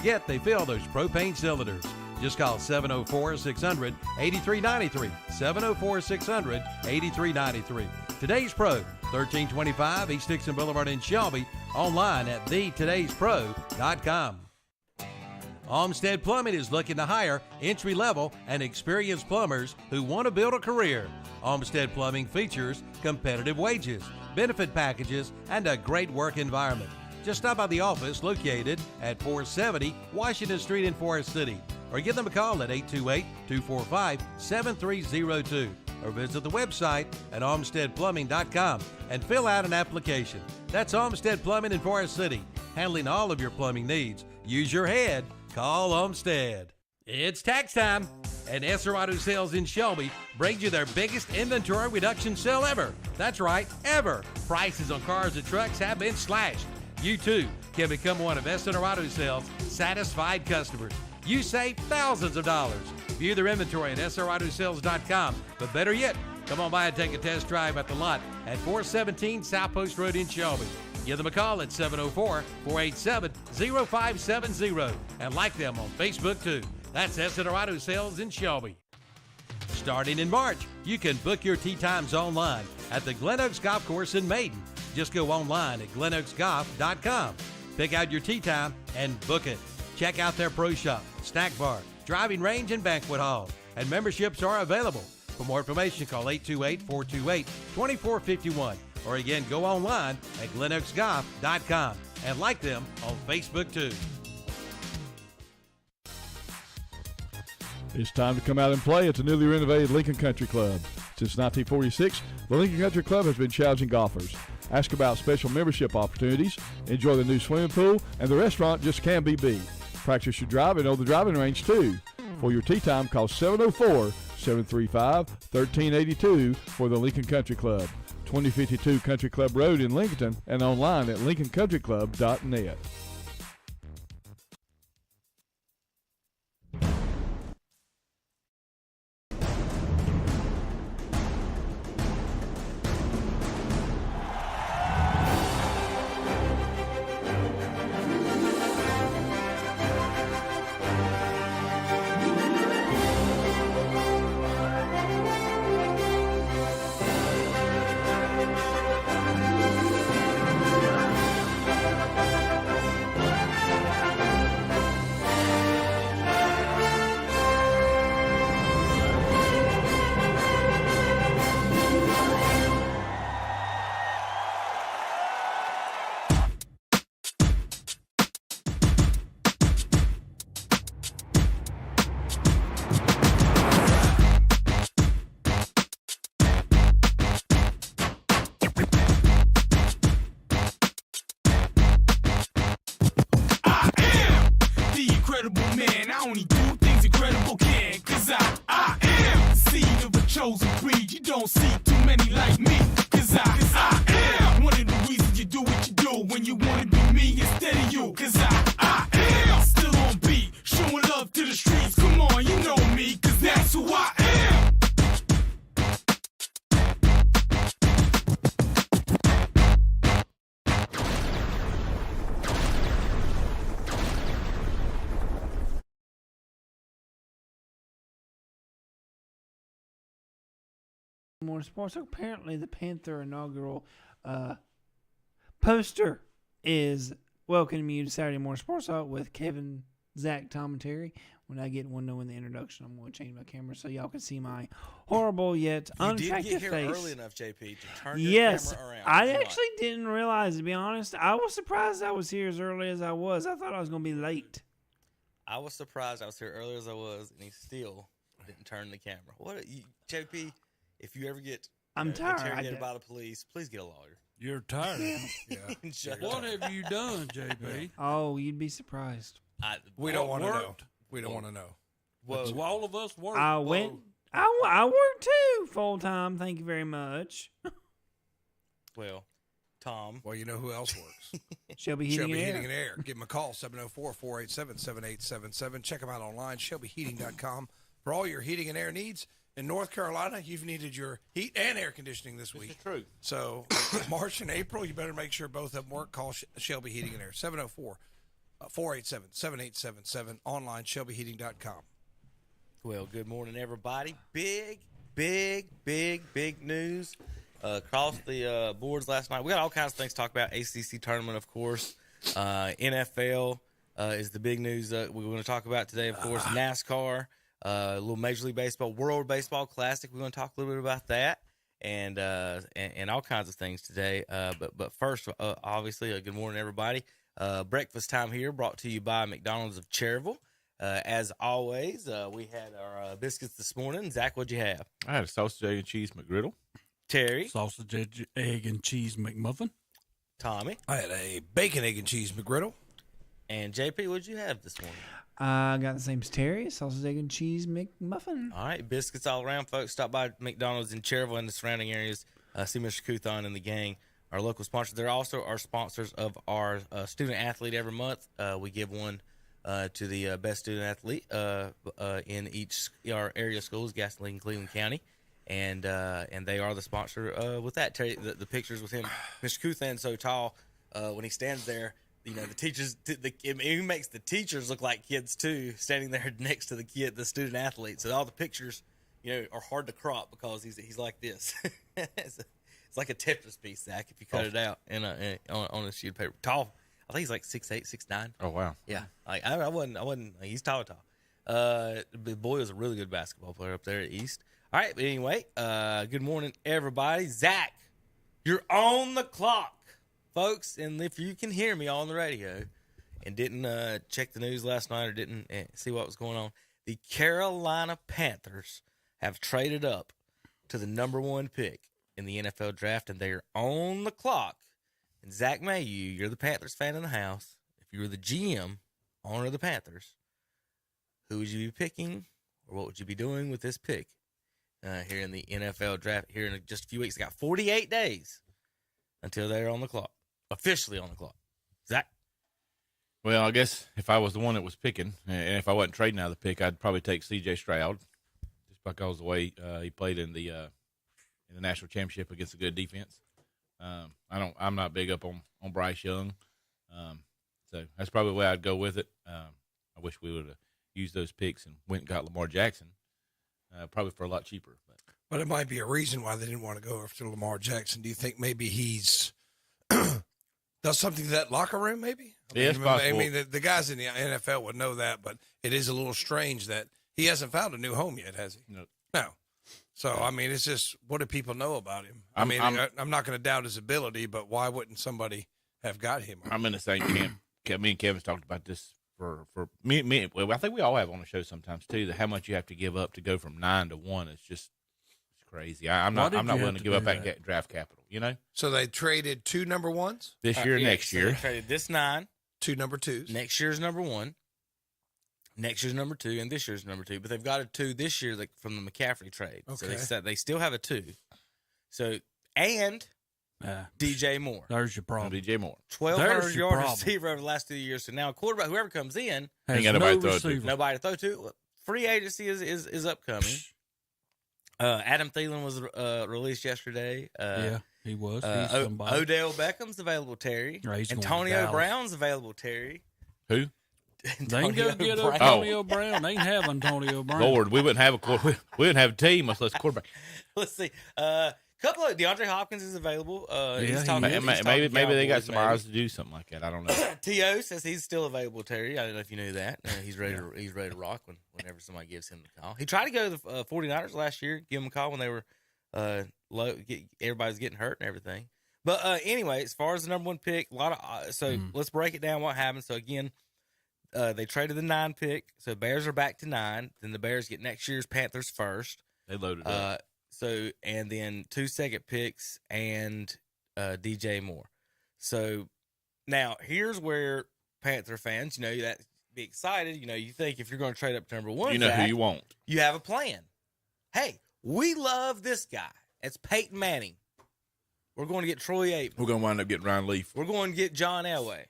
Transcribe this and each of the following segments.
forget they fill those propane cylinders. Just call 704-600-8393. 704-600-8393. Today's Pro, 1325 East Dixon Boulevard in Shelby. Online at thetodayspro.com. Olmsted Plumbing is looking to hire entry-level and experienced plumbers who want to build a career. Olmsted Plumbing features competitive wages, benefit packages, and a great work environment. Just stop by the office located at 470 Washington Street in Forest City, or give them a call at 828-245-7302, or visit the website at olmstedplumbing.com and fill out an application. That's Olmsted Plumbing in Forest City, handling all of your plumbing needs. Use your head. Call Olmsted. It's tax time, and Esser Auto Sales in Shelby brings you their biggest inventory reduction sale ever. That's right, ever. Prices on cars and trucks have been slashed. You too can become one of Esser Auto Sales' satisfied customers. You save thousands of dollars. View their inventory at srautosales.com. But better yet, come on by and take a test drive at the lot at 417 South Post Road in Shelby. Give them a call at 704-487-0570 and like them on Facebook too. That's Esser Auto Sales in Shelby. Starting in March, you can book your tee times online at the Glen Oaks Golf Course in Maiden. Just go online at glenoaksgolf.com. Pick out your tee time and book it. Check out their pro shop, snack bar, driving range, and banquet hall. And memberships are available. For more information, call 828-428-2451. Or again, go online at glenoaksgolf.com and like them on Facebook too. It's time to come out and play at the newly renovated Lincoln Country Club. Since 1946, the Lincoln Country Club has been challenging golfers. Ask about special membership opportunities, enjoy the new swimming pool, and the restaurant just can't be beat. Practice your drive and know the driving range too. For your tee time, call 704-735-1382 for the Lincoln Country Club. 2052 Country Club Road in Lincoln, and online at lincolncountryclub.net. More sports. So apparently, the Panther inaugural poster is welcoming you to Saturday Morning Sports Talk with Kevin, Zach, Tom, and Terry. When I get one knowing the introduction, I'm going to change my camera so y'all can see my horrible yet unattractive face. You did get here early enough, JP, to turn your camera around. I actually didn't realize, to be honest. I was surprised I was here as early as I was. I thought I was going to be late. I was surprised I was here early as I was, and he still didn't turn the camera. JP? If you ever get interrogated by the police, please get a lawyer. You're tired. Yeah. What have you done, JP? Oh, you'd be surprised. We don't want to know. We don't want to know. Well, all of us work. I work too full time. Thank you very much. Well, Tom. Well, you know who else works? Shelby Heating and Air. Give them a call, 704-487-7877. Check them out online, shelbyheating.com, for all your heating and air needs. In North Carolina, you've needed your heat and air conditioning this week. This is true. So March and April, you better make sure both of them work. Call Shelby Heating and Air, 487-7877, online, ShelbyHeating.com. Well, good morning, everybody. Big news across the boards last night. We got all kinds of things to talk about. ACC tournament, of course. NFL is the big news we're going to talk about today, of course. NASCAR, a little Major League Baseball, World Baseball Classic. We're going to talk a little bit about that and all kinds of things today. But first, obviously, good morning, everybody. Breakfast time here brought to you by McDonald's of Cherryville. As always, we had our biscuits this morning. Zach, what'd you have? I had a sausage, egg, and cheese McGriddle. Terry? Sausage, egg, and cheese McMuffin. Tommy? I had a bacon, egg, and cheese McGriddle. And JP, what'd you have this morning? I got the same as Terry, sausage, egg, and cheese McMuffin. All right, biscuits all around, folks. Stop by McDonald's in Cherryville and the surrounding areas. See Mr. Kuthon and the gang, our local sponsors. They're also our sponsors of our student athlete every month. We give one to the best student athlete in each our area schools, Gaston, and Cleveland County, and they are the sponsor with that. Terry, the pictures with him, Mr. Kuthan, so tall when he stands there. You know, the teachers, he makes the teachers look like kids too, standing there next to the student athlete. So all the pictures, are hard to crop because he's like this. It's like a Tetris piece, Zach, if you cut it out on a sheet of paper. Tall. I think he's like 6'8", 6'9". Oh, wow. Yeah. Like I wasn't he's tall. The boy was a really good basketball player up there at East. All right, but anyway, good morning, everybody. Zach, you're on the clock, folks. And if you can hear me on the radio and didn't check the news last night or didn't see what was going on, the Carolina Panthers have traded up to the number 1 pick in the NFL draft, and they're on the clock. And Zach Mayu, you're the Panthers fan in the house. If you were the GM, owner of the Panthers, who would you be picking, or what would you be doing with this pick here in the NFL draft here in just a few weeks? They got 48 days until they're on the clock, officially on the clock. Zach? Well, I guess if I was the one that was picking, and if I wasn't trading out of the pick, I'd probably take C.J. Stroud, just because the way he played in the national championship against a good defense. I'm not big up on Bryce Young, so that's probably the way I'd go with it. I wish we would have used those picks and went and got Lamar Jackson, probably for a lot cheaper. But it might be a reason why they didn't want to go after Lamar Jackson. Do you think maybe he's does something to that locker room? Maybe. It's possible. I mean, the guys in the NFL would know that, but it is a little strange that he hasn't found a new home yet, has he? No. So, I mean, it's just, what do people know about him? I'm not going to doubt his ability, but why wouldn't somebody have got him? I'm in the same camp. Me and Kevin's talked about this for me. Well, I think we all have on the show sometimes too, that how much you have to give up to go from 9 to 1 is just crazy. I'm not willing to give up that draft capital, So they traded 2 number 1s? This year, next year. They traded this 9. 2 number 2s. Next year's number 1. Next year's number 2, and this year's number 2. But they've got a 2 this year from the McCaffrey trade. Okay. So they still have a 2. So, and DJ Moore. There's your problem. DJ Moore. 1,200-yard receiver over the last 2 years. So now a quarterback, whoever comes in, ain't got nobody to throw to. Nobody to throw to. Free agency is upcoming. Adam Thielen was released yesterday. Yeah, he was. He's somebody. Odell Beckham's available, Terry. Antonio Brown's available, Terry. Who? They ain't gonna get Antonio Brown. They ain't have Antonio Brown. Lord, we wouldn't have a team unless that's quarterback. Let's see. Couple of DeAndre Hopkins is available. Maybe they got some eyes to do something like that. I don't know. T.O. says he's still available, Terry. I don't know if you knew that. He's ready to rock whenever somebody gives him the call. He tried to go to the 49ers last year, give him a call when they were low. Everybody's getting hurt and everything. But anyway, as far as the number 1 pick, a lot of let's break it down. What happened? So again, they traded the 9 pick. So Bears are back to 9. Then the Bears get next year's Panthers first. They loaded up. So, and then 2 second picks and DJ Moore. So now here's where Panther fans, that be excited. You think if you're going to trade up to number 1, who you want. You have a plan. Hey, we love this guy. It's Peyton Manning. We're going to get Troy Aikman. We're going to wind up getting Ryan Leaf. We're going to get John Elway.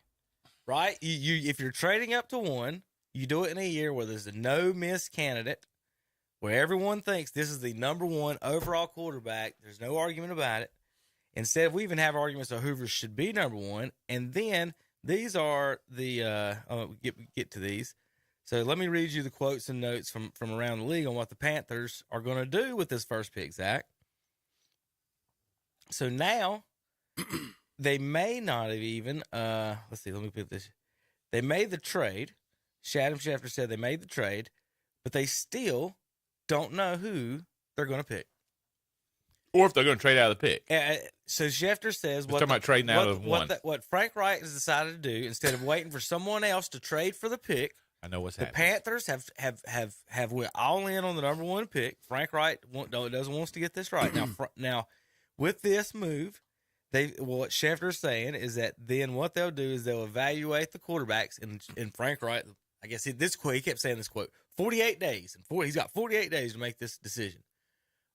Right? If you're trading up to 1, you do it in a year where there's a no-miss candidate, where everyone thinks this is the number 1 overall quarterback. There's no argument about it. Instead, we even have arguments of who should be number 1. And then These are the get to these. So let me read you the quotes and notes from around the league on what the Panthers are going to do with this first pick, Zach. So now they may not have even let's see, let me put this. They made the trade. Adam Schefter said they made the trade, but they still don't know who they're going to pick. Or if they're going to trade out of the pick. So Schefter says talking about trading out of one. What Frank Wright has decided to do, instead of waiting for someone else to trade for the pick, I know what's the happening. Panthers have went all in on the number one pick. Frank Wright doesn't want us to get this right. Now, with this move, what Schefter's saying is that then what they'll do is they'll evaluate the quarterbacks, and Frank Wright, I guess he kept saying this quote, 48 days. He's got 48 days to make this decision.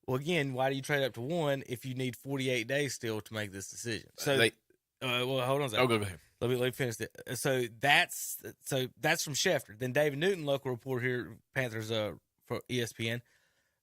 Well, again, why do you trade up to one if you need 48 days still to make this decision? So, well, hold on a second. Go ahead. Let me finish it. So that's from Schefter. Then David Newton, local reporter here, Panthers for ESPN.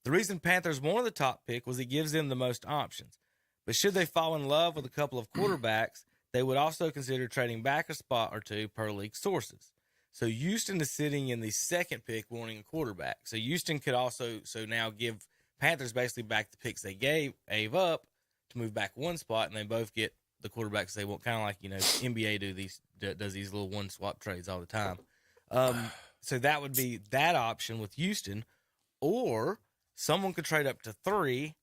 The reason Panthers wanted the top pick was it gives them the most options. But should they fall in love with a couple of quarterbacks, they would also consider trading back a spot or two per league sources. So Houston is sitting in the second pick wanting a quarterback. So Houston could also now give Panthers basically back the picks they gave up to move back one spot, and they both get the quarterbacks they want, kind of like, NBA does these little one swap trades all the time. So that would be that option with Houston, or someone could trade up to 3,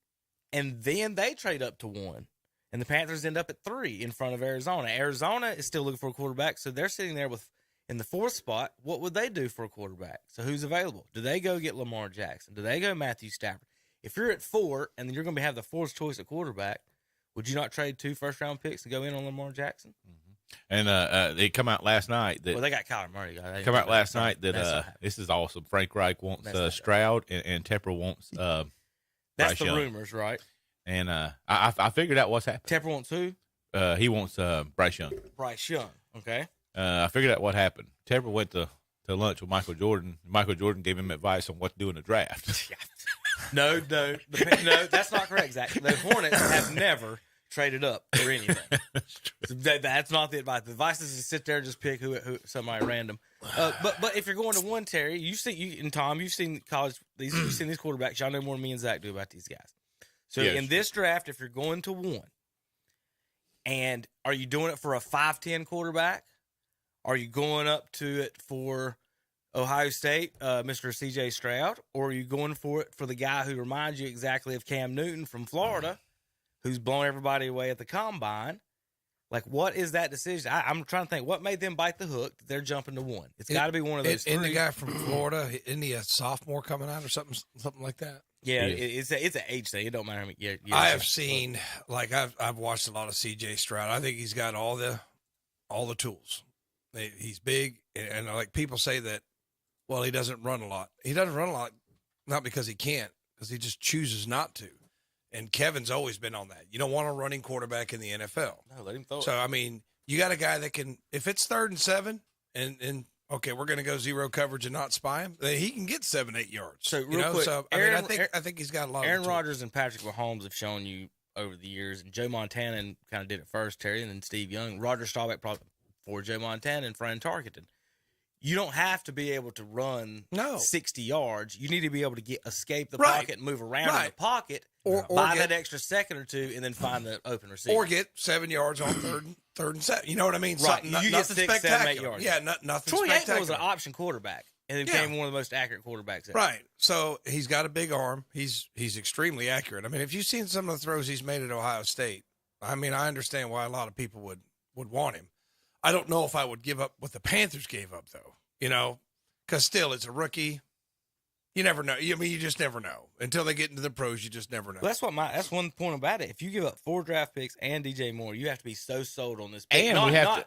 and then they trade up to 1, and the Panthers end up at 3 in front of Arizona. Arizona is still looking for a quarterback, so they're sitting there in the 4th spot. What would they do for a quarterback? So who's available? Do they go get Lamar Jackson? Do they go Matthew Stafford? If you're at 4 and you're going to have the 4th choice at quarterback, would you not trade 2 first-round picks and go in on Lamar Jackson? Mm-hmm. And they come out last night that they got Kyler Murray. They come out last night that this is awesome. Frank Reich wants Stroud and Tepper wants that's Bryce the Young. rumors, right? And I figured out what's happening. Tepper wants who? He wants Bryce Young. Bryce Young. Okay. I figured out what happened. Tepper went to lunch with Michael Jordan. Michael Jordan gave him advice on what to do in the draft. No, that's not correct, Zach. The Hornets have never traded up for anything. That's not the advice. The advice is to sit there and just pick who somebody random. But if you're going to one, Terry, you've seen college. You've seen these quarterbacks. Y'all know more than me and Zach do about these guys. So in this draft, if you're going to one, and are you doing it for a 5'10" quarterback? Are you going up to it for Ohio State, Mr. C.J. Stroud, or are you going for it for the guy who reminds you exactly of Cam Newton from Florida, who's blown everybody away at the combine? Like, what is that decision? I'm trying to think. What made them bite the hook that they're jumping to one? It's got to be one of those. Isn't the guy from Florida? Isn't he a sophomore coming out or something like that? Yeah, it's an age thing. It don't matter how many years. I have seen, like, I've watched a lot of C.J. Stroud. I think he's got all the tools. He's big, and like people say that, well, he doesn't run a lot. He doesn't run a lot, not because he can't, because he just chooses not to. And Kevin's always been on that. You don't want a running quarterback in the NFL. No, let him throw it. So, I mean, you got a guy that can, if it's 3rd and 7, and okay, we're going to go zero coverage and not spy him, then he can get 7-8 yards. So, real quick, I think he's got a lot Aaron of Rodgers and Patrick Mahomes have shown you over the years, and Joe Montana kind of did it first, Terry, and then Steve Young. Roger Staubach probably for Joe Montana and Fran Tarkenton. You don't have to be able to run 60 yards. You need to be able to escape the pocket and move around in the pocket, or buy that extra second or two, and then find the open receiver. Or get 7 yards on third and 7. You know what I mean? Right. You get nothing 6, spectacular. 7, 8 yards. Yeah, nothing Troy spectacular. Aikman was an option quarterback, and became one of the most accurate quarterbacks ever. Right. So he's got a big arm. He's extremely accurate. I mean, if you've seen some of the throws he's made at Ohio State, I mean, I understand why a lot of people would want him. I don't know if I would give up what the Panthers gave up, though, because still it's a rookie. You never know. I mean, you just never know. Until they get into the pros, you just never know. Well, that's one point about it. If you give up 4 draft picks and DJ Moore, you have to be so sold on this pick. And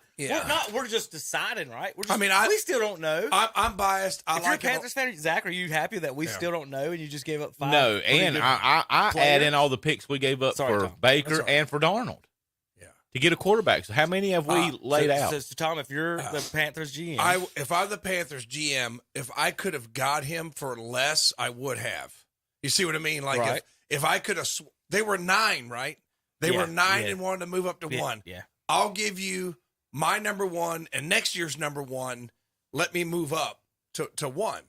we're just deciding, right? We still don't know. I'm biased. If you're a Panthers fan, Zach, are you happy that we still don't know and you just gave up 5? No, and I add in all the picks we gave up for Tom. Baker and for Darnold. To get a quarterback. So how many have we laid out? So, Tom, if you're the Panthers GM. If I'm the Panthers GM, if I could have got him for less, I would have. You see what I mean? Like if I could have, they were 9, right? They were 9 and wanted to move up to 1. Yeah. I'll give you my number one and next year's number one, let me move up to one.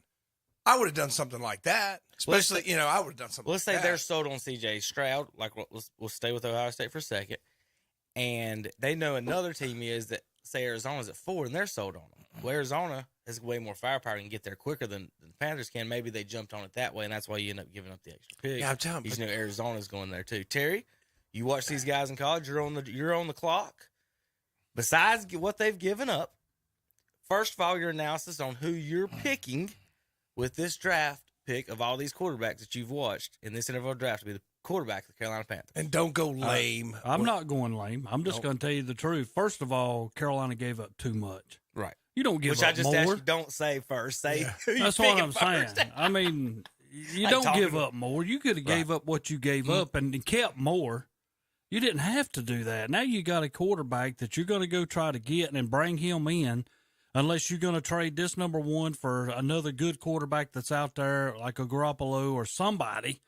I would have done something like that. Especially, I would have done something Let's like say that. they're sold on C.J. Stroud. Like, we'll stay with Ohio State for a second. And they know another team is that, say, Arizona's at 4, and they're sold on them. Well, Arizona has way more firepower and can get there quicker than the Panthers can. Maybe they jumped on it that way, and that's why you end up giving up the extra pick. Yeah, I'm telling you. Arizona's going there too. Terry, you watch these guys in college. You're on the clock. Besides what they've given up, first of all, your analysis on who you're picking with this draft pick of all these quarterbacks that you've watched in this NFL draft to be the quarterback of the Carolina Panthers. And don't go lame. I'm not going lame. I'm just going to tell you the truth. First of all, Carolina gave up too much. Right. You don't give Which up I just more. asked you, don't say first. Say who you That's what I'm first. saying. I mean, you Like don't talking give about- up more. You could have gave up what you gave up and kept more. You didn't have to do that. Now you got a quarterback that you're going to go try to get and bring him in, unless you're going to trade this number one for another good quarterback that's out there like a Garoppolo or somebody,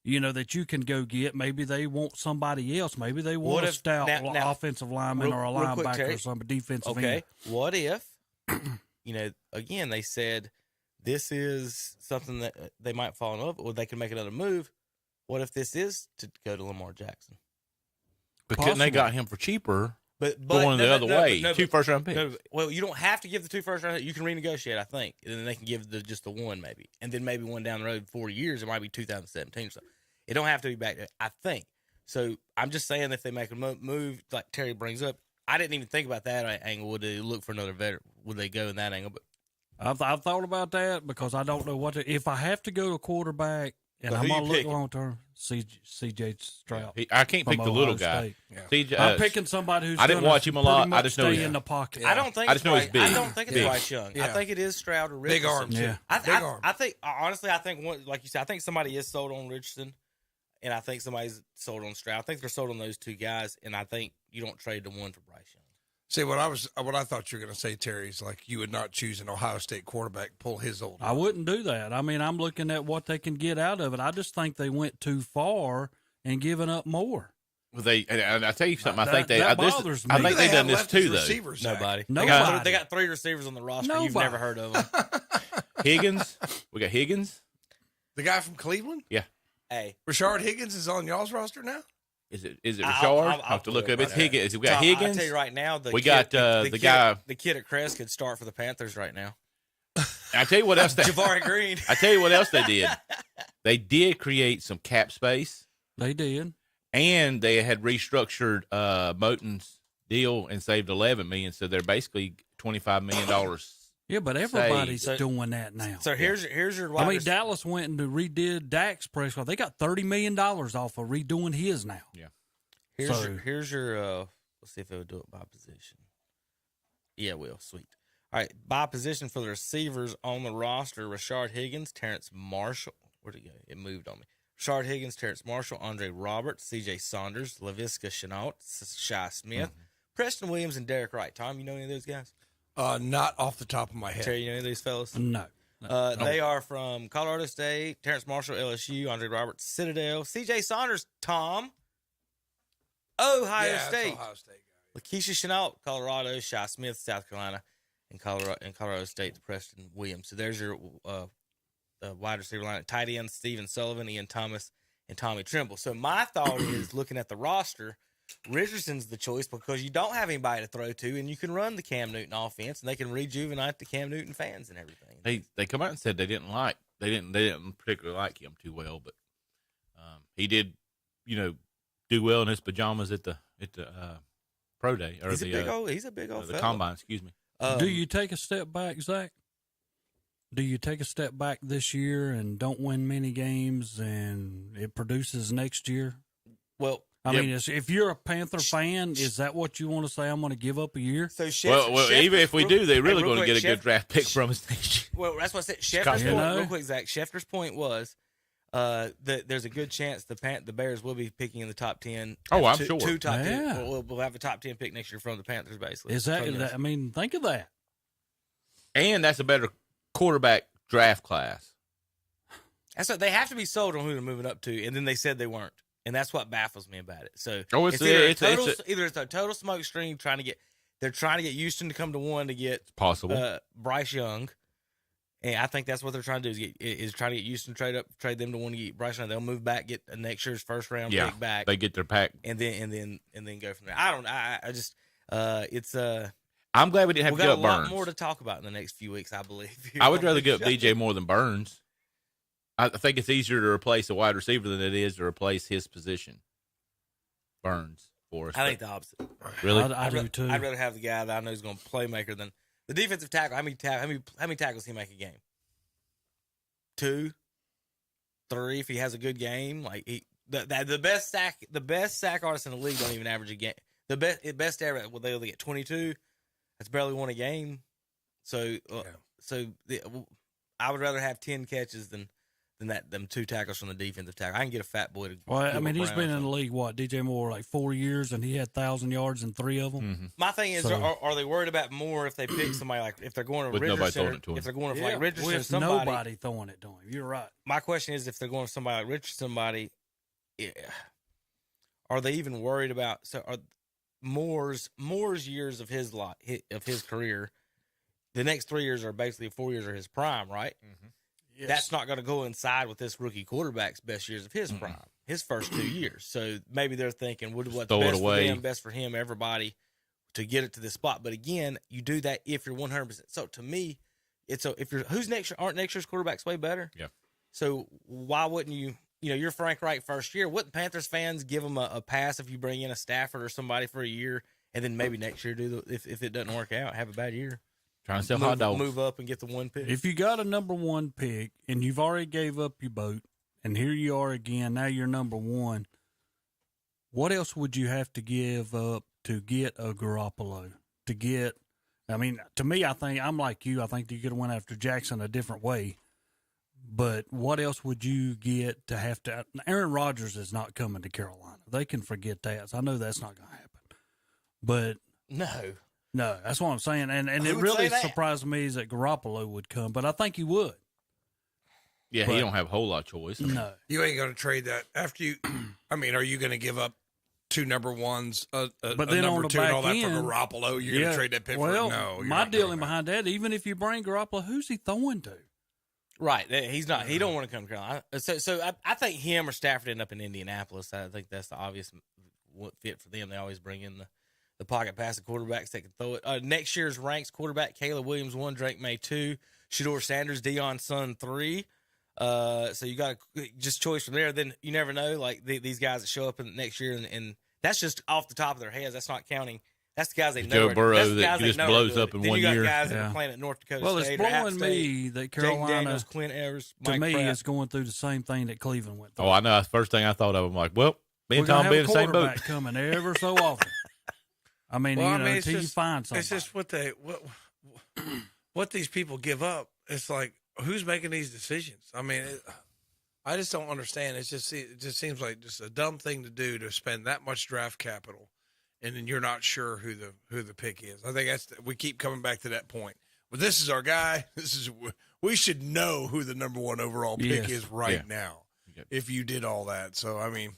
that you can go get. Maybe they want somebody else. Maybe they want What a if- stout now, offensive lineman or a real quick, linebacker Terry. or some defensive Okay. end. What if, again, they said this is something that they might fall in love with, or they can make another move. What if this is to go to Lamar Jackson? But couldn't they got him for cheaper? But Going the other way, 2 first-round picks. No, well, you don't have to give the 2 first-round. You can renegotiate, I think, and then they can give just the one maybe, and then maybe one down the road 4 years. It might be 2017 or something. It don't have to be back there, I think. So I'm just saying, if they make a move like Terry brings up, I didn't even think about that angle. Would they look for another veteran? Would they go in that angle? But I've thought about that because I don't know if I have to go to quarterback and But I'm who going you to look picking? long term. CJ Stroud. I can't pick from the little Ohio guy. State. CJ, I'm picking somebody who's. I didn't gonna watch him a pretty lot. I much just know stay he's- in the pocket. I don't think I just know he's big. I don't think it's Big. Bryce Young. Yeah. I think it is Stroud or Big Richardson. arms. Yeah. Big arm. I think honestly, I think like you said, I think somebody is sold on Richardson, and I think somebody's sold on Stroud. I think they're sold on those two guys, and I think you don't trade the one for Bryce Young. See, what I thought you were going to say, Terry, is like you would not choose an Ohio State quarterback, pull his old. I wouldn't do that. I mean, I'm looking at what they can get out of it. I just think they went too far and giving up more. Well, and I tell you something. I That- think that bothers me. I think Who do they done have this left too, as though. receivers, Zach? Nobody. Nobody. They got 3 receivers on the roster. You've Nobody. never heard of them. Higgins, we got Higgins. The guy from Cleveland, Yeah, Hey, Rashard Higgins, is on y'all's roster now. is it Rashard? I'll I'll have to look up. pull it It's right Higgins. We got Tom, Higgins. I'll tell you right now, We got, the kid, guy- the kid at Crest could start for the Panthers right now. I tell you what else. Jabari Green. I tell you what else they did. They did create some cap space, They did. and they had restructured Moton's deal and saved $11 million. So they're basically $25 million. Yeah, but everybody's So- doing that now. So here's your I wide mean, rec- Dallas went and redid Dak's press conference. They got $30 million off of redoing his now. Here's your let's see if it would do it by position. Yeah, it will. Sweet. All right, by position for the receivers on the roster: Rashard Higgins, Terrence Marshall. Where'd it go? It moved on me. Rashard Higgins, Terrence Marshall, Andre Roberts, C.J. Saunders, Laviska Shenault, Shi Smith, Preston Williams, and Derek Wright. Tom, you know any of those guys? Not off the top of my head. Terry, you know any of these fellas? No. They are from Colorado State. Terrence Marshall, LSU. Andre Roberts, Citadel. C.J. Saunders, Tom, Ohio Yeah, it's State. Ohio State guy. Lakeisha Chenault, Colorado. Shi Smith, South Carolina. And Colorado State, Preston Williams. So there's your wide receiver line. Tight end, Steven Sullivan, Ian Thomas, and Tommy Trimble. So my thought is, looking at the roster, Richardson's the choice because you don't have anybody to throw to, and you can run the Cam Newton offense, and they can rejuvenate the Cam Newton fans and everything. They come out and said they didn't particularly like him too well, but he did, do well in his pajamas at the pro day or He's a big old the fella. combine. Excuse me. Do you take a step back, Zach? Do you take a step back this year and don't win many games and it produces next year? Well, I mean, if you're a Panther fan, is that what you want to say? I'm going to give up a year? so Even if we do, they're really going to get a good draft pick Sh- from us next year. Well, that's what I said. Schefter's Chicago. point, real quick, Zach. Schefter's point was that there's a good chance the Bears will be picking in the top 10. Oh, I'm two, sure. Two top 10. Yeah. We'll have a top 10 pick next year from the Panthers, basically. Is that, I mean, think of that. And that's a better quarterback draft class. That's what they have to be sold on who they're moving up to, and then they said they weren't, and that's what baffles me about it. So Oh, either it's a total smoke screen trying to get. They're trying to get Houston to come to one to get possible. Bryce Young. And I think that's what they're trying to do is try to get Houston trade them to one to get Bryce Young. They'll move back, get next year's first round pick back. They get their pack, and then go from there. I'm glad we didn't have to give up Burns. We've got a lot more to talk about in the next few weeks, I believe. I would rather give up DJ more than Burns. I think it's easier to replace a wide receiver than it is to replace his position. Burns for us. I think the opposite. Really? I do too. I'd rather have the guy that I know is going to playmaker than the defensive tackle. How many tackles he make a game? 2, 3 if he has a good game. Like the best sack artists in the league don't even average a game. The best ever, well, they only get 22. That's barely won a game. So I would rather have 10 catches than them 2 tackles from the defensive tackle. I can get a fat boy to. Well, I mean, he's been in the league DJ Moore like 4 years, and he had 1,000 yards in 3 of them. Mm-hmm. My thing is, are they worried about more if they pick somebody like if they're going to Richardson? If they're going to like Richardson, with somebody, nobody throwing it to him. You're right. My question is, if they're going to somebody like Richardson, are they even worried about? So are Moore's years of his career? The next 3 years are basically 4 years of his prime, right? Mm-hmm. Yes. That's not going to go inside with this rookie quarterback's best years of his prime, his first 2 years. So maybe they're thinking, what's best for them, best for him, everybody, to get it to this spot. But again, you do that if you're 100%. So to me, aren't next year's quarterbacks way better? Yeah. So why wouldn't you? You're Frank Reich first year. Wouldn't Panthers fans give him a pass if you bring in a Stafford or somebody for a year, and then maybe next year if it doesn't work out, have a bad year? Trying to sell hot dogs. Move up and get the 1 pick. If you got a number 1 pick and you've already gave up your boat, and here you are again, now you're number 1, what else would you have to give up to get a Garoppolo? To me, I think I'm like you. I think you could have went after Jackson a different way. But what else would you get to have to? Aaron Rodgers is not coming to Carolina. They can forget that. So I know that's not going to happen. But no, that's what I'm saying. And it really surprised me is that Garoppolo would come, but I think he would. Yeah, he don't have a whole lot of choice. No. You ain't going to trade that after you. I mean, are you going to give up 2 number 1s, but then number on the 2 and all that back for end, Garoppolo? You're going to trade that pick for no. My dealing behind that, even if you bring Garoppolo, who's he throwing to? Right, he's not. He don't want to come to Carolina. So I think him or Stafford end up in Indianapolis. I think that's the obvious fit for them. They always bring in the pocket passing quarterbacks that can throw it. Next year's ranks quarterback: Caleb Williams 1, Drake May 2, Shedeur Sanders, Deion Sun 3. So you got just choice from there. Then you never know. Like these guys that show up in next year, and that's just off the top of their heads. That's not counting. That's the guys they know. Joe Burrow that just blows up in 1 year. Then you got guys that are playing at North Dakota State. Well, it's blowing me that Carolina, Daniels, Quinn Evers, Mike to me, Pratt. is going through the same thing that Cleveland went through. Oh, I know. That's the first thing I thought of. I'm like, well, me and Tom be in the same boat. Coming ever so often. I mean, until you find something. It's just what these people give up. It's like, who's making these decisions? I mean, I just don't understand. It just seems like just a dumb thing to do to spend that much draft capital, and then you're not sure who the pick is. I think we keep coming back to that point. Well, this is our guy. We should know who the number 1 overall pick is now. Yep. If you did all that, so I mean,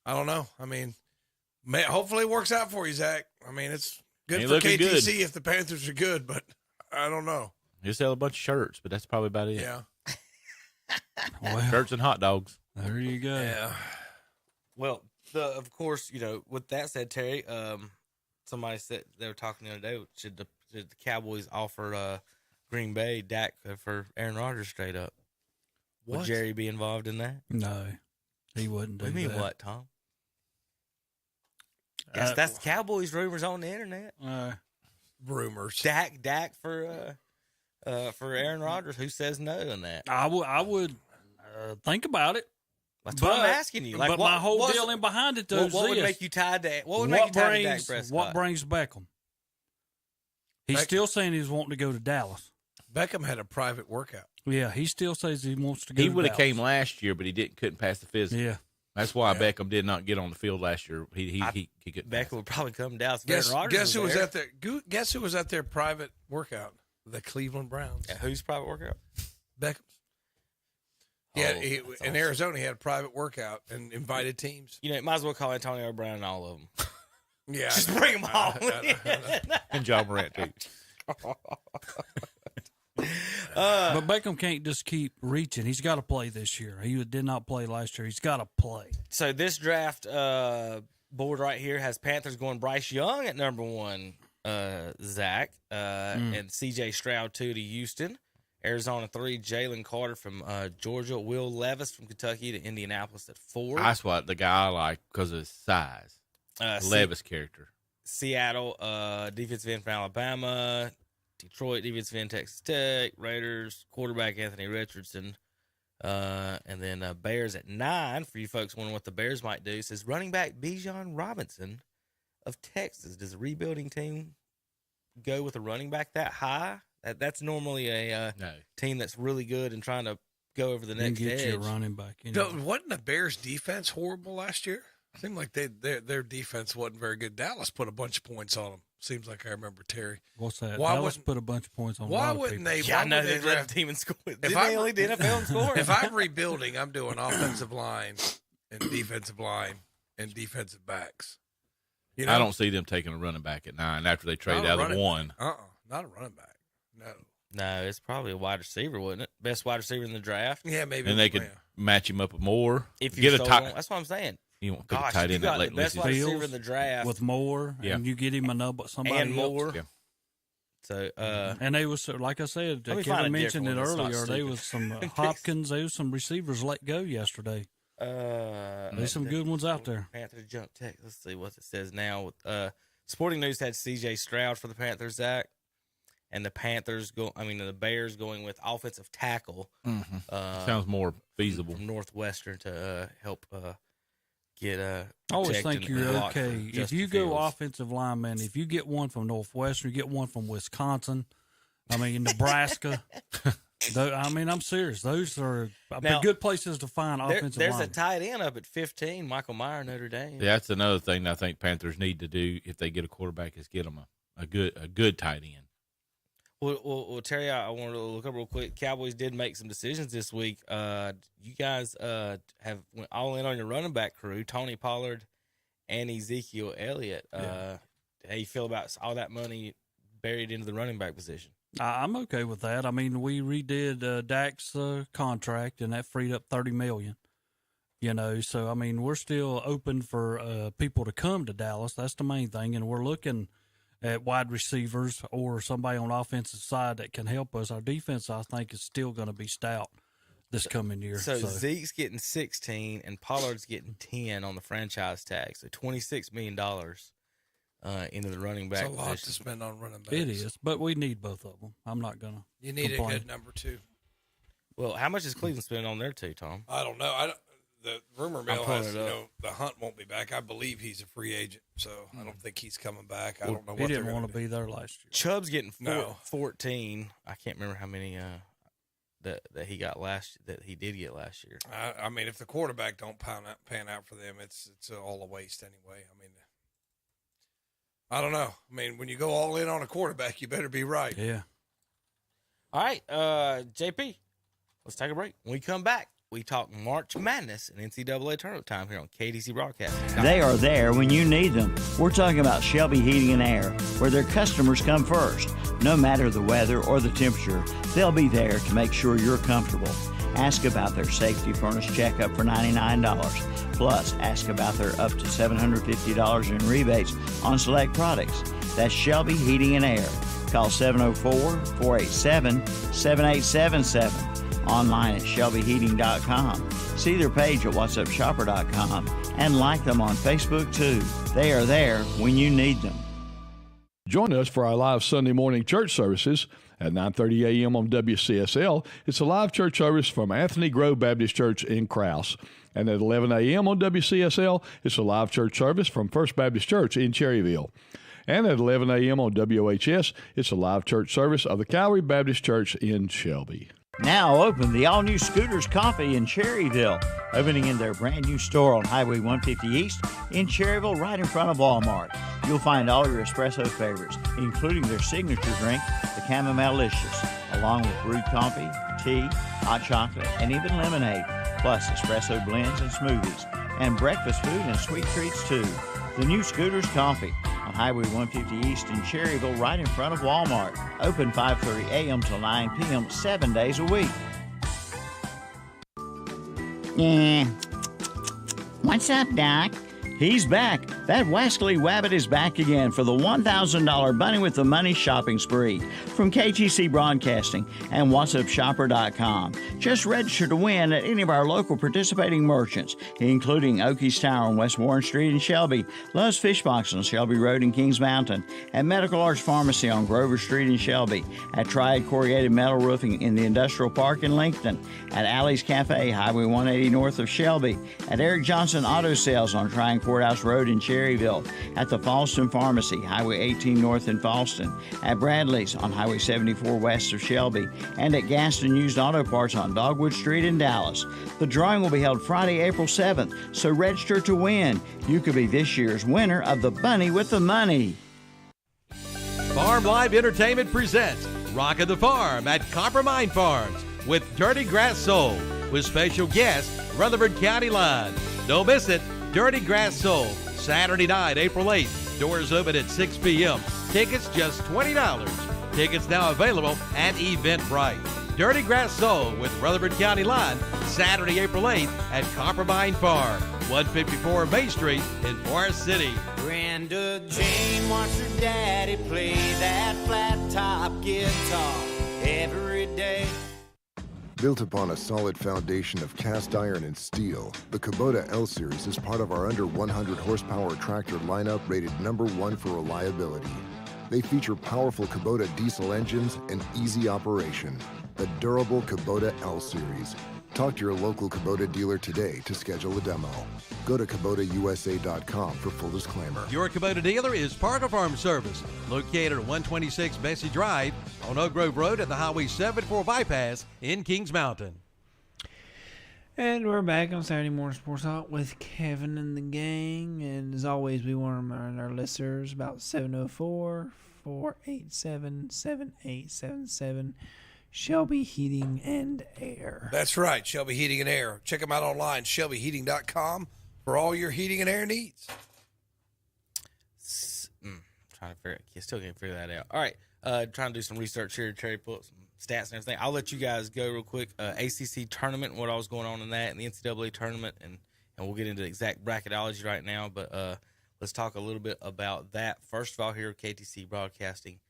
I don't know. I mean, hopefully it works out for you, Zach. I mean, it's good for KTC if the Panthers are good, but I don't know. He'll sell a bunch of shirts, but that's probably about it. Yeah. Well, shirts and hot dogs. There you go. Yeah. Well, of course, with that said, Terry, somebody said they were talking the other day. Should the Cowboys offer Green Bay Dak for Aaron Rodgers straight up? Would Jerry be involved in that? No, he wouldn't do that. What do you mean what, Tom? That's Cowboys rumors on the internet. Rumors. Dak for Aaron Rodgers. Who says no on that? I would think about it. That's what I'm asking you. But my whole deal behind it, though, what would make you tied to? What would make you tied to Dak Prescott? What brings Beckham? He's still saying he's wanting to go to Dallas. Beckham had a private workout. Yeah, he still says he wants to go. He would would have came last year, but he couldn't pass the physical. Yeah, that's why Beckham did not get on the field last year. He could. Beckham would probably come to Dallas. Guess who was at their? Guess who was at their private workout? The Cleveland Browns. Yeah, whose private workout? Beckham's. Yeah, in Arizona, he had a private workout and invited teams. Might as well call Antonio Brown and all of them. Yeah, Just bring them all. And John Morant, too. But Beckham can't just keep reaching. He's got to play this year. He did not play last year. He's got to play. So this draft board right here has Panthers going Bryce Young at number 1, Zach, and C.J. Stroud 2 to Houston. Arizona 3, Jalen Carter from Georgia. Will Levis from Kentucky to Indianapolis at 4. That's what the guy I like because of his size. Levis character. Seattle, defensive end from Alabama. Detroit, defensive end, Texas Tech. Raiders, quarterback Anthony Richardson. And then Bears at 9. For you folks wondering what the Bears might do, says running back Bijan Robinson of Texas. Does a rebuilding team go with a running back that high? That's normally a team that's really good and trying to go over the next get edge. you a running back. Wasn't the Bears' defense horrible last year? Seemed like their defense wasn't very good. Dallas put a bunch of points on them. Seems like I remember, Terry. What's that? Why Dallas put a bunch of points on. Why a lot wouldn't of they? Yeah, I know they let draft? the team and score. Did they lead the NFL in scoring? If I'm rebuilding, I'm doing offensive line and defensive backs. You know? I don't see them taking a running back at 9 after they trade out of 1. Not a running back. No. No, it's probably a wide receiver, wouldn't it? Best wide receiver in the draft. Yeah, maybe. And they could match him up with more. If you get a sold tight. on, that's what I'm saying. You won't pick a Gosh, tight if you end that got the late in the best wide season. receiver in the draft with more, Yeah. and you get him somebody and more. else. Yeah. So, And they was like I said, Let me find Kevin a mentioned it different one that's earlier. not They stupid. was some Hopkins. There was some receivers let go yesterday. There's some good ones out there. Panthers jump tech. Let's see what it says now. Sporting News had C.J. Stroud for the Panthers, Zach, and the the Bears going with offensive tackle. Sounds more feasible. From Northwestern to help get I always protect think and you're block okay for if Justin you go Fields. offensive lineman. If you get one from Northwestern, you get one from Wisconsin. I mean Nebraska. I'm serious. Those are Now, good places to find offensive There's linemen. a tight end up at 15, Michael Meyer, Notre Dame. Yeah, that's another thing I think Panthers need to do if they get a quarterback is get them a good tight end. Well, Terry, I want to look up real quick. Cowboys did make some decisions this week. You guys have went all in on your running back crew, Tony Pollard and Ezekiel Elliott. How you feel about all that money buried into the running back position? I'm okay with that. I mean, we redid Dak's contract, and that freed up $30 million. So I mean, we're still open for people to come to Dallas. That's the main thing, and we're looking at wide receivers or somebody on the offensive side that can help us. Our defense, I think, is still going to be stout this coming year. So Zeke's getting 16 and Pollard's getting 10 on the franchise tag. So $26 million into the running back. It's a lot position. to spend on running backs. it is, but we need both of them. I'm not going to. You need complain. a good number 2. Well, how much is Cleveland spending on there too, Tom? I don't know. The rumor mill pulling has, it up. the Hunt won't be back. I believe he's a free agent, so I don't think he's coming back. I don't know He what didn't they're want to gonna be there last year. Chubb's getting 14. No. I can't remember how many that he got that he did get last year. do. I mean, if the quarterback don't pan out for them, it's all a waste anyway. I mean, I don't know. I mean, when you go all in on a quarterback, you better be right. Yeah. All right, JP, let's take a break. When we come back, we talk March Madness and NCAA tournament time here on KDC Broadcast. They are there when you need them. We're talking about Shelby Heating and Air, where their customers come first. No matter the weather or the temperature, they'll be there to make sure you're comfortable. Ask about their safety furnace checkup for $99. Plus, ask about their up to $750 in rebates on select products. That's Shelby Heating and Air. Call 704-487-7877. Online at shelbyheating.com. See their page at whatsupshopper.com and like them on Facebook too. They are there when you need them. Join us for our live Sunday morning church services at 9:30 a.m. on WCSL. It's a live church service from Anthony Grove Baptist Church in Krause. And at 11 a.m. on WCSL, it's a live church service from First Baptist Church in Cherryville. And at 11 a.m. on WHS, it's a live church service of the Calvary Baptist Church in Shelby. Now open the all-new Scooters Coffee in Cherryville, opening in their brand new store on Highway 150 East in Cherryville, right in front of Walmart. You'll find all your espresso favorites, including their signature drink, the Chamomile-licious, along with brewed coffee, tea, hot chocolate, and even lemonade, plus espresso blends and smoothies, and breakfast food and sweet treats too. The new Scooters Coffee on Highway 150 East in Cherryville, right in front of Walmart. Open 5:30 a.m. till 9 p.m., 7 days a week. Yeah. What's up, Doc? He's back. That wascally wabbit is back again for the $1,000 Bunny with the Money shopping spree from KTC Broadcasting and WhatsAppShopper.com. Just register to win at any of our local participating merchants, including Okies Tower on West Warren Street in Shelby, Love's Fish Box on Shelby Road in Kings Mountain, at Medical Arts Pharmacy on Grover Street in Shelby, at Triad Corrugated Metal Roofing in the Industrial Park in Lincoln, at Alley's Cafe, Highway 180 north of Shelby, at Eric Johnson Auto Sales on Tryon Courthouse Road in Cherryville, at the Falston Pharmacy, Highway 18 north in Falston, at Bradley's on Highway 74 west of Shelby, and at Gaston Used Auto Parts on Dogwood Street in Dallas. The drawing will be held Friday, April 7th, so register to win. You could be this year's winner of the Bunny with the Money. Farm Live Entertainment presents Rock of the Farm at Coppermine Farms with Dirty Grass Soul with special guest Rutherford County Line. Don't miss it. Dirty Grass Soul, Saturday night, April 8th. Doors open at 6 p.m. Tickets just $20. Tickets now available at Eventbrite. Dirty Grass Soul with Rutherford County Line, Saturday, April 8th at Coppermine Farm, 154 Main Street in Forest City. Brenda Jane watched her daddy play that flat top guitar every day. Built upon a solid foundation of cast iron and steel, the Kubota L-Series is part of our under 100 horsepower tractor lineup rated #1 for reliability. They feature powerful Kubota diesel engines and easy operation. The durable Kubota L-Series. Talk to your local Kubota dealer today to schedule a demo. Go to KubotaUSA.com for full disclaimer. Your Kubota dealer is Parker Farm Service, located at 126 Bessie Drive on Oak Grove Road at the Highway 74 bypass in Kings Mountain. And we're back on Saturday Morning Sports Talk with Kevin and the gang. And as always, we want to remind our listeners about 704-487-7877. Shelby Heating and Air. That's right, Shelby Heating and Air. Check them out online, shelbyheating.com, for all your heating and air needs. Still can't figure that out. All right, trying to do some research here, Terry, pull up some stats and everything. I'll let you guys go real quick. ACC tournament, what all's going on in that, and the NCAA tournament, and we'll get into the exact bracketology right now, but let's talk a little bit about that. First of all, here at KTC Broadcasting.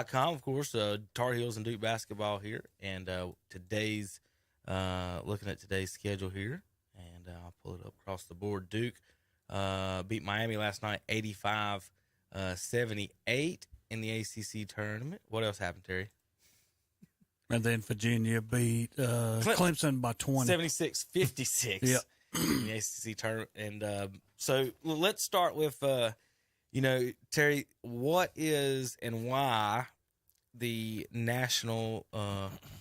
.com, of course, Tar Heels and Duke basketball here, and today's looking at today's schedule here, and I'll pull it up across the board. Duke beat Miami last night, 85-78 in the ACC tournament. What else happened, Terry? And then Virginia beat Clemson by 20, 76-56. Yep. In the ACC tournament, and so let's start with. Terry, what is and why the national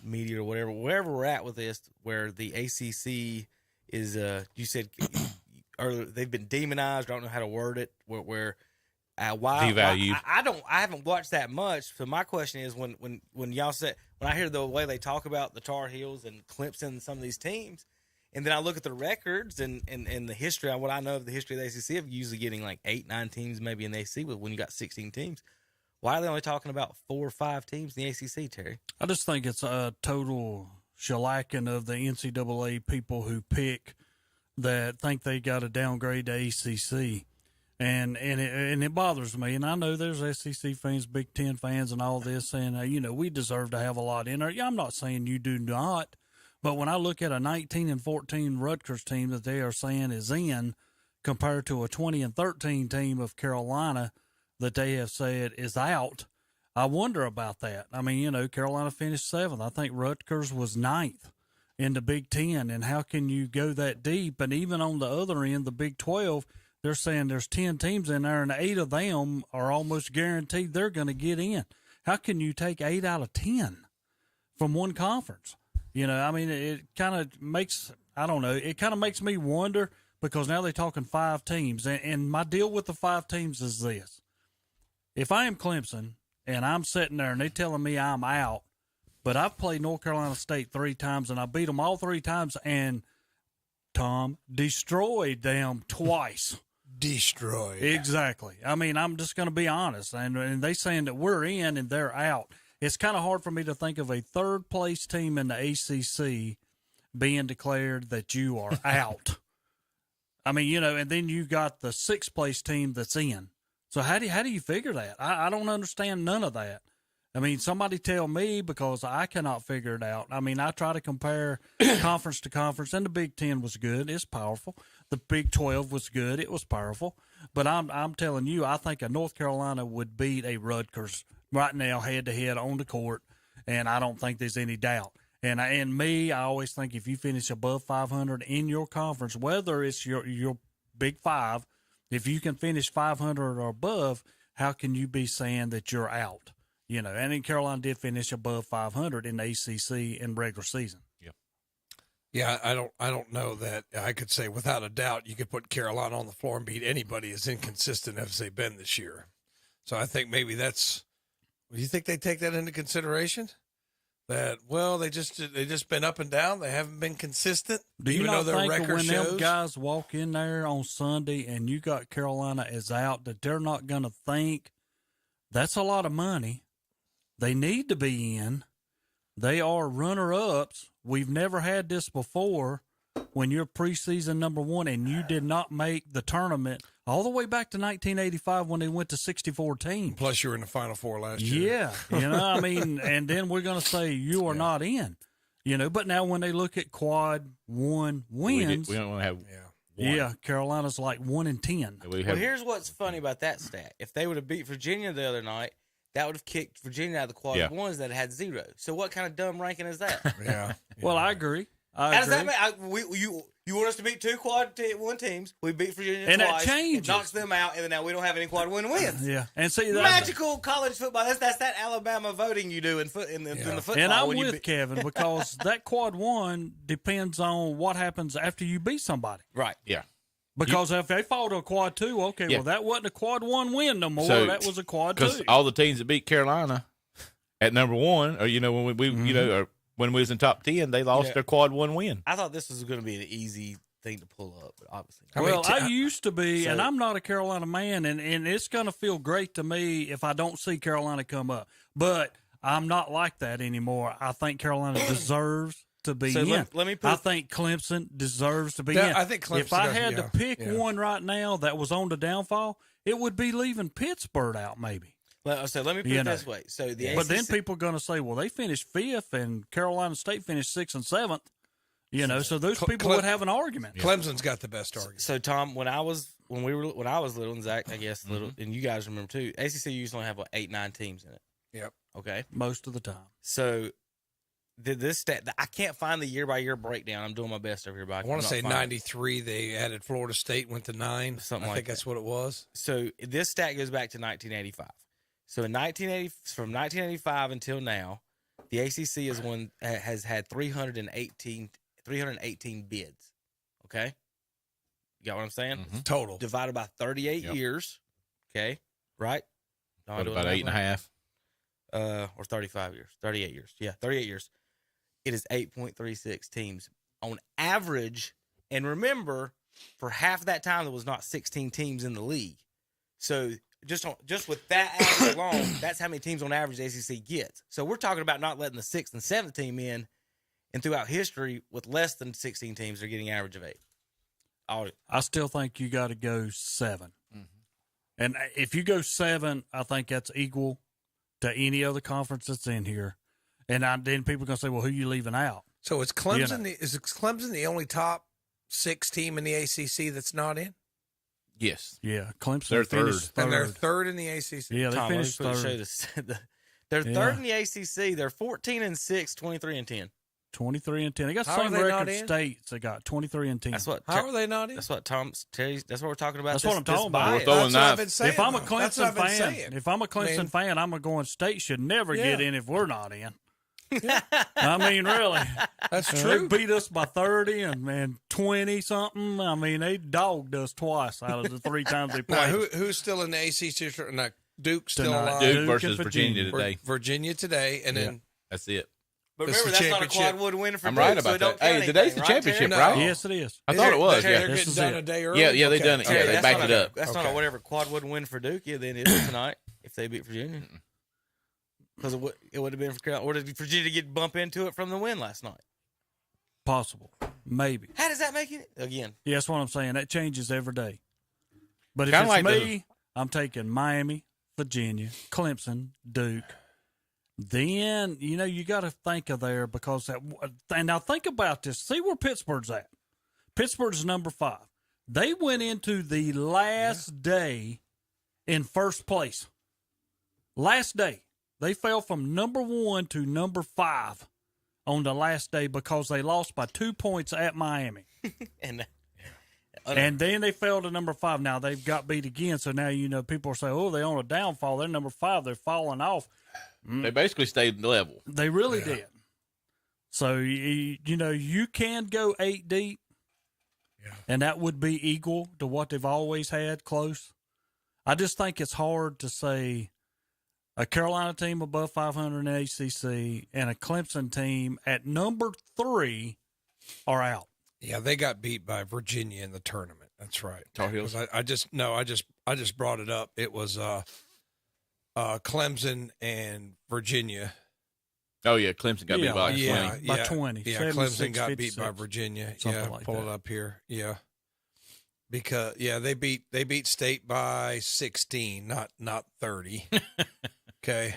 media or wherever we're at with this, where the ACC is, you said earlier, they've been demonized. I don't know how to word it. Why? Devalued. I haven't watched that much. So my question is, when y'all said, when I hear the way they talk about the Tar Heels and Clemson and some of these teams. And then I look at the records and the history, what I know of the history of the ACC, of usually getting like 8, 9 teams maybe in the ACC, but when you got 16 teams, why are they only talking about 4 or 5 teams in the ACC, Terry? I just think it's a total shellacking of the NCAA people who pick that think they got to downgrade the ACC. And it bothers me. And I know there's SEC fans, Big Ten fans, and all this, and, we deserve to have a lot in there. Yeah, I'm not saying you do not. But when I look at a 19-14 Rutgers team that they are saying is in, compared to a 20-13 team of Carolina that they have said is out, I wonder about that. I mean, Carolina finished 7th. I think Rutgers was 9th in the Big Ten. And how can you go that deep? And even on the other end, the Big 12, they're saying there's 10 teams in there, and 8 of them are almost guaranteed they're going to get in. How can you take 8 out of 10 from one conference? It kind of makes, it kind of makes me wonder, because now they're talking 5 teams. And my deal with the 5 teams is this. If I am Clemson and I'm sitting there and they're telling me I'm out, but I've played North Carolina State 3 times and I beat them all 3 times and, Tom, destroyed them twice. destroyed. Exactly. I mean, I'm just going to be honest. And they saying that we're in and they're out. It's kind of hard for me to think of a third-place team in the ACC being declared that you are out. I mean, you know, and then you got the sixth-place team that's in. So how do you figure that? I don't understand none of that. I mean, somebody tell me, because I cannot figure it out. I mean, I try to compare conference to conference, and the Big Ten was good. It's powerful. The Big 12 was good. It was powerful. But I'm telling you, I think a North Carolina would beat a Rutgers right now head-to-head on the court, and I don't think there's any doubt. And I always think if you finish above 500 in your conference, whether it's your Big Five, if you can finish 500 or above, how can you be saying that you're out? You know, and then Carolina did finish above 500 in the ACC in regular season. Yeah, I don't know that I could say without a doubt you could put Carolina on the floor and beat anybody as inconsistent as they've been this year. So I think maybe that's. Do you think they take that into consideration? That they just been up and down. They haven't been consistent. Do you even not though their think record when shows? them guys walk in there on Sunday and you got Carolina as out, that they're not going to think that's a lot of money? They need to be in. They are runner-ups. We've never had this before when you're preseason number one and you did not make the tournament all the way back to 1985 when they went to 64 teams. Plus, you were in the Final Four last year. Yeah, you know, I mean, and then we're going to say you are not in, you know. But now when they look at quad one wins, we don't want to have one. Carolina's like 1-10. Well, here's what's funny about that stat. If they would have beat Virginia the other night, that would have kicked Virginia out of the quad ones that had 0. So what kind of dumb ranking is that? Well, I agree. How does that mean? You want us to beat 2 quad one teams? We beat Virginia and twice. That changes. It knocks them out, and then now we don't have any quad one wins. Yeah, and see that magical college football. That's that Alabama voting you do in the football. And I'm with Kevin because that quad one depends on what happens after you beat somebody. Right. Yeah. Because if they fall to a quad 2, well, that wasn't a quad 1 win no more. So, that was a quad 2. Because all the teams that beat Carolina at number 1, or when we you know, or when we was in top 10, they lost their quad 1 win. I thought this was going to be an easy thing to pull up, but obviously. Well, I used to be, and I'm not a Carolina man, and it's going to feel great to me if I don't see Carolina come up. But I'm not like that anymore. I think Carolina deserves to be in. Let me I think Clemson deserves to be in. I think Clemson. If I had to pick one right now that was on the downfall, it would be leaving Pittsburgh out, maybe. So let me put it this way. So but then people are going to say, well, they finished 5th and Carolina State finished 6th and 7th. You know, so those people would have an argument. Clemson's got the best argument. So Tom, when I was little, and Zach, I guess little, and you guys remember too, ACC used to only have 8-9 teams in it. Yep. Okay. Most of the time. So this stat, I can't find the year-by-year breakdown. I'm doing my best over here, but I want to say 93. They added Florida State, went to 9. Something I think that's what it was. So this stat goes back to 1985. So in 1980, from 1985 until now, the ACC has had 318 bids. Okay, you got what I'm saying? Mm-hmm. Total divided by 38 years. Okay, right? About 8.5. Or 35 years, 38 years. Yeah, 38 years. It is 8.36 teams on average. And remember, for half that time, there was not 16 teams in the league. So just with that average alone, that's how many teams on average the ACC gets. So we're talking about not letting the 6th and 7th team in, and throughout history, with less than 16 teams, they're getting average of 8. I still think you got to go 7. Mm-hmm. And if you go 7, I think that's equal to any other conference that's in here. And then people are going to say, well, who are you leaving out? So is Clemson, is Clemson the only top 6 team in the ACC that's not in? Yes. Yeah, Clemson. They're third. And they're third in the ACC. Yeah, they finished third. They're third in the ACC. They're 14-6, 23-10. 23-10. They got the same record states. They got 23-10. How are they not in? That's what Terry. That's what we're talking about. That's what I'm talking about. That's what I've been saying. If I'm a Clemson fan, I'm going state should never get in if we're not in. I mean, really. That's true. They beat us by 30 and 20 something. I mean, they dogged us twice out of the 3 times they played. Now, who's still in the ACC? Now, Duke's still alive. Duke versus Virginia today. Virginia today, and then that's it. But It's remember, the that's not a championship. quad wood win for I'm Duke, right so about it don't that. Hey, count today's the anything, right, championship, Terry? right? Yes, it is. I thought it was. They're Yeah, getting This is done it. a day early. yeah, they Okay. done it. Terry, Yeah, they that's backed not it a- up. That's not Okay. a whatever quad wood win for Duke. Yeah, then it is tonight if they beat Virginia. Because it would have been for Carolina. Or did Virginia get bump into it from the win last night? Possible. Maybe. How does that make it? Again, Yeah, that's what I'm saying. That changes every day. But if Kinda it's like me, I'm taking Miami, Virginia, Clemson, Duke. Then, you got to think of there because that. And now think about this. See where Pittsburgh's at. Pittsburgh's number 5. They went into the last day in first place. Last day. They fell from number 1 to number 5 on the last day because they lost by 2 points at Miami. and then they fell to number 5. Now they've got beat again, so now people are saying, "Oh, they're on a downfall. They're number 5. They're falling off." They basically stayed level. They really did. So you can go 8 deep, and that would be equal to what they've always had, close. I just think it's hard to say a Carolina team above 500 in the ACC and a Clemson team at number 3 are out. Yeah, they got beat by Virginia in the tournament. That's right. Tar Heels. 'Cause I just brought it up. It was Clemson and Virginia. Oh, yeah, Clemson got beat by 20. By 20. Yeah, 76, Clemson got beat by 56. Virginia. Something like pull that. it up here. Yeah. Because they beat State by 16, not 30. Okay,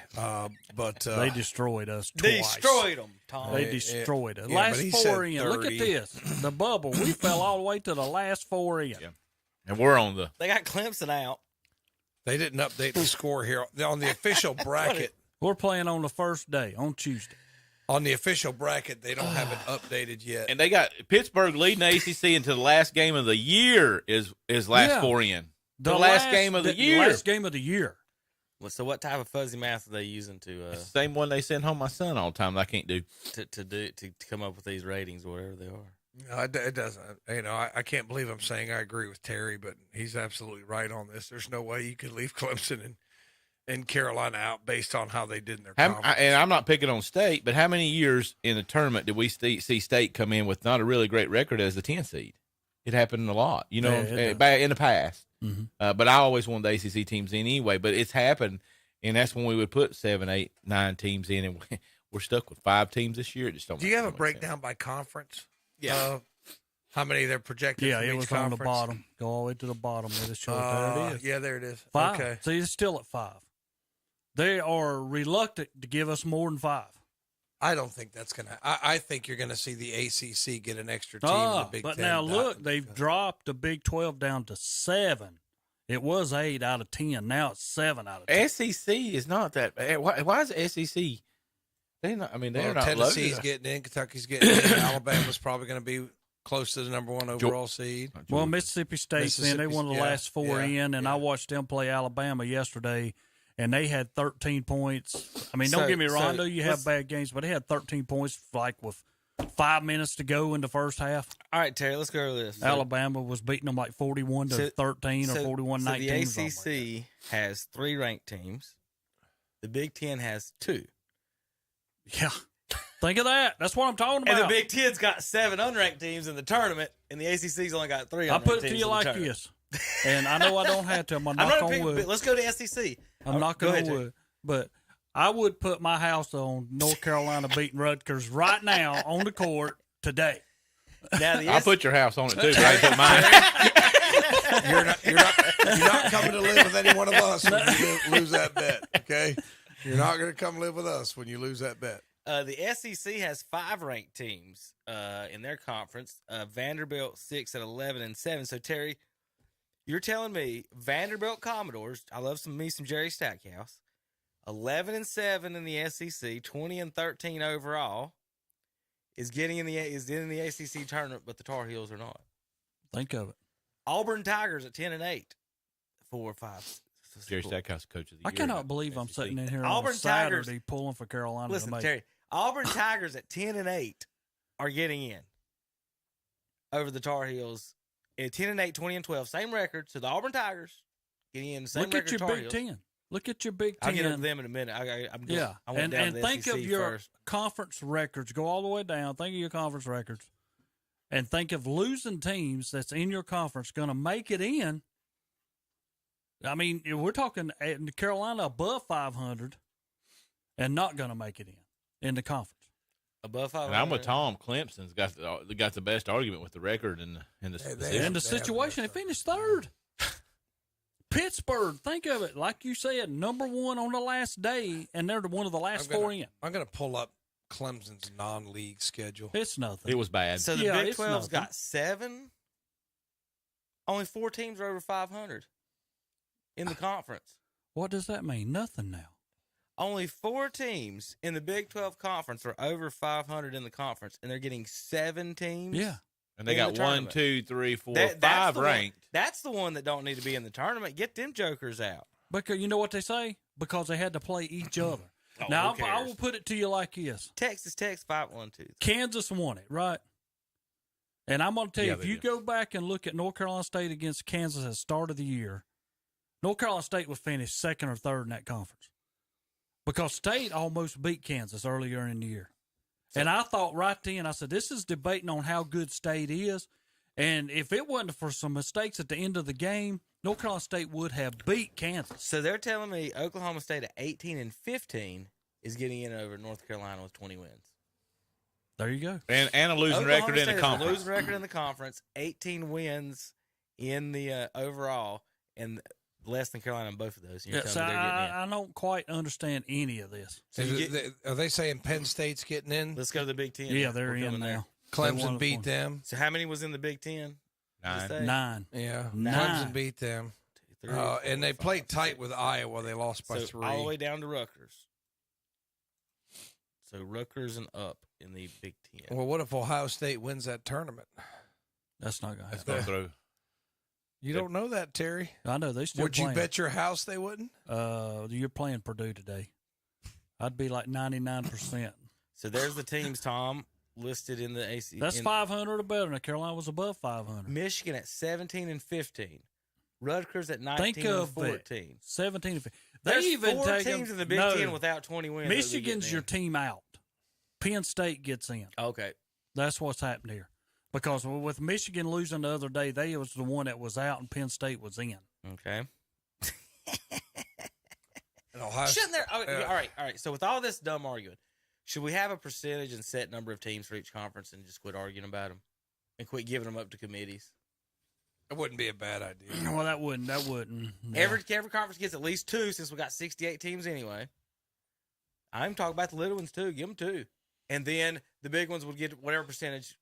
but they destroyed us twice. destroyed them, Tom. They destroyed us. yeah, Last but he 4 said in. Look at 30. this. The bubble. We fell all the way to the last 4 in. Yeah. And we're on the. They got Clemson out. They didn't update the score here on the official bracket. We're playing on the first day, on Tuesday. On the official bracket, they don't have it updated yet. And they got Pittsburgh leading the ACC into the last game of the year is last 4 in. The last game of the year. Last game of the year. So what type of fuzzy math are they using to Same one they send home my son all the time that I can't do. to come up with these ratings or whatever they are? No, it doesn't. I can't believe I'm saying I agree with Terry, but he's absolutely right on this. There's no way you could leave Clemson and Carolina out based on how they did in their conference. And I'm not picking on State, but how many years in the tournament did we see State come in with not a really great record as the 10 seed? It happened a lot, back in the past. Mm-hmm. But I always wanted the ACC teams in anyway. But it's happened, and that's when we would put 7, 8, 9 teams in, and we're stuck with 5 teams this year. It just don't. Do you have a breakdown by conference? Yeah. How many they're projected? Yeah, from it each was conference? on the bottom. Go all the way to the bottom. It is showing. There it is. Yeah, there it is. 5. Okay. See, it's still at 5. They are reluctant to give us more than 5. I don't think that's going to – I think you're going to see the ACC get an extra team in the Big But Ten. now look, they've dropped the Big 12 down to 7. It was 8 out of 10. Now it's 7 out of 10. SEC is not that bad. Why is the SEC? They're not. I mean, they're not. Tennessee's loaded. getting in. Kentucky's getting in. Alabama's probably going to be close to the number 1 overall seed. Well, Mississippi State's in. They won the last 4 in, and I watched them play Alabama yesterday, and they had 13 points. I mean, don't get me wrong. I know you have bad games, but they had 13 points with 5 minutes to go in the first half. All right, Terry, let's go to this. Alabama was beating them like 41 to 13 or 41-19. So the ACC has 3 ranked teams. The Big Ten has 2. Yeah. Think of that. That's what I'm talking about. And the Big Ten's got 7 unranked teams in the tournament, and the ACC's only got 3 unranked teams. I put it to you like this, and I know I don't have to. I'm not on wood. Let's go to SEC. I'm knocking on wood, but I would put my house on North Carolina beating Rutgers right now on the court today. Now I'll put your house on it too, but I ain't put mine. You're not coming to live with any one of us when you lose that bet, okay? You're not going to come live with us when you lose that bet. The SEC has 5 ranked teams in their conference. Vanderbilt 6 at 11 and 7. So Terry, you're telling me Vanderbilt Commodores? I love some Jerry Stackhouse. 11 and 7 in the SEC, 20 and 13 overall. Is in the ACC tournament, but the Tar Heels are not. Think of it. Auburn Tigers at 10 and 8, 4 or 5. Jerry Stackhouse, coach of the year. I cannot believe I'm sitting in here Auburn on a Saturday Tigers, pulling for Carolina. Listen, to make. Terry, Auburn Tigers at 10 and 8 are getting in over the Tar Heels at 10 and 8, 20 and 12, same record. So the Auburn Tigers getting in. Same Look record at your Tar Big Heels. Ten. Look at your Big Ten. I'll get into them in a minute. Yeah, I went down to the think SEC of your first. conference records. Go all the way down. Think of your conference records, and think of losing teams that's in your conference going to make it in. I mean, we're talking Carolina above 500 and not going to make it in the conference. Above 500. And I'm with Tom. Clemson's got the best argument with the record in the position. And the situation, they finished third. Pittsburgh, think of it, like you said, number one on the last day, and they're one of the last four in. I'm going to pull up Clemson's non-league schedule. It's nothing. It was bad. So the Big 12's got 7. Only 4 teams are over 500 in the conference. What does that mean? Nothing now. Only 4 teams in the Big 12 conference are over 500 in the conference, and they're getting 7 teams. Yeah. And they got 1, 2, 3, 4, 5 ranked. That's the one that don't need to be in the tournament. Get them jokers out. Because you know what they say? Because they had to play each other. Now, I will put it to you like this. Texas Tech's 5-1-2. Kansas won it, right? And I'm going to tell you, if you did. go back and look at North Carolina State against Kansas at the start of the year, North Carolina State was finished second or third in that conference. Because State almost beat Kansas earlier in the year. And I thought right then, I said, this is debating on how good State is. And if it wasn't for some mistakes at the end of the game, North Carolina State would have beat Kansas. So they're telling me Oklahoma State at 18-15 is getting in over North Carolina with 20 wins. There you go. And a losing Oklahoma record in State the has conference. A losing record in the conference, 18 wins in the overall, and less than Carolina in both of those. Yeah, so I don't quite understand any of this. So are they saying Penn State's getting in? Let's go to the Big Ten. Yeah, they're in now. Clemson beat them. So how many was in the Big Ten? 9. Yeah, 9. Clemson beat them. 2, 3, 4, and they 5, played 6, tight with Iowa. They lost by 3. All the way down to Rutgers. So Rutgers and up in the Big Ten. Well, what if Ohio State wins that tournament? That's not going to Go happen. through. You don't know that, Terry. I know they still Would playing. you bet your house they wouldn't? You're playing Purdue today. I'd be like 99%. So there's the teams, Tom, listed in the AC. That's 500 or better. Now Carolina was above 500. Michigan at 17-15. Rutgers at 19-14. Think of it. 17 and 15. There's They even 4 take teams them, in the Big Ten without 20 wins. Michigan's your team out. Penn State gets in. Okay. That's what's happened here. Because with Michigan losing the other day, they was the one that was out and Penn State was in. Okay. And Ohio Shouldn't there? All right. So with all this dumb arguing, should we have a percentage and set number of teams for each conference and just quit arguing about them and quit giving them up to committees? It wouldn't be a bad idea. Well, that wouldn't. No. Every conference gets at least 2 since we got 68 teams anyway. I'm talking about the little ones too. Give them 2. And then the big ones would get whatever percentage,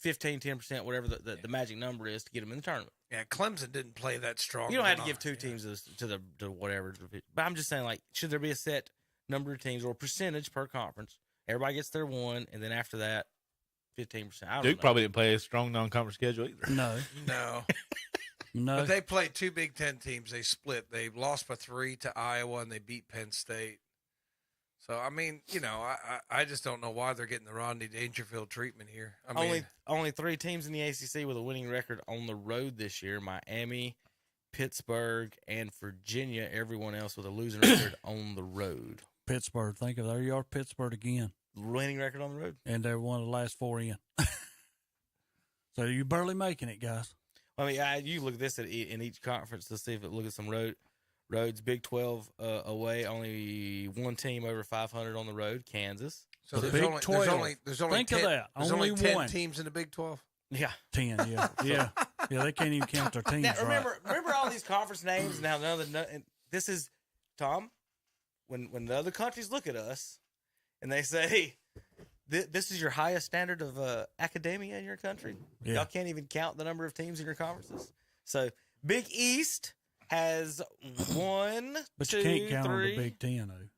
15, 10%, whatever the magic number is to get them in the tournament. Yeah, Clemson didn't play that strong. You don't have to give 2 teams to whatever. But I'm just saying, like, should there be a set number of teams or percentage per conference? Everybody gets their 1, and then after that, 15%. I don't Duke know. probably didn't play a strong non-conference schedule either. No. No. But they played 2 Big Ten teams. They split. They lost by 3 to Iowa, and they beat Penn State. So, I mean, I just don't know why they're getting the Rodney Dangerfield treatment here. I mean, only 3 teams in the ACC with a winning record on the road this year: Miami, Pittsburgh, and Virginia. Everyone else with a losing record on the road. Pittsburgh. Think of there you are, Pittsburgh again. Winning record on the road. And they're one of the last 4 in. So you're barely making it, guys. I mean, you look at this in each conference to see if it look at some roads. Big 12 away, only 1 team over 500 on the road, Kansas. So The there's Big only 12. there's only Think 10, of that. There's Only only 10 1. teams in the Big 12. Yeah, 10. Yeah, yeah. They can't even count their teams. Now, remember all these conference names and how and this is Tom. When the other countries look at us and they say, "This is your highest standard of academia in your country," y'all can't even count the number of teams in your conferences. So Big East has 1, But 2, you can't count 3. on the Big Ten, though.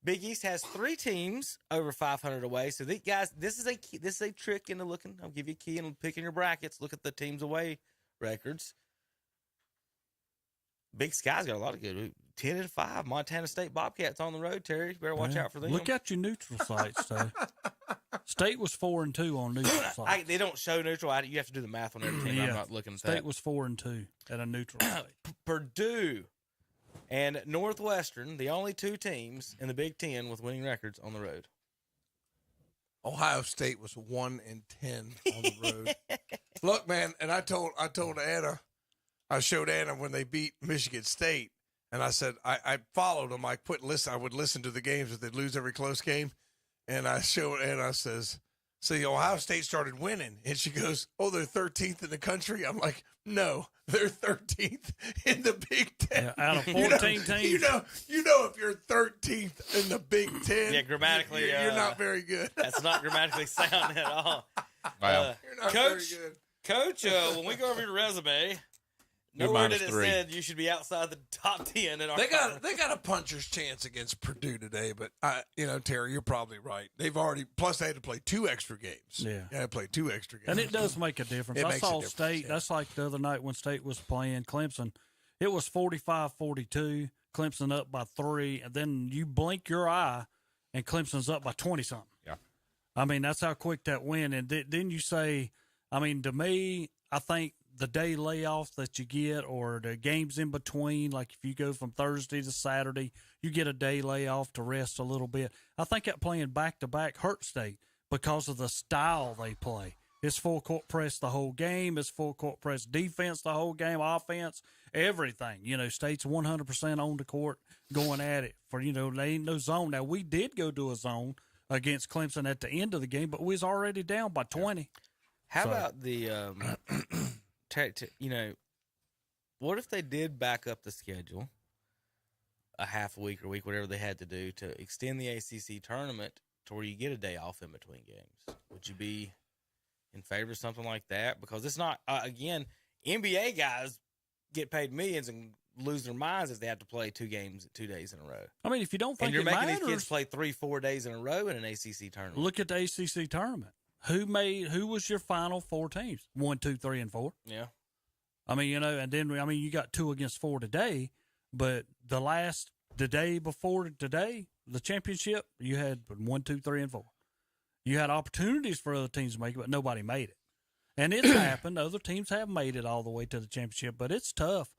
Big East has 3 teams over 500 away. So guys, this is a trick into looking. I'll give you a key and picking your brackets. Look at the teams away records. Big Sky's got a lot of good. 10-5. Montana State Bobcats on the road. Terry, you better watch out for them. Look at your neutral sites, though. State was 4-2 on neutral sites. They don't show neutral. You have to do the math on every team. I'm not looking at State that. was 4-2 at a neutral site. Purdue And Northwestern, the only two teams in the Big Ten with winning records on the road. Ohio State was 1-10 on the road. Look, man, and I told Anna, I showed Anna when they beat Michigan State, and I said I followed them. I would listen to the games if they'd lose every close game, and I showed Anna. I says, "See, Ohio State started winning," and she goes, "Oh, they're 13th in the country." I'm like, "No, they're 13th in the Big Ten out of 14 teams. You know, if you're 13th in the Big Ten, yeah, grammatically, you're not very good. That's not grammatically sound at all. Wow. You're not Coach, very good. Coach, when we go over your resume, nowhere did it said you should be outside the top 10 in our They got a puncher's chance against Purdue today, but Terry, you're probably right. They've already plus they had to play 2 extra games. Yeah, they had to play 2 extra games, and it does make a difference. I saw State. Yeah. That's like the other night when State was playing Clemson. It was 45-42. Clemson up by 3, and then you blink your eye, and Clemson's up by 20-something. Yeah, I mean that's how quick that went. And then you say, I mean, to me, I think the day layoff that you get or the games in between, like if you go from Thursday to Saturday, you get a day layoff to rest a little bit. I think that playing back-to-back hurts State because of the style they play. It's full court press the whole game. It's full court press defense the whole game, offense, everything. State's 100% on the court going at it for, they ain't no zone. Now, we did go to a zone against Clemson at the end of the game, but we was already down by 20. How about the what if they did back up the schedule a half a week or a week, whatever they had to do to extend the ACC tournament to where you get a day off in between games? Would you be in favor of something like that? Because it's not, again, NBA guys get paid millions and lose their minds if they have to play 2 games 2 days in a row. I mean, if you don't think and you're it making matters, these kids play 3-4 days in a row in an ACC tournament. Look at the ACC tournament. Who was your final 4 teams? 1, 2, 3, and 4. Yeah. I mean, and then you got 2 against 4 today, but the day before today, the championship, you had 1, 2, 3, and 4. You had opportunities for other teams to make it, but nobody made it. And it's happened. Other teams have made it all the way to the championship, but it's tough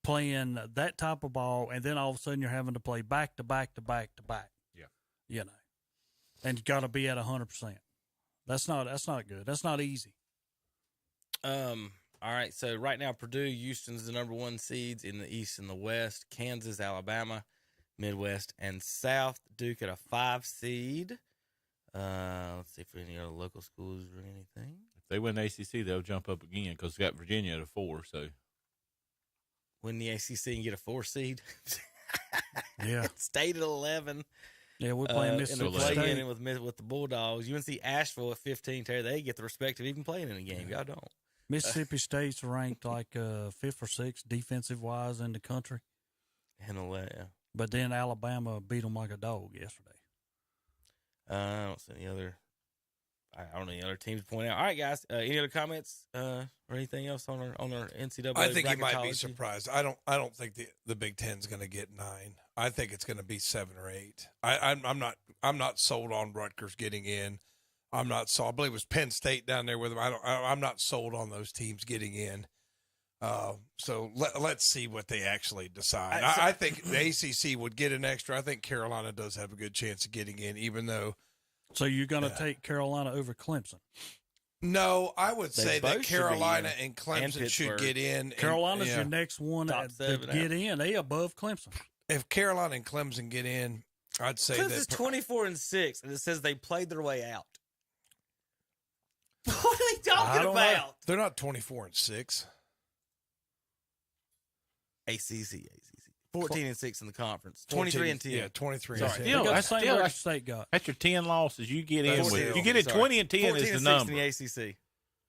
playing that type of ball, and then all of a sudden you're having to play back to back to back to back. Yeah. And you got to be at 100%. That's not good. That's not easy. All right. So right now, Purdue, Houston's the number 1 seeds in the East and the West. Kansas, Alabama, Midwest, and South. Duke at a 5 seed. Let's see if any other local schools or anything. If they win ACC, they'll jump up again because they got Virginia at a 4. So win the ACC and get a 4 seed. Yeah. State at 11. Yeah, we're playing Mississippi State with the Bulldogs. UNC Asheville at 15. Terry, they get the respect of even playing in a game. Y'all don't. Mississippi State's ranked like 5th or 6th defensive wise in the country. But then Alabama beat them like a dog yesterday. I don't see any other. I don't know any other teams to point out. All right, guys. Any other comments or anything else on our NCAA? I think you might be surprised. I don't think the Big Ten's going to get 9. I think it's going to be 7 or 8. I'm not sold on Rutgers getting in. I'm not sold. I believe it was Penn State down there with them. I'm not sold on those teams getting in. So let's see what they actually decide. I think the ACC would get an extra. I think Carolina does have a good chance of getting in, even though. So you're going to take Carolina over Clemson? No, I would say that Carolina and Clemson should get in. Carolina's your next one to get in. They above Clemson. If Carolina and Clemson get in, I'd say Clemson's 24-6, and it says they played their way out. What are they talking about? They're not 24-6. ACC. 14-6 in the conference. 23-10. Yeah, 23. State got. That's your 10 losses. You get in with. You get it 20-10 is the number. In the ACC.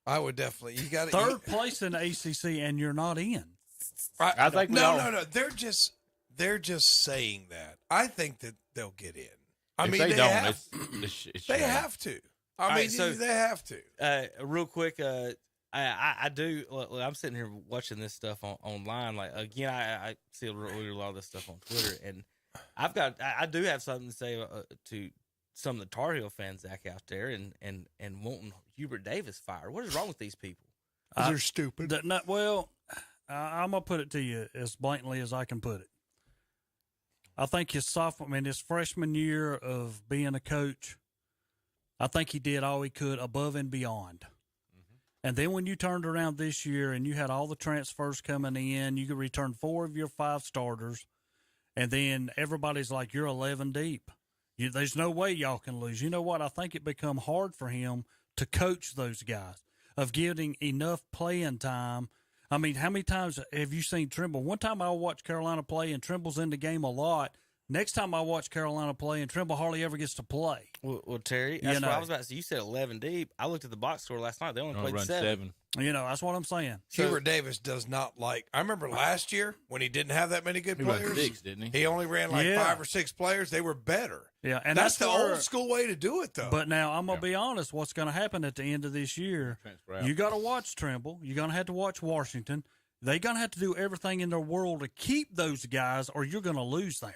I would definitely. You got 3rd place in the ACC, and you're not in. I think no. They're just saying that. I think that they'll get in. They have to. They have to. Real quick, I do. I'm sitting here watching this stuff online. Like again, I see a lot of this stuff on Twitter, and I do have something to say to some of the Tar Heel fans, Zach, out there, and wanting Hubert Davis fired. What is wrong with these people? They're stupid. I'm gonna put it to you as blatantly as I can put it. I think his his freshman year of being a coach, I think he did all he could above and beyond. And then when you turned around this year and you had all the transfers coming in, you could return 4 of your 5 starters, and then everybody's like, you're 11 deep. There's no way y'all can lose. You know what? I think it become hard for him to coach those guys, of getting enough playing time. I mean, how many times have you seen Trimble? One time I watched Carolina play, and Trimble's in the game a lot. Next time I watch Carolina play, and Trimble hardly ever gets to play. Well, Terry, that's what I was about to say. You said 11 deep. I looked at the box score last night. They only played 7. That's what I'm saying. Hubert Davis does not like. I remember last year when he didn't have that many good players. Ran 6, didn't he? He only ran like 5 or 6 players. They were better. Yeah, and that's the old school way to do it, though. But now I'm gonna be honest. What's going to happen at the end of this year? You got to watch Trimble. You're going to have to watch Washington. They're going to have to do everything in their world to keep those guys, or you're going to lose them.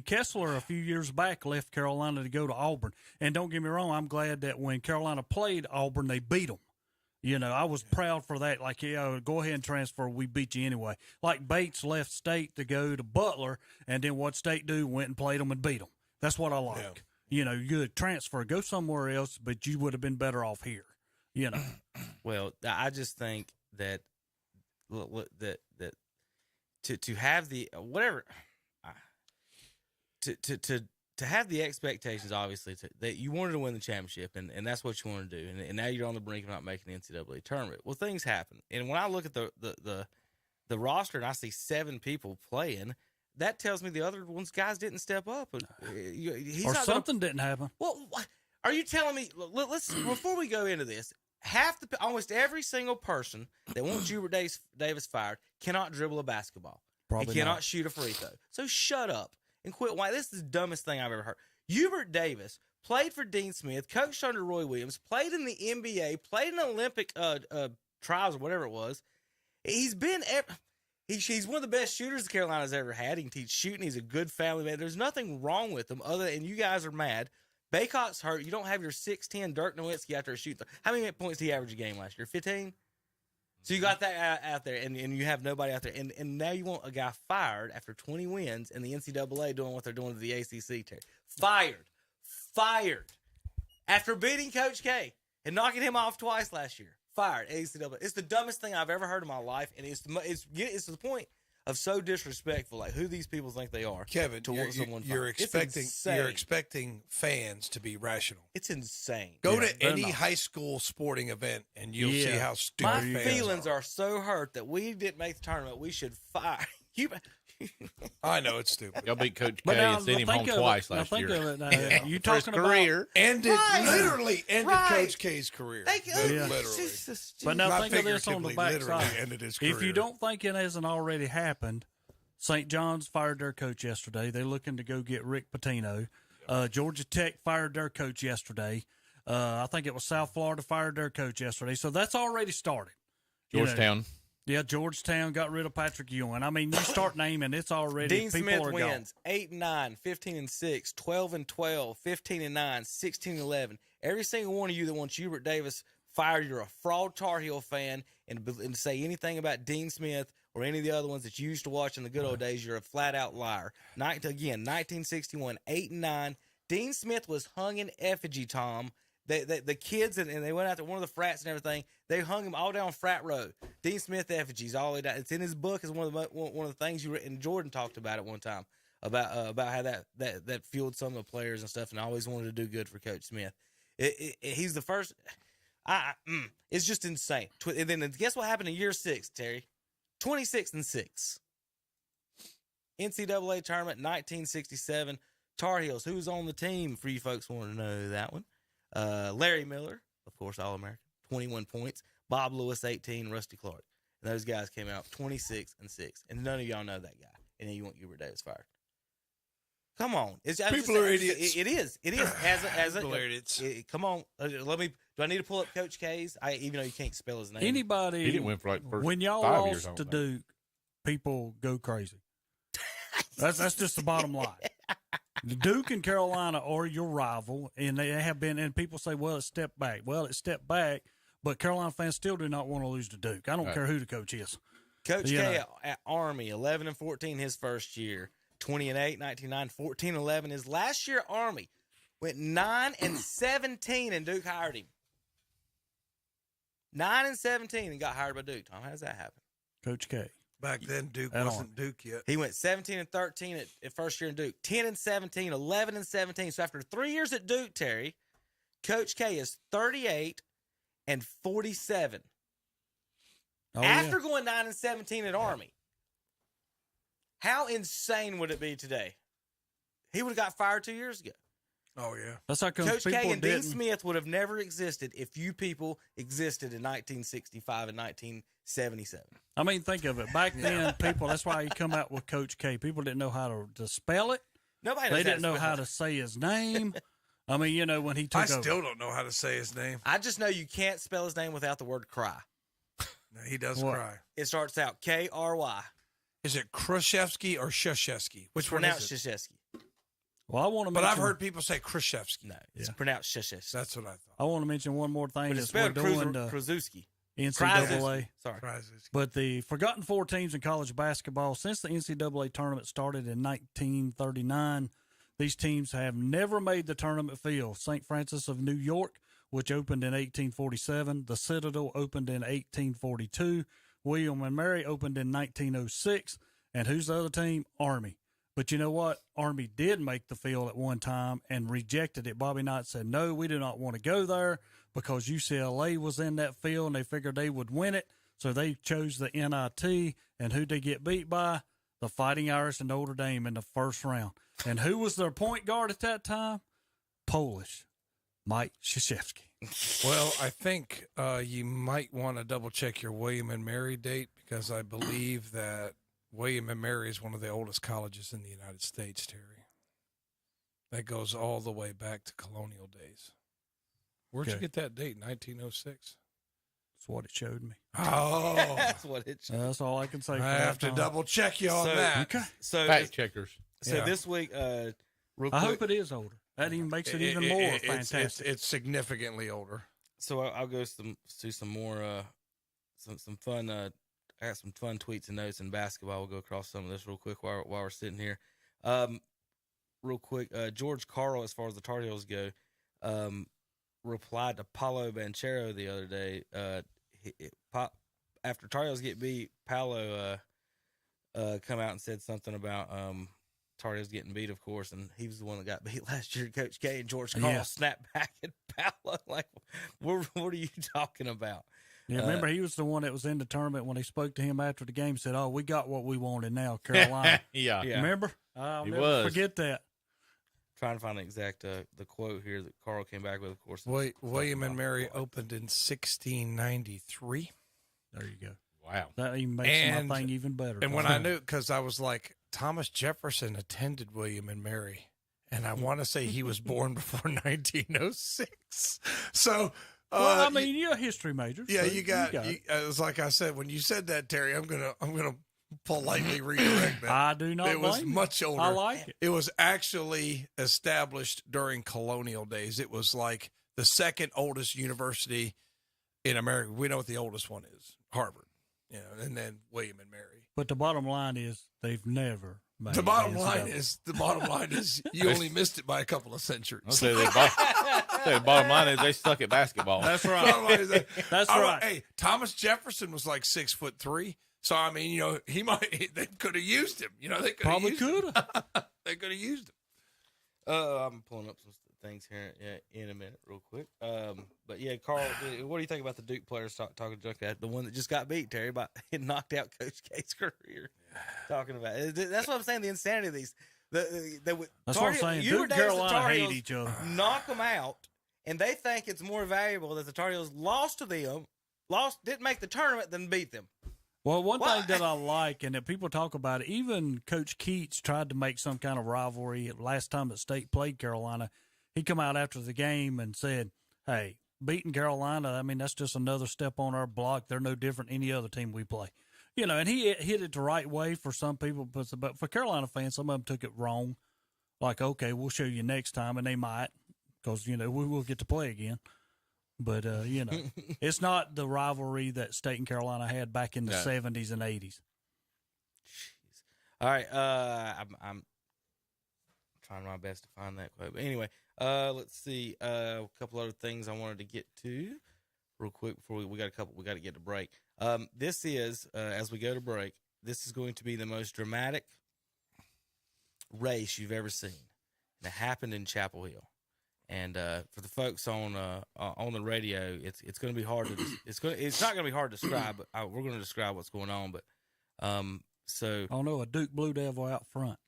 Kessler a few years back left Carolina to go to Auburn. And don't get me wrong, I'm glad that when Carolina played Auburn, they beat them. I was proud for that. Like, go ahead and transfer. We beat you anyway. Like Bates left State to go to Butler, and then what State do? Went and played them and beat them. That's what I like. Yeah. You could transfer, go somewhere else, but you would have been better off here. Well, I just think that to have the whatever. To have the expectations, obviously, that you wanted to win the championship, and that's what you want to do, and now you're on the brink of not making the NCAA tournament. Well, things happen, and when I look at the roster and I see 7 people playing, that tells me the other guys didn't step up, or something didn't happen. Well, are you telling me? Let's before we go into this, almost every single person that wants Hubert Davis fired cannot dribble a basketball. Probably he cannot not. shoot a free throw. So shut up and quit. Why? This is the dumbest thing I've ever heard. Hubert Davis played for Dean Smith, coached under Roy Williams, played in the NBA, played in Olympic trials or whatever it was. He's been he's one of the best shooters the Carolina's ever had. He can teach shooting. He's a good family man. There's nothing wrong with him and you guys are mad. Baycock's hurt. You don't have your 6'10" Dirk Nowitzki out there shooting. How many points did he average a game last year? 15? So you got that out there, and you have nobody out there. And now you want a guy fired after 20 wins in the NCAA doing what they're doing to the ACC, Terry. Fired. After beating Coach K and knocking him off twice last year. Fired, NCAA. It's the dumbest thing I've ever heard in my life, and it's to the point of so disrespectful, like who these people think they are. Kevin, to want someone you're fired. expecting fans to be rational. It's insane. Go to any high school sporting event, and you'll see how stupid my fans feelings are so hurt that we didn't make the tournament. We should fire you. I know it's stupid. Y'all beat Coach K and sent him home twice last year. You talking about career? Literally ended Coach K's career. Literally. But now Not think of this on the figuratively, backside. ended his career. If you don't think it hasn't already happened, St. John's fired their coach yesterday. They're looking to go get Rick Pitino. Georgia Tech fired their coach yesterday. I think it was South Florida fired their coach yesterday. So that's already started. Georgetown. Georgetown got rid of Patrick Ewing. I mean, you start naming, it's already Dean people Smith are wins gone. 8-9, 15-6, 12-12, 15-9, 16-11. Every single one of you that wants Hubert Davis fired, you're a fraud Tar Heel fan, and say anything about Dean Smith or any of the other ones that you used to watch in the good old days, you're a flat out liar. Again, 1961, 8-9. Dean Smith was hung in effigy, Tom. The kids, and they went out to one of the frats and everything. They hung him all down Frat Road. Dean Smith effigies all the way down. It's in his book. It's one of the things you read, and Jordan talked about it one time about how that fueled some of the players and stuff, and I always wanted to do good for Coach Smith. He's the first. It's just insane. And then guess what happened in year 6, Terry? 26-6. NCAA tournament, 1967. Tar Heels. Who's on the team? For you folks want to know that one. Larry Miller, of course, All-American, 21 points. Bob Lewis, 18. Rusty Clark. And those guys came out 26-6. And none of y'all know that guy. And then you want Hubert Davis fired. Come on. People are idiots. It is. People are idiots. Come on. Do I need to pull up Coach K's? Even though you can't spell his name. Anybody, He didn't win for like first when y'all 5 years, lost to Duke, people go crazy. That's just the bottom line. Duke and Carolina are your rival, and they have been. And people say, "Well, it's stepped back." Well, it's stepped back, but Carolina fans still do not want to lose to Duke. I don't care who the coach is. Coach K at Army, 11-14 his first year. 20-8, 19-9, 14-11. His last year, Army went 9-17, and Duke hired him. 9-17 and got hired by Duke. Tom, how does that happen? Coach K. Back then, Duke wasn't Duke yet. He went 17-13 at first year in Duke. 10-17, 11-17. So after 3 years at Duke, Terry, Coach K is 38-47. After going 9-17 at Army. How insane would it be today? He would have got fired 2 years ago. Oh, yeah. That's how Coach K and Dean Smith would have never existed if you people existed in 1965 and 1977. I mean, think of it. Back then, that's why he come out with Coach K. People didn't know how to spell it. They didn't know how to say his name. I mean, you know, when he took over. I still don't know how to say his name. I just know you can't spell his name without the word cry. No, he does cry. It starts out K-R-Y. Is it Khrushchevsky or Shashevsky? Which one is it? Shashevsky. Well, I want to But mention, I've heard people say Khrushchevsky. No, it's pronounced Shashevsky. That's what I thought. I want to mention one more thing. But it's spelled Krzyzewski. NCAA. Sorry. But the forgotten four teams in college basketball, since the NCAA tournament started in 1939, these teams have never made the tournament field. St. Francis of New York, which opened in 1847. The Citadel opened in 1842. William and Mary opened in 1906. And who's the other team? Army. But you know what? Army did make the field at one time and rejected it. Bobby Knight said, no, we do not want to go there because UCLA was in that field and they figured they would win it. So they chose the NIT. And who'd they get beat by? The Fighting Irish and Notre Dame in the first round. And who was their point guard at that time? Polish. Mike Krzyzewski. Well, I think you might want to double check your William and Mary date because I believe that William and Mary is one of the oldest colleges in the United States, Terry. That goes all the way back to colonial days. Where'd you get that date? 1906? That's what it showed me. Oh. That's what it showed. That's all I can say. I have to double check you on that. Okay. So fact checkers. So this week, real quick, I hope it is older. That even makes it even more fantastic. It's significantly older. So I'll go to some more some fun. I got some fun tweets and notes in basketball. We'll go across some of this real quick while we're sitting here. Real quick, George Carl, as far as the Tar Heels go, replied to Paolo Banchero the other day. After Tar Heels get beat, Paolo come out and said something about Tar Heels getting beat, of course, and he was the one that got beat last year. Coach K and George Carl snapped back at Paolo like, what are you talking about? Yeah, remember he was the one that was in the tournament when they spoke to him after the game. Said, "Oh, we got what we wanted now, Carolina." yeah, remember? I'll never forget that. Trying to find the exact the quote here that Carl came back with. Of course, William and Mary opened in 1693. There you go. Wow, that even makes my thing even better. And when I knew, because I was like, Thomas Jefferson attended William and Mary, and I want to say he was born before 1906. So. Well, I mean, you're a history major. Yeah, so you got it. It's like I said, when you said that, Terry, I'm gonna politely redirect that. I do not. It was much older. I like it. It was actually established during colonial days. It was like the second oldest university in America. We know what the oldest one is, Harvard. You know, and then William and Mary. But the bottom line is they've never. The bottom line is you only missed it by a couple of centuries. The bottom line is they suck at basketball. That's right. That's right. Hey, Thomas Jefferson was like 6'3", so I mean, you know, they could have used him. You know, they probably could have. They could have used him. I'm pulling up some things here in a minute, real quick. But yeah, Carl, what do you think about the Duke players talking junk at the one that just got beat, Terry, about it knocked out Coach K's career? Talking about it. That's what I'm saying. The insanity of these. That's what I'm saying. Duke and Carolina hate each other. Knock them out, and they think it's more valuable that the Tar Heels lost to them, didn't make the tournament, than beat them. Well, one thing that I like, and that people talk about it, even Coach Keats tried to make some kind of rivalry. Last time that State played Carolina, he come out after the game and said, hey, beating Carolina, I mean, that's just another step on our block. They're no different than any other team we play. You know, and he hit it the right way for some people, but for Carolina fans, some of them took it wrong. Like, okay, we'll show you next time, and they might, because, you know, we will get to play again. But, you know, it's not the rivalry that State and Carolina had back in the 70s and 80s. Jeez. All right. I'm trying my best to find that quote. But anyway, let's see. A couple other things I wanted to get to real quick before we got to get to break. This is as we go to break. This is going to be the most dramatic race you've ever seen. And it happened in Chapel Hill. And for the folks on the radio, it's going to be hard to it's not going to be hard to describe, but we're going to describe what's going on. But so I don't know, a Duke Blue Devil out front.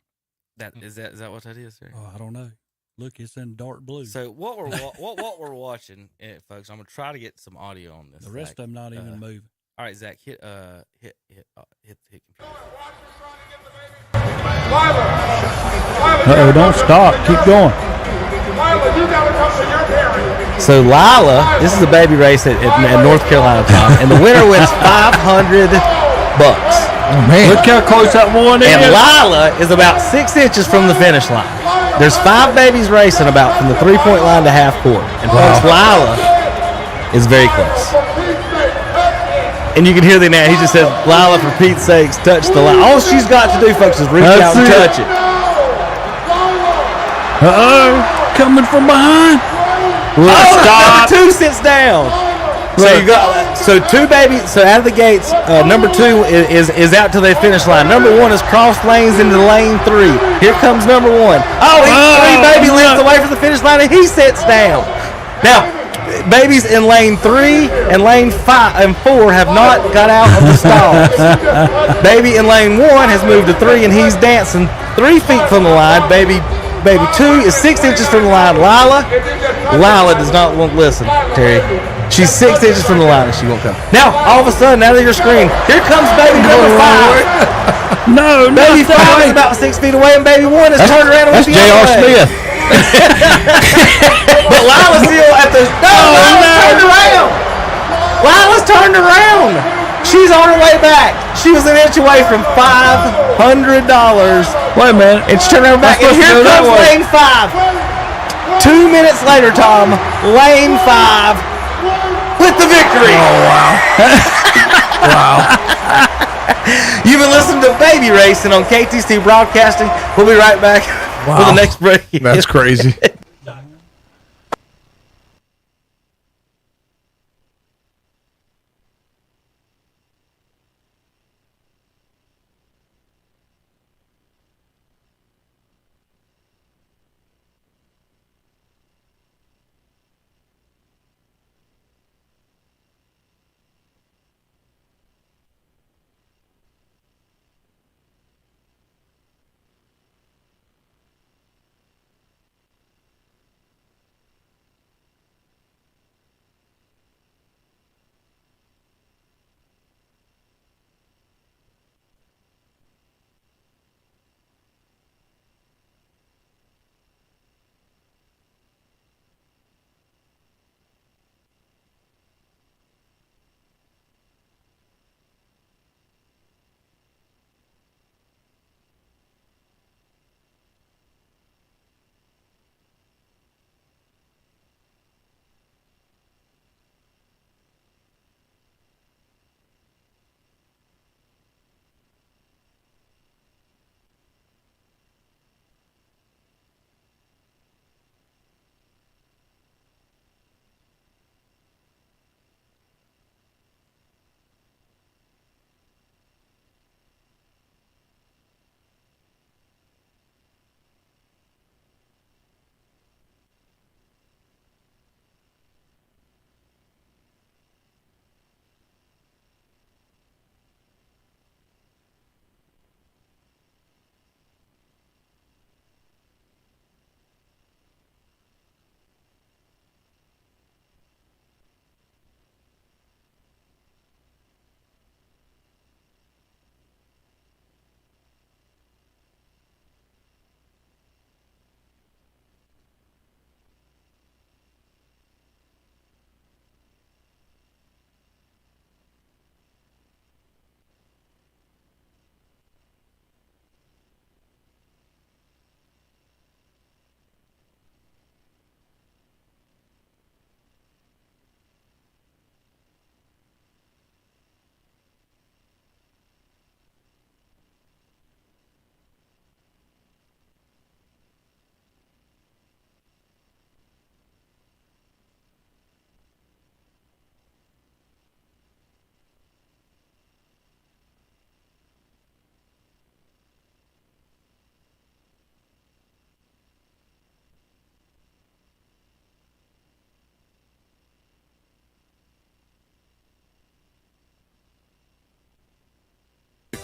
Is that what that is? Sir? Oh, I don't know. Look, it's in dark blue. So what we're watching, folks. I'm going to try to get some audio on this. The rest of them not even moving. All right, Zach, hit computer. Uh-oh, don't stop. Keep going. So Lila, this is a baby race at North Carolina, Tom, and the winner wins $500. Oh man! Look how close that one is. And Lila is about 6 inches from the finish line. There's 5 babies racing about from the 3-point line to half court, and folks, Lila is very close. And you can hear the now. He just said, "Lila, for Pete's sakes, touch the line." All she's got to do, folks, is reach out and touch it. Coming from behind. Number 2 sits down. So you got 2 babies. So out of the gates, number 2 is out to the finish line. Number 1 is crossed lanes into lane 3. Here comes number 1. He's 3 baby lengths away from the finish line, and he sits down. Now, babies in lane 3 and lane 5 and 4 have not got out of the stalls. Baby in lane 1 has moved to 3, and he's dancing 3 feet from the line. Baby 2 is 6 inches from the line. Lila does not want to listen, Terry. She's 6 inches from the line and she won't come. Now, all of a sudden, out of your screen, here comes baby number 5. No, baby 5 is about 6 feet away, and baby 1 is turned around and went the other way. Smith. But Lila's still at the... Lila's turned around. Lila's turned around. She's on her way back. She was an inch away from $500. Wait a minute. And she turned around back. And here comes lane 5. 2 minutes later, Tom, lane 5 with the victory. Oh, wow. Wow. You've been listening to Baby Racing on KTC Broadcasting. We'll be right back for the next break. That's crazy.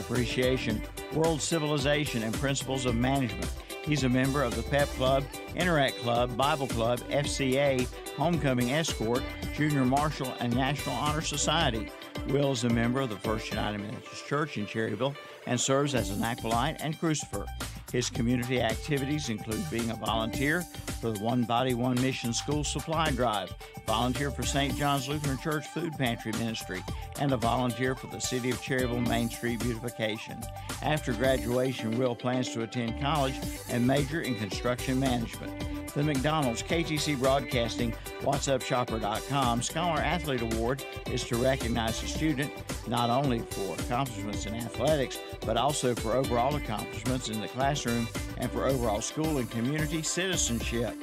appreciation, world civilization, and principles of management. He's a member of the PEP Club, Interact Club, Bible Club, FCA, Homecoming Escort, Junior Marshal, and National Honor Society. Will is a member of the First United Methodist Church in Cherryville and serves as an acolyte and crucifer. His community activities include being a volunteer for the One Body, One Mission School Supply Drive, volunteer for St. John's Lutheran Church Food Pantry Ministry, and a volunteer for the City of Cherryville Main Street Beautification. After graduation, Will plans to attend college and major in construction management. The McDonald's KTC Broadcasting WhatsUpShopper.com Scholar Athlete Award is to recognize a student not only for accomplishments in athletics, but also for overall accomplishments in the classroom and for overall school and community citizenship.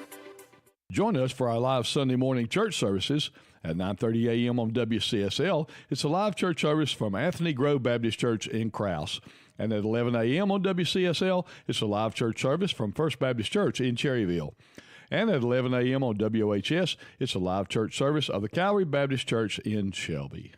Join us for our live Sunday morning church services at 9:30 a.m. on WCSL. It's a live church service from Anthony Grove Baptist Church in Krause. And at 11 a.m. on WCSL, it's a live church service from First Baptist Church in Cherryville. And at 11 a.m. on WHS, it's a live church service of the Calvary Baptist Church in Shelby.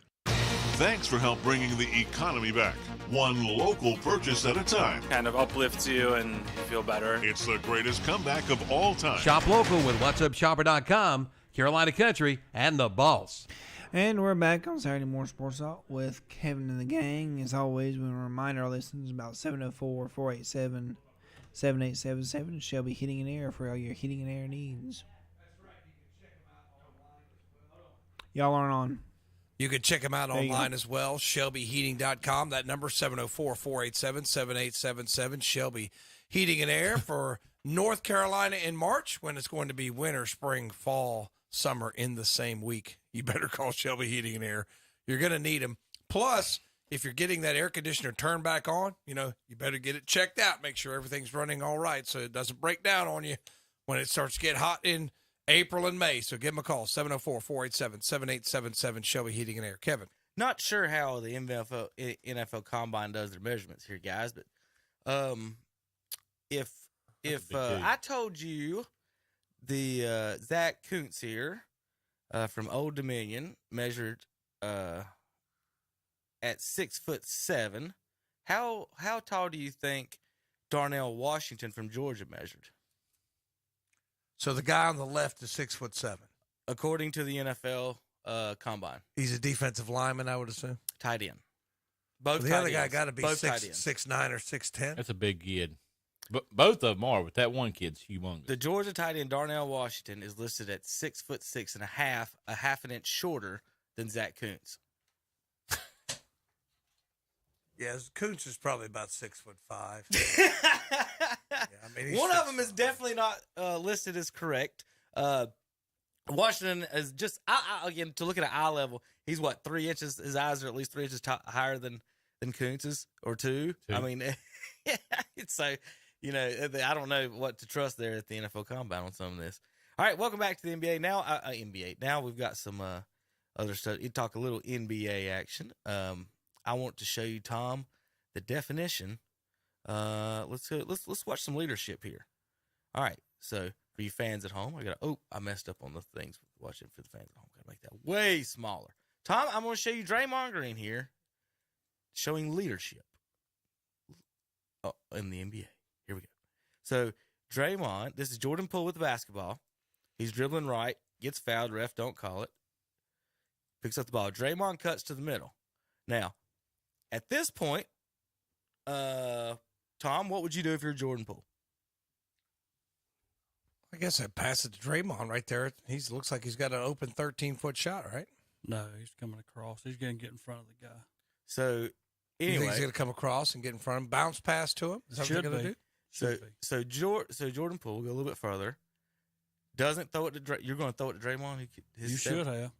Thanks for help bringing the economy back, one local purchase at a time. Kind of uplifts you and you feel better. It's the greatest comeback of all time. Shop local with WhatsUpShopper.com, Carolina Country, and The Boss. And we're back on Saturday Morning Sports Talk with Kevin and the gang. As always, we want to remind our listeners about 704-487-7877. Shelby Heating and Air for all your heating and air needs. Y'all aren't on. You can check them out online as well, shelbyheating.com. That number, 704-487-7877. Shelby Heating and Air for North Carolina in March when it's going to be winter, spring, fall, summer in the same week. You better call Shelby Heating and Air. You're going to need them. Plus, if you're getting that air conditioner turned back on, you better get it checked out. Make sure everything's running all right so it doesn't break down on you when it starts to get hot in April and May. So give them a call, 704-487-7877, Shelby Heating and Air. Kevin. Not sure how the NFL Combine does their measurements here, guys, but if I told you the Zach Kuntz here from Old Dominion measured at 6'7", how tall do you think Darnell Washington from Georgia measured? So the guy on the left is 6'7", according to the NFL Combine. He's a defensive lineman, I would assume. Tight end. Both. Well, the other guy got to be 6'9" or 6'10". That's a big kid. But both of them are, but that one kid's humongous. The Georgia tight end Darnell Washington is listed at 6'6" and a half an inch shorter than Zach Kuntz. Yeah, Kuntz is probably about 6'5". One of them is definitely not listed as correct. Washington is just, again, to look at an eye level, he's 3 inches, his eyes are at least 3 inches higher than Kuntz's, or two. I mean, so, I don't know what to trust there at the NFL Combine on some of this. All right, welcome back to the NBA. Now we've got some other stuff. You talk a little NBA action. I want to show you, Tom, the definition. Let's watch some leadership here. All right, so for you fans at home, I messed up on the things watching for the fans at home. Gotta make that way smaller. Tom, I'm going to show you Draymond Green here, showing leadership in the NBA. Here we go. So Draymond, this is Jordan Poole with the basketball. He's dribbling right, gets fouled. Ref don't call it. Picks up the ball. Draymond cuts to the middle. Now, at this point, Tom, what would you do if you're Jordan Poole? I guess I'd pass it to Draymond right there. He looks like he's got an open 13-foot shot, right? No, he's coming across. He's going to get in front of the guy. So, anyway. You think he's going to come across and get in front of him, bounce pass to him? Is that what they're going to do? So Jordan Poole, go a little bit further, doesn't throw it to you're going to throw it to Draymond? You should have.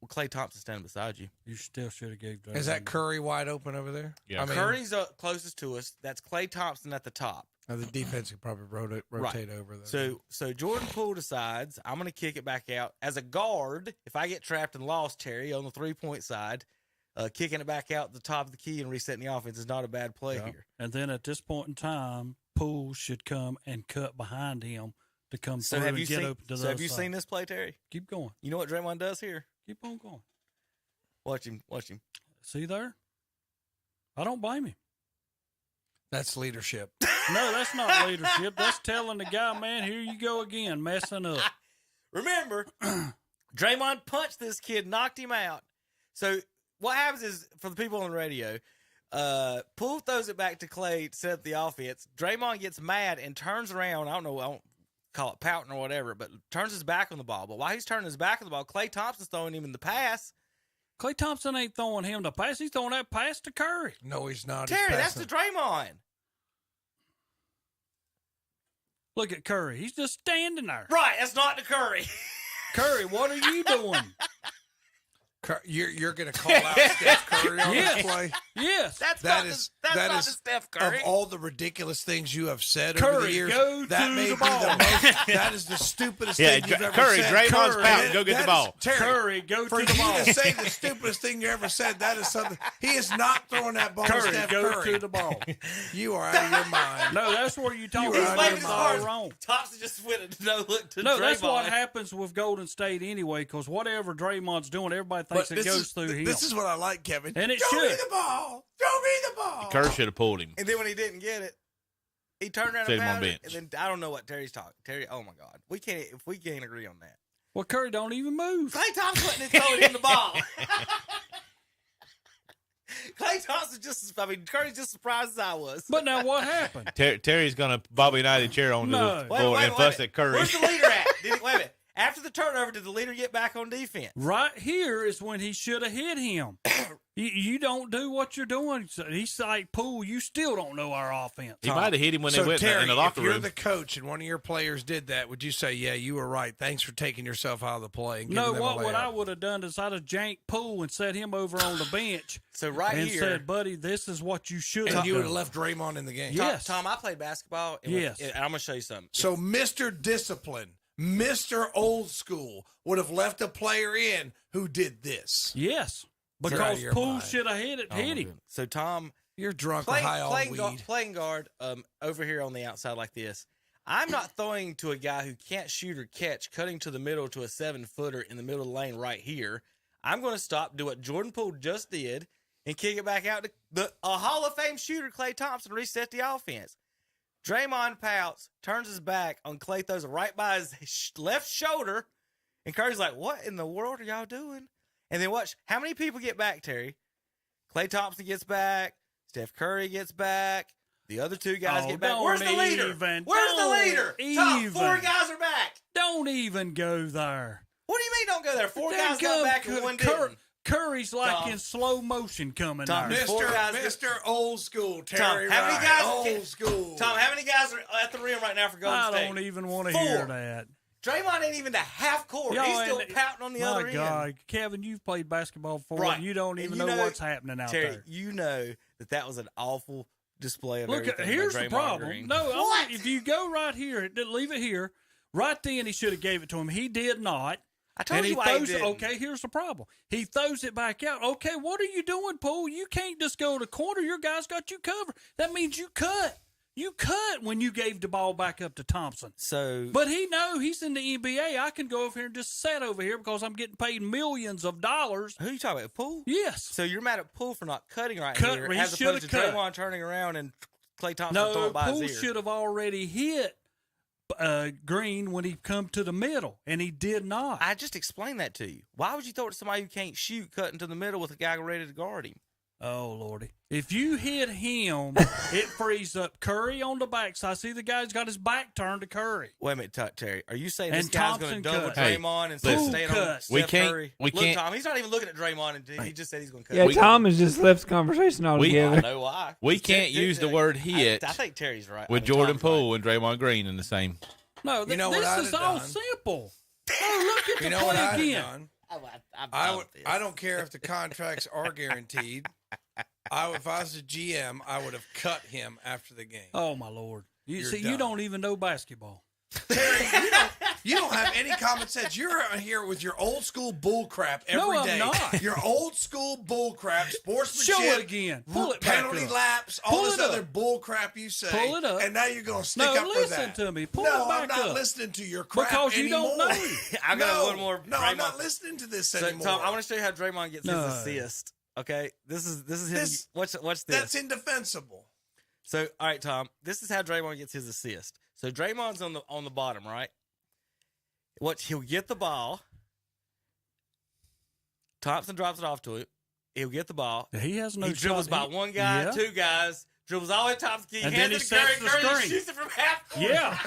Well, Klay Thompson standing beside you. You still should have gave Draymond. Is that Curry wide open over there? Yeah. Curry's closest to us. That's Klay Thompson at the top. The defense could probably rotate over there. So Jordan Poole decides, I'm going to kick it back out. As a guard, if I get trapped and lost, Terry, on the three-point side, kicking it back out the top of the key and resetting the offense is not a bad play here. And then at this point in time, Poole should come and cut behind him to come through and get open to the other have you side. seen this play, Terry? Keep going. You know what Draymond does here? Keep on going. Watch him. See there? I don't blame him. That's leadership. No, that's not leadership. That's telling the guy, man, here you go again, messing up. Remember, Draymond punched this kid, knocked him out. So what happens is, for the people on the radio, Poole throws it back to Clay to set up the offense. Draymond gets mad and turns around. I don't call it pouting or whatever, but turns his back on the ball. But while he's turning his back on the ball, Klay Thompson's throwing him in the pass. Klay Thompson ain't throwing him the pass. He's throwing that pass to Curry. No, he's not. Terry, that's to Draymond. Look at Curry. He's just standing there. Right, that's not to Curry. Curry, what are you doing? You're going to call out Steph Curry on this play? Yes. That's not to Steph Curry. Of all the ridiculous things you have said Curry, over the years, go that to may the be ball. the most. That is the stupidest thing you've ever Curry, said. Draymond's pouting. Go get the ball. Terry, Curry, go for to the ball. you to say the stupidest thing you ever said, that is something. He is not throwing that ball to Curry, Steph go Curry. to the ball. You are out of your mind. No, that's where you talk You are about out of it's your all mind. wrong. Thompson just went a no-look to No, Draymond. that's what happens with Golden State anyway, because whatever Draymond's doing, everybody thinks it goes through him. This is what I like, Kevin. And it Throw me should. the ball. Throw me the ball. Kerr should have pulled him. And then when he didn't get it, he turned around Set and him on fouled it. bench. And then I don't know what Terry's talking. Terry, oh my God, we can't agree on that. Well, Curry don't even move. Klay Thompson wasn't throwing him the ball. Klay Thompson Curry's just surprised as I was. But now what happened? Terry's going to Bobby Knight chair on the Wait, floor wait, and wait, fuss wait. at Curry. Where's the leader at? Wait a minute. After the turnover, did the leader get back on defense? Right here is when he should have hit him. You don't do what you're doing. So he's like, Poole, you still don't know our offense. He might have hit him when they went Terry, in the locker if you're room. the coach and one of your players did that, would you say, yeah, you were right. Thanks for taking yourself out of the play and giving No, them what a would layup. I would have done is I'd have janked Poole and set him over on the bench. So right and here, said, buddy, this is what you should have And you would done. have left Draymond in the game. Yes. Tom, I played basketball. And Yes. and I'm going to show you something. So Mr. Discipline, Mr. Old School would have left a player in who did this. Yes. You're out of Because your Poole mind. should have hit him. So Tom, You're drunk or high on weed. playing guard over here on the outside like this. I'm not throwing to a guy who can't shoot or catch, cutting to the middle to a 7-footer in the middle of the lane right here. I'm going to stop, do what Jordan Poole just did, and kick it back out to a Hall of Fame shooter, Klay Thompson, reset the offense. Draymond pouts, turns his back on Klay, throws it right by his left shoulder, and Curry's like, what in the world are y'all doing? And then watch, how many people get back, Terry? Klay Thompson gets back. Steph Curry gets back. The other two guys get back. Where's the leader? Where's the leader? Tom, 4 guys are back. Don't even go there. What do you mean don't go there? 4 guys got back and 1 didn't. Curry's like Tom. in slow motion coming Tom, there. Mr. Old School, Terry. Tom, how many guys? Old School. Tom, how many guys are at the rim right now for Golden State? I don't even want to 4. hear that. Draymond ain't even to half court. Y'all He's still ain't- pouting on the other My end. God, Kevin, you've played basketball before, Right. and you don't even And know what's happening out Terry, there. you know that was an awful display of Look, everything. here's by the Draymond problem. Green. No, if you go right here, leave it here. Right then, he should have gave it to him. He did not. I told and you he why he throws it. didn't. Okay, here's the problem. He throws it back out. Okay, what are you doing, Poole? You can't just go to the corner. Your guy's got you covered. That means you cut. You cut when you gave the ball back up to Thompson. So, But he's in the NBA. I can go over here and just sit over here because I'm getting paid millions of dollars. who you talking about, Poole? Yes. So you're mad at Poole for not cutting right Cut here, where he as shoulda opposed to cut. Draymond turning around and Klay Thompson No, throwing it by Poole his ear. should have already hit Green when he come to the middle, and he did not. I just explained that to you. Why would you throw it to somebody who can't shoot, cutting to the middle with a guy ready to guard him? Oh, Lordy. If you hit him, it frees up Curry on the backside. See, the guy's got his back turned to Curry. Wait a minute, Terry. Are you saying And this guy's going to Thompson double cut. Draymond instead of Poole staying on cut. Steph We can't- Curry? we Look, can't- Tom, he's not even looking at Draymond, and he just said he's going to cut. Yeah, Tom has just left the conversation I altogether. know why. We can't use the word hit I think Terry's right. with Jordan Poole and Draymond Green in the same. No, You know what I'd this is have all done? simple. Oh, look at You the know what play I'd again. have done? I I don't care if the contracts are guaranteed. If I was a GM, I would have cut him after the game. Oh, my Lord. You You're see, done. you don't even know basketball. Terry, you don't have any common sense. You're out here with your old school bull crap every day. No, I'm not. Your old school bull crap, sportsmanship. Show it again. Pull it back penalty up. laps, all Pull this it up. other bull crap you say. Pull it up. And now you're going to stick No, up for listen that. to me. Pull no, it back I'm not up. listening to your crap Because you anymore. don't know. I got no, one more. No, Draymond. I'm not listening to this So, anymore. Tom, I want to show you how Draymond gets No. his assist. Okay, this is him. This- What's this? That's indefensible. So, all right, Tom, this is how Draymond gets his assist. So Draymond's on the bottom, right? He'll get the ball. Thompson drops it off to him. He'll get the ball. He has no He dribbles shot. by one guy, two guys, dribbles all the way to Thompson. And then he sets the screen. Shoots it from half court. Yeah.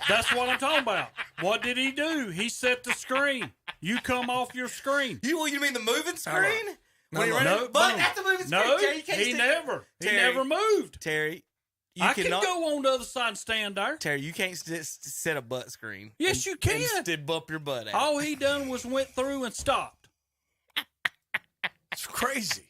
That's what I'm talking about. What did he do? He set the screen. You come off your screen. You mean the moving screen? No, But at the moving screen, Terry, you can't he stick- never. He Terry, never moved. Terry, I can go on the other side and stand there. Terry, you can't set a butt screen. Yes, you can. And bump your butt out. All he done was went through and stopped. It's crazy.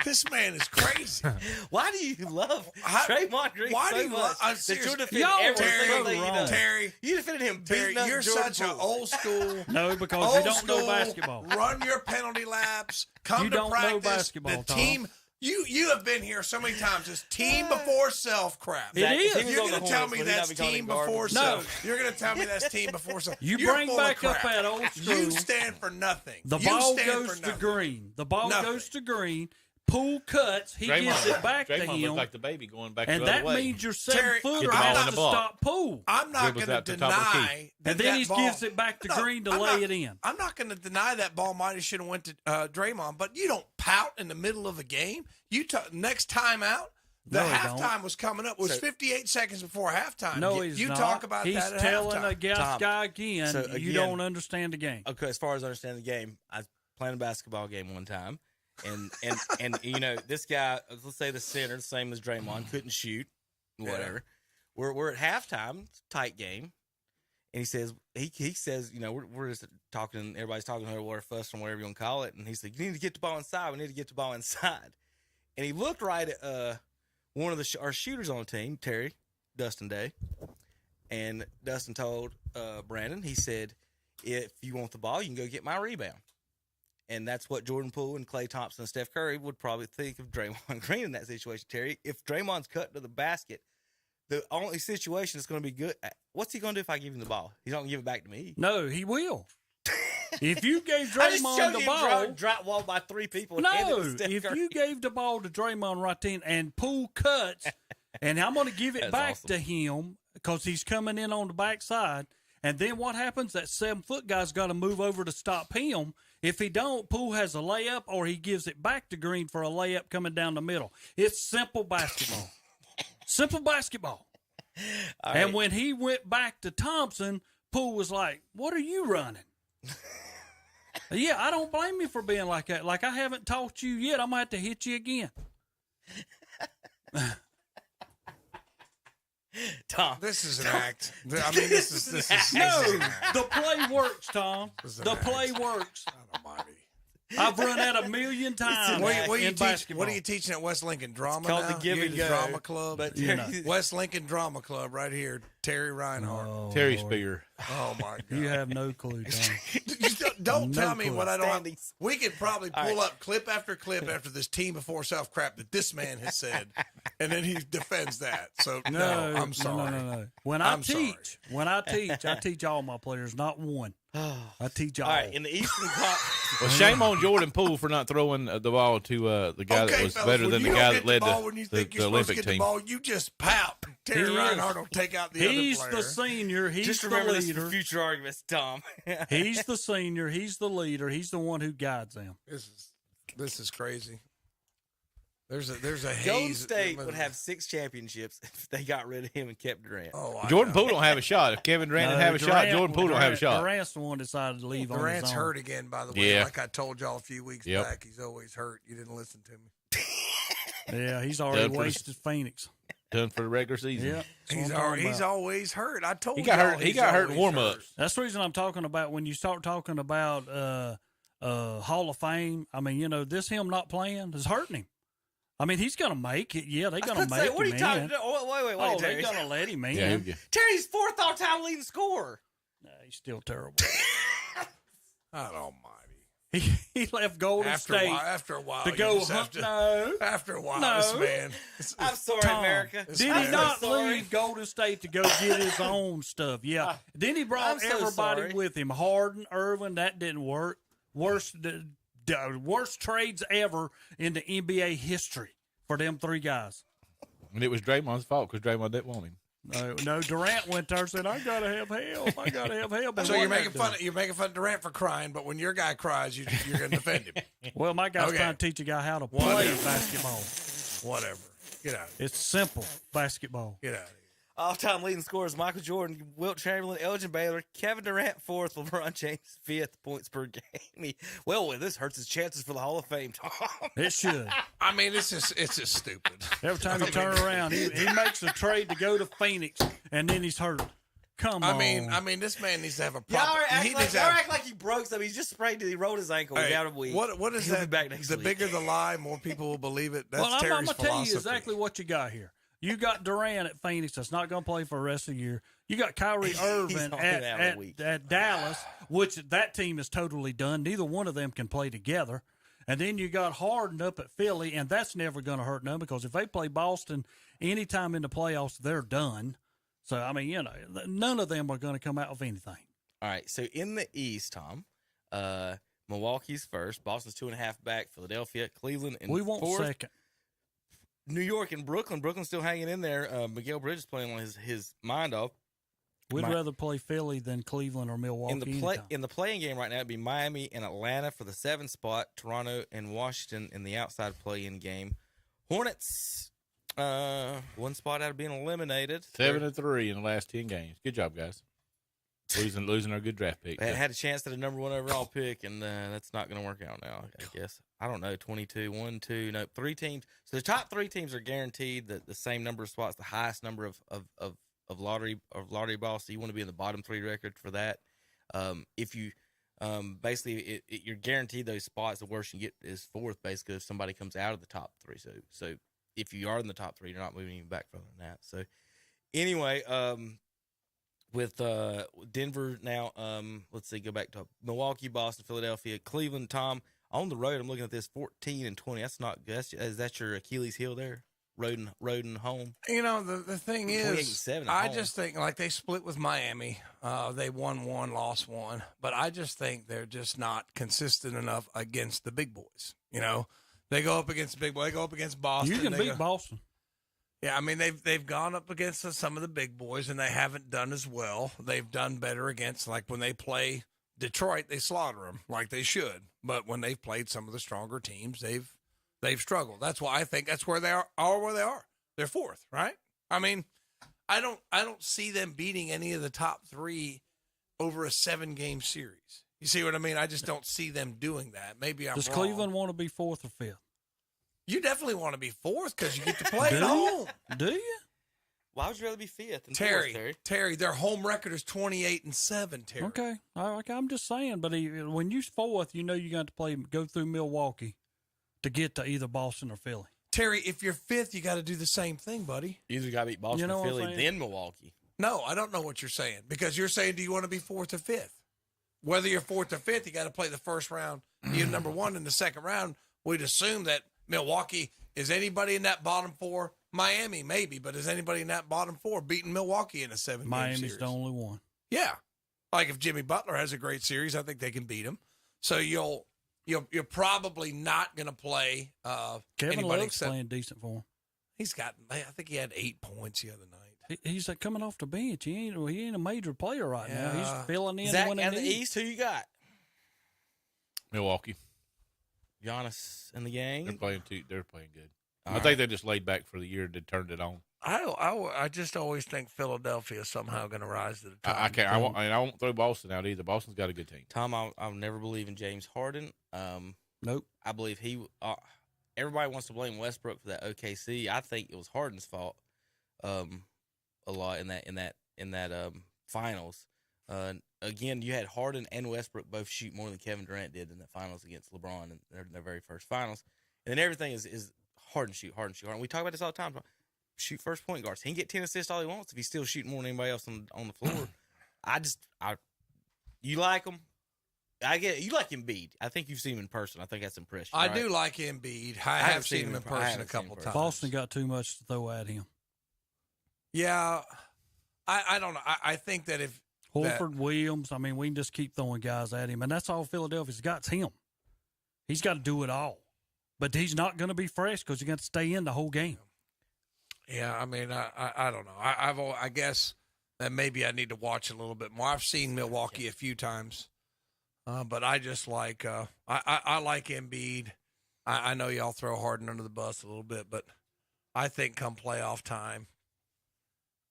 This man is crazy. Why do you love Draymond Green Why so do you much love? I'm that serious. you'll defend every single thing he does? Terry, you defended him. Terry, beating up you're Jordan such an Poole. old school. No, because old you don't know school, basketball. Run your penalty laps. Come You to don't know practice. basketball, the Tom. team. You have been here so many times. This team before self crap. It is. If you're going to tell me that's team before self. No. You're going to tell me that's team before self. You You're bring full back of up crap. that old school. You stand for nothing. The You ball stand goes for to nothing. green. The ball Nothing. goes to green. Poole cuts. He gives it back to Draymond him. looked like the baby going back And the other that way. means your Terry, 7-footer Get the ball in has the to ball. stop Poole. I'm not Dribbles going out to the top of the key. deny that And then he ball, gives it back to Green to lay it in. I'm not going to deny that ball might have should have went to Draymond, but you don't pout in the middle of a game. Next time out, the No, he halftime was coming up. It was 58 seconds before halftime. No, he's you not. talk about he's that at telling halftime. a guy again, So, you again- don't understand the game. Okay, as far as understanding the game, I was playing a basketball game one time, and you know, this guy, let's say the center, the same as Draymond, couldn't shoot, whatever. We're at halftime, tight game, and he says you know, we're just talking, everybody's talking to her, fuss, or whatever you want to call it, and he said, you need to get the ball inside. We need to get the ball inside. And he looked right at one of our shooters on the team, Terry, Dustin Day, and Dustin told Brandon, he said, if you want the ball, you can go get my rebound. And that's what Jordan Poole and Klay Thompson and Steph Curry would probably think of Draymond Green in that situation, Terry. If Draymond's cut to the basket, the only situation that's going to be good, what's he going to do if I give him the ball? He's not going to give it back to me. No, he will. If you gave I just Draymond showed the you ball, drop wall by three people. And handed it no, to Steph if Curry. you gave the ball to Draymond right then and Poole cuts, and I'm going to give it That's back awesome. to him because he's coming in on the backside, and then what happens? That 7-foot guy's got to move over to stop him. If he don't, Poole has a layup, or he gives it back to Green for a layup coming down the middle. It's simple basketball. Simple basketball. All And right. when he went back to Thompson, Poole was like, "What are you running?" Yeah, I don't blame you for being like that. Like, I haven't taught you yet. I'm going to have to hit you again. Tom. This is an act. I mean, this is No, an act. the play works, Tom. This is an The act. play works. God almighty. I've run that 1,000,000 times What in basketball. What are you teaching at West Lincoln Drama? called now? the Give You're and the Go, Drama Club. but You know. Terry- West Lincoln Drama Club right here. Terry Reinhardt. Oh, Terry Lord. Spear. Oh my God! You have no clue, Tom. Don't No tell me clue. what I don't. Have. Standings. We could probably All pull right. up clip after clip after this team before self crap that this man has said, and then he defends that. So no, I'm sorry. No. When I teach all my players, not one. I teach all. All right, in the Eastern Conference. Well, shame on Jordan Poole for not throwing the ball to the guy that was fellas, better when than the you guy don't that get led the ball when you think the you're supposed to Olympic get the team. ball, you just pout. Terry He Reinhardt is. will take out the He's other the player. senior. He's Just the remember this leader. for future arguments, Tom. He's the senior. He's the leader. He's the one who guides them. This is crazy. There's a haze. Golden State would have 6 championships if they got rid of him and kept Durant. Oh, I Jordan know. Poole don't have a shot. If Kevin Durant didn't have a shot, Jordan Poole don't have a shot. Durant's the one decided to leave on his Durant's own. hurt again, by the way. Yeah. Like I told y'all a few weeks Yep. back, he's always hurt. You didn't listen to me. Yeah, he's already Done for the- wasted Phoenix. Done for the regular season. Yeah, He's always hurt. I told He got y'all hurt. He he's got hurt in always warm-ups. That's the reason I'm talking about when you start talking about Hall of Fame. I mean, you know, this him not playing is hurting him. I mean, he's going to make it. Yeah, they're going to make What are him you talking in. about? Wait, Oh, Terry. they're going to let him in. Yeah, he'll get- Terry's 4th all-time leading scorer. Nah, he's still terrible. God almighty. He left Golden After State a while, to you go just have hunt. to- No. After a while, No. this man. I'm sorry, Tom, America. This Did man- he not sorry. leave Golden State to go get his own stuff? Yeah. Then he I'm brought so everybody sorry. with him. Harden, Irvin, that didn't work. Worst trades ever in the NBA history for them 3 guys. And it was Draymond's fault because Draymond didn't want him. No, Durant went there and said, I got to have help. I got to have help. So you're making fun of Durant for crying, but when your guy cries, you're going to defend him. Well, my guy's trying to teach a guy how to play basketball. Whatever. Get out of here. It's simple basketball. Get out of here. All-time leading scorers: Michael Jordan, Wilt Chamberlain, Elgin Baylor, Kevin Durant 4th, LeBron James 5th, points per game. This hurts his chances for the Hall of Fame, Tom. It should. I mean, it's just stupid. Every time you turn around, he makes a trade to go to Phoenix, and then he's hurt. Come on. I mean, this man needs to have a Y'all proper. act like he broke something. He's just sprained it. He rolled his ankle. He's out of a week. What is He'll that? Be back next the week. bigger the lie, more people will believe it. That's I'm Terry's going to tell philosophy. you exactly what you got here. You got Durant at Phoenix that's not going to play for the rest of the year. You got Kyrie Irving at Dallas, which that team is totally done. Neither one of them can play together. And then you got Harden up at Philly, and that's never going to hurt them because if they play Boston anytime in the playoffs, they're done. So, I mean, none of them are going to come out with anything. All right, so in the East, Tom, Milwaukee's first, Boston's 2.5 back, Philadelphia, Cleveland, and we want fourth. second. New York and Brooklyn. Brooklyn's still hanging in there. Miguel Bridges playing on his mind off. We'd rather play Philly than Cleveland or Milwaukee. In the playing game right now, it'd be Miami and Atlanta for the 7th spot, Toronto and Washington in the outside play-in game. Hornets, one spot out of being eliminated. 7-3 in the last 10 games. Good job, guys. Losing our good draft pick. They had a chance at a number 1 overall pick, and that's not going to work out now, I guess. I don't know, 22, 1, 2, no, 3 teams. So the top 3 teams are guaranteed the same number of spots, the highest number of lottery balls. So you want to be in the bottom 3 record for that. If you basically you're guaranteed those spots, the worst you get is 4th, basically, if somebody comes out of the top 3. So if you are in the top 3, you're not moving even back further than that. So anyway, with Denver now, let's see, go back to Milwaukee, Boston, Philadelphia, Cleveland. Tom, on the road, I'm looking at this 14-20. That's not good. Is that your Achilles heel there? Road and home. The thing is, I home. just think like they split with Miami. They won 1, lost 1, but I just think they're just not consistent enough against the big boys. They go up against the big boy. They go up against Boston. You can beat Boston. Yeah, I mean they've gone up against some of the big boys and they haven't done as well. They've done better against like when they play Detroit, they slaughter them like they should. But when they've played some of the stronger teams, they've struggled. That's why I think that's where they are where they are. They're 4th, right? I mean, I don't see them beating any of the top 3 over a 7-game series. You see what I mean? I just don't see them doing that. Maybe I'm Does wrong. Cleveland want to be 4th or 5th? You definitely want to be 4th because you get to play at home. Do you? Why would you rather be 5th than Terry, 4th, Terry, their home record is 28-7. Terry. Okay, I'm just saying. But when you're 4th, you got to go through Milwaukee to get to either Boston or Philly. Terry, if you're 5th, you got to do the same thing, buddy. You either got to beat Boston or Philly, then Milwaukee. No, I don't know what you're saying because you're saying, do you want to be 4th or 5th? Whether you're 4th or 5th, you got to play the first round. You're number 1 in the second round. We'd assume that Milwaukee is anybody in that bottom 4. Miami maybe, but is anybody in that bottom 4 beating Milwaukee in a 7-game series? Miami's the only one. Yeah, like if Jimmy Butler has a great series, I think they can beat him. So you're probably not going to play Kevin anybody Love's playing decent for him. I think he had 8 points the other night. He's coming off the bench. He ain't a major player right now. He's filling in. Zach, when out of they the need. East, who you got? Milwaukee. Giannis in the game. They're playing good. I think they just laid back for the year and turned it on. I just always think Philadelphia is somehow going to rise to the top. I won't throw Boston out either. Boston's got a good team. Tom, I'll never believe in James Harden. Nope. I believe everybody wants to blame Westbrook for that OKC. I think it was Harden's fault a lot in that finals. Again, you had Harden and Westbrook both shoot more than Kevin Durant did in the finals against LeBron in their very first finals. And then everything is Harden shoot. We talk about this all the time. Shoot first point guards. He can get 10 assists all he wants if he's still shooting more than anybody else on the floor. You like him? You like Embiid. I think you've seen him in person. I think that's impressive. I do like Embiid. I have seen him in person a couple times. Boston got too much to throw at him. Yeah, I don't know. I think that if Horford, Williams, we can just keep throwing guys at him, and that's all Philadelphia's got. It's him. He's got to do it all, but he's not going to be fresh because you got to stay in the whole game. Yeah, I mean, I don't know. I guess that maybe I need to watch a little bit more. I've seen Milwaukee a few times, but I just like I like Embiid. I know y'all throw Harden under the bus a little bit, but I think come playoff time,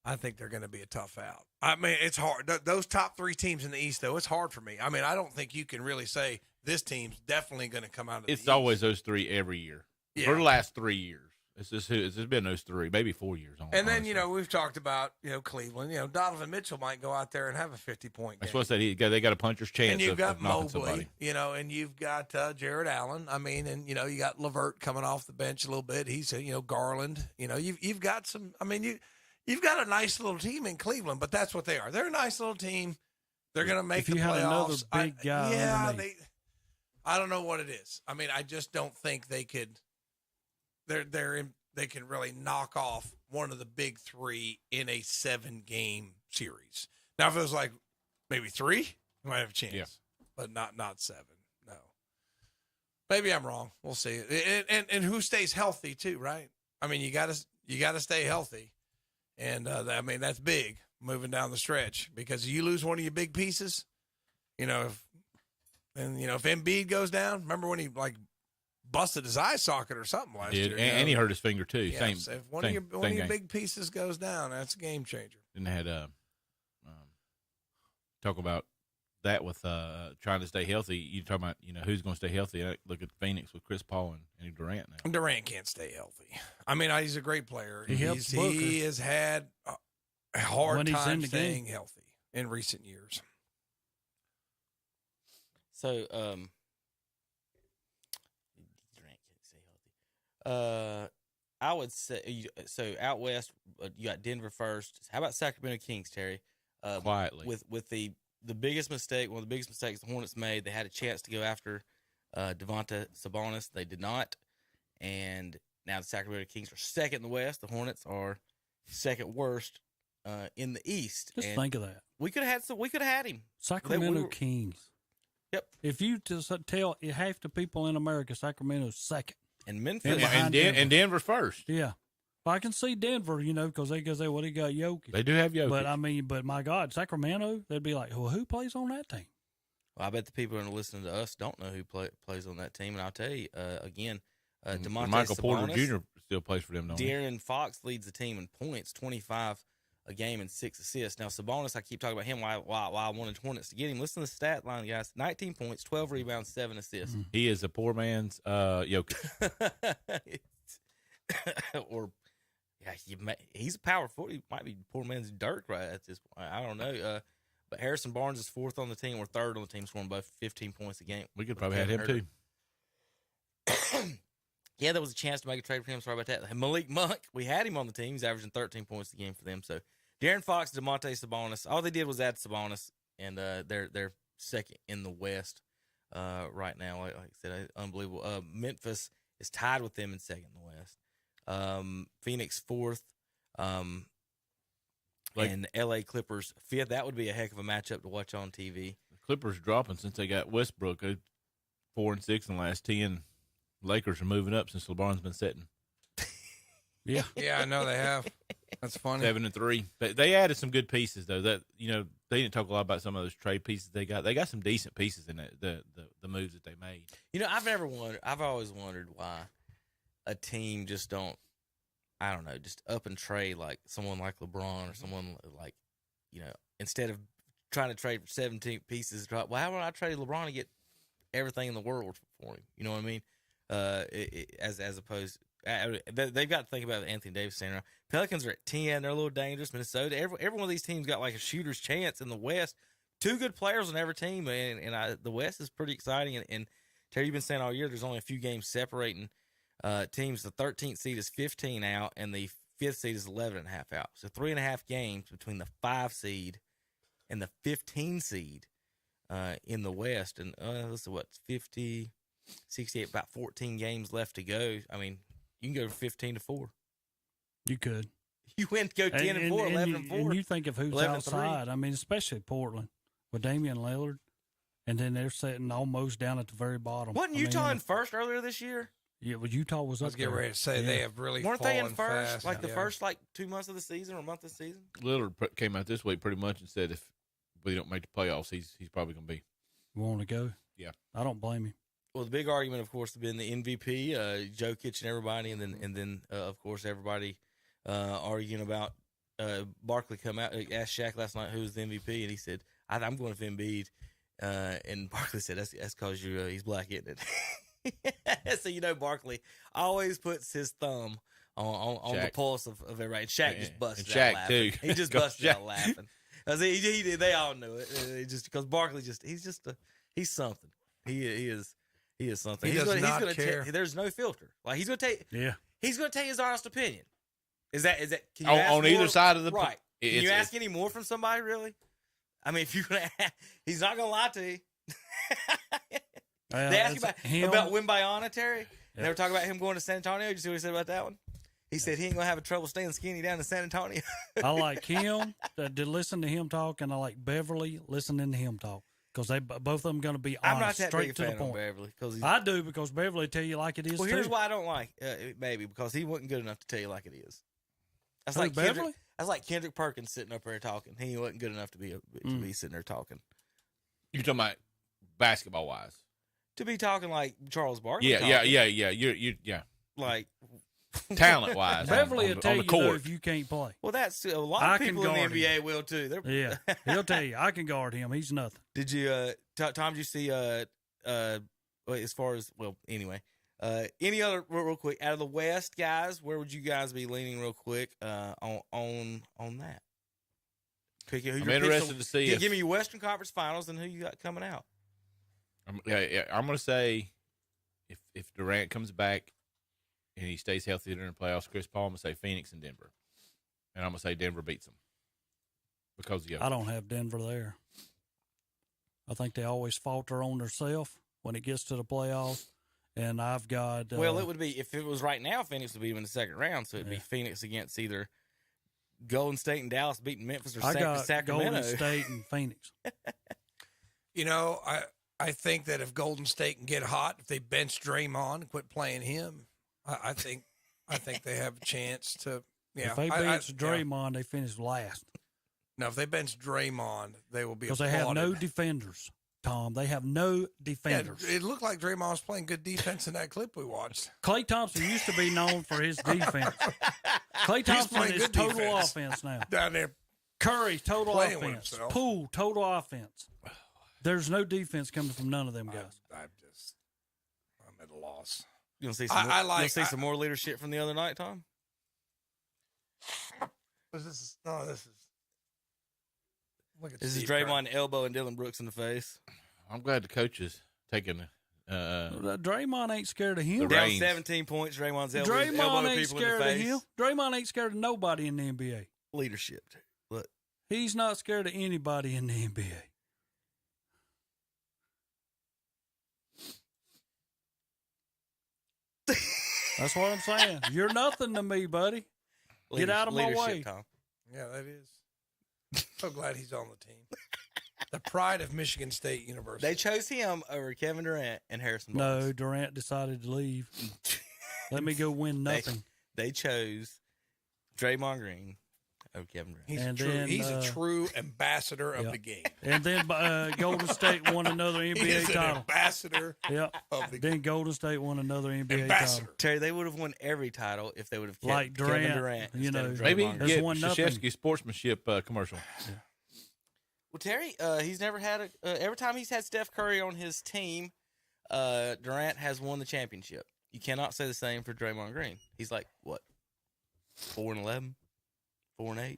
I think they're going to be a tough out. I mean, it's hard. Those top 3 teams in the East, though, it's hard for me. I mean, I don't think you can really say this team's definitely going to come out of the East. It's always those 3 every year. Yeah. For the last 3 years. It's been those 3, maybe 4 years. And then, we've talked about, Cleveland. Donovan Mitchell might go out there and have a 50-point game. That's what I said. They got a puncher's chance and you've got knocking Mobley, somebody. and you've got Jared Allen. I mean, and, you got LeVert coming off the bench a little bit. He's, Garland. You've got some – I mean, you've got a nice little team in Cleveland, but that's what they are. They're a nice little team. They're going to make the playoffs. If you had another big guy I don't know what it is. I mean, I just don't think they could – they can really knock off one of the big 3 in a 7-game series. Now, if it was like maybe 3, you might have a chance, but not 7. No. Maybe I'm wrong. We'll see. And who stays healthy too, right? I mean, you got to stay healthy, and I mean that's big moving down the stretch because you lose one of your big pieces, if Embiid goes down, remember when he busted his eye socket or something last year. And he hurt his finger too. Yeah, Same. So if one of your big pieces goes down, that's a game changer. And they had talk about that with trying to stay healthy. You talk about who's going to stay healthy. Look at Phoenix with Chris Paul and Durant now. Durant can't stay healthy. I mean, he's a great player. He has had a hard time staying healthy in recent years. So, I would say so. Out west, you got Denver first. How about Sacramento Kings, Terry? Quietly, with the biggest mistake, one of the biggest mistakes the Hornets made. They had a chance to go after Devonta Sabonis. They did not, and now the Sacramento Kings are second in the West. The Hornets are second worst in the East. Just think of that. We could have had him. Sacramento Kings. Yep. If you just tell half the people in America, Sacramento's second. And Memphis. And Denver first. Yeah. I can see Denver, because they got Jokic. They do have Jokic. But my God, Sacramento, they'd be like, well, who plays on that team? Well, I bet the people who are listening to us don't know who plays on that team. And I'll tell you, again, DeMonte Michael Sabonis, Porter Jr. still plays for them, don't he? De'Aaron Fox leads the team in points, 25 a game and 6 assists. Now, Sabonis, I keep talking about him why I wanted Hornets to get him. Listen to the stat line, guys. 19 points, 12 rebounds, 7 assists. Mm-hmm. He is a poor man's Jokic. He's a power forward. He might be poor man's Dirk right at this point. I don't know. But Harrison Barnes is 4th on the team or 3rd on the team, scoring both 15 points a game. We could probably have him too. Yeah, there was a chance to make a trade for him. Sorry about that. Malik Monk, we had him on the team. He's averaging 13 points a game for them. So, De'Aaron Fox, DeMonte Sabonis. All they did was add Sabonis, and they're second in the West right now. Like I said, unbelievable. Memphis is tied with them in second in the West. Phoenix 4th, and L.A. Clippers 5th. That would be a heck of a matchup to watch on TV. The Clippers dropping since they got Westbrook. 4-6 in the last 10. Lakers are moving up since LeBron's been sitting. Yeah, I know they have. That's funny. 7-3. They added some good pieces though. That they didn't talk a lot about some of those trade pieces they got. They got some decent pieces in it, the moves that they made. I've always wondered why a team just don't. I don't know, just up and trade like someone like LeBron or someone like, instead of trying to trade for 17 pieces. Why would I trade LeBron to get everything in the world for him? You know what I mean? As opposed, they've got to think about Anthony Davis saying, Pelicans are at 10. They're a little dangerous. Minnesota, every one of these teams got like a shooter's chance in the West. 2 good players on every team, and the West is pretty exciting. And Terry, you've been saying all year there's only a few games separating teams. The 13th seed is 15 out, and the 5th seed is 11.5 out. So 3.5 games between the 5 seed and the 15 seed in the West. And let's see, 50, 68, about 14 games left to go. I mean, you can go 15-4. You could. You went to go 10-4, 11-4. And you think of who's outside. I mean, especially Portland with Damian Lillard, and then they're sitting almost down at the very bottom. Wasn't Utah in first earlier this year? Yeah, well, Utah was I up was getting there. ready to say they have really Weren't they in fallen first, fast. like the first 2 months of the season or month of the season? Lillard came out this week pretty much and said if we don't make the playoffs, he's probably going to be. Want to go? Yeah. I don't blame him. Well, the big argument, of course, has been the MVP, Jokic and everybody, and then of course, everybody arguing about Barkley come out. Asked Shaq last night who was the MVP, and he said, I'm going with Embiid. And Barkley said, that's because he's black, isn't it? So, Barkley always puts his thumb on the pulse of everybody. And Shaq just busted and out Shaq laughing. too. He just busted out laughing. They all knew it. Because Barkley he's something. He is something. He He's does not gonna care. There's no filter. Like he's gonna take. Yeah. He's gonna take his honest opinion. Is that? Can you ask on either more? side of the right? Can you it's- ask any more from somebody really? I mean, if you're gonna, he's not gonna lie to you. They asked about Wimbayana, Terry. They were talking about him going to San Antonio. Did you see what he said about that one? He said he ain't gonna have a trouble staying skinny down in San Antonio. I like him to listen to him talk, and I like Beverly listening to him talk because both of them going to be honest, I'm not that straight big a to fan the point. of Beverly because I do because Beverly tell you like it is. Well, here's too. why I don't like it, maybe because he wasn't good enough to tell you like it is. That's Who, like Beverly? That's like Kendrick Perkins sitting up there talking. He wasn't good enough to be sitting there talking. You're talking about basketball wise. To be talking like Charles Barkley. Yeah. You're like talent wise. Beverly will tell on the you court. though, if you can't play. Well, that's a lot I of can people in the guard NBA him. will too. Yeah, he'll tell you I can guard him. He's nothing. Did you, Tom? Did you see? As far as anyway, any other real quick out of the West, guys? Where would you guys be leaning real quick on that? Pick who I'm your interested to see. Give me your Western Conference Finals and who you got coming out. I'm going to say if Durant comes back and he stays healthy during the playoffs, Chris Paul, I'm going to say Phoenix and Denver. And I'm going to say Denver beats them. Because I don't have Denver there. I think they always falter on themselves when it gets to the playoffs. And I've got... well, it would be, if it was right now, Phoenix would beat them in the second round. So it'd be Phoenix against either Golden State and Dallas beating Memphis or I got Sacramento. Golden State and Phoenix. I think that if Golden State can get hot, if they bench Draymond and quit playing him, I think they have a chance to. Yeah, if they bench Draymond, they finish last. No, if they bench Draymond, they will be because they have no defenders. Tom, they have no defenders. Yeah, it looked like Draymond was playing good defense in that clip we watched. Klay Thompson used to be known for his defense. Klay Thompson is total offense now. Down there, Curry total offense. Poole total offense. There's no defense coming from none of them guys. I'm at a loss. You want to see some? You see some more leadership from the other night, Tom? This is. Look at this is Steve Draymond elbowing Dylan Brooks in the face. I'm glad the coach is taking. Draymond ain't scared of him. Down 17 points. Draymond's elbowing people in the face. Scared of him. Draymond ain't scared of nobody in the NBA. Leadership. Look, he's not scared of anybody in the NBA. That's what I'm saying. You're nothing to me, buddy. Get out of my way. Tom. Yeah, that is. So glad he's on the team. The pride of Michigan State University. They chose him over Kevin Durant and Harrison Barnes. No, Durant decided to leave. Let me go win nothing. They chose Draymond Green over Kevin Durant. He's a true ambassador of the game. And then Golden State won another NBA title. Ambassador. Yep. Then Golden State won another NBA title. Terry, they would have won every title if they would have kept like Kevin Durant. You know, maybe get won Krzyzewski sportsmanship commercial. Yeah. Well, Terry, he's never had every time he's had Steph Curry on his team, Durant has won the championship. You cannot say the same for Draymond Green. He's like, what, 4-11? 4-8.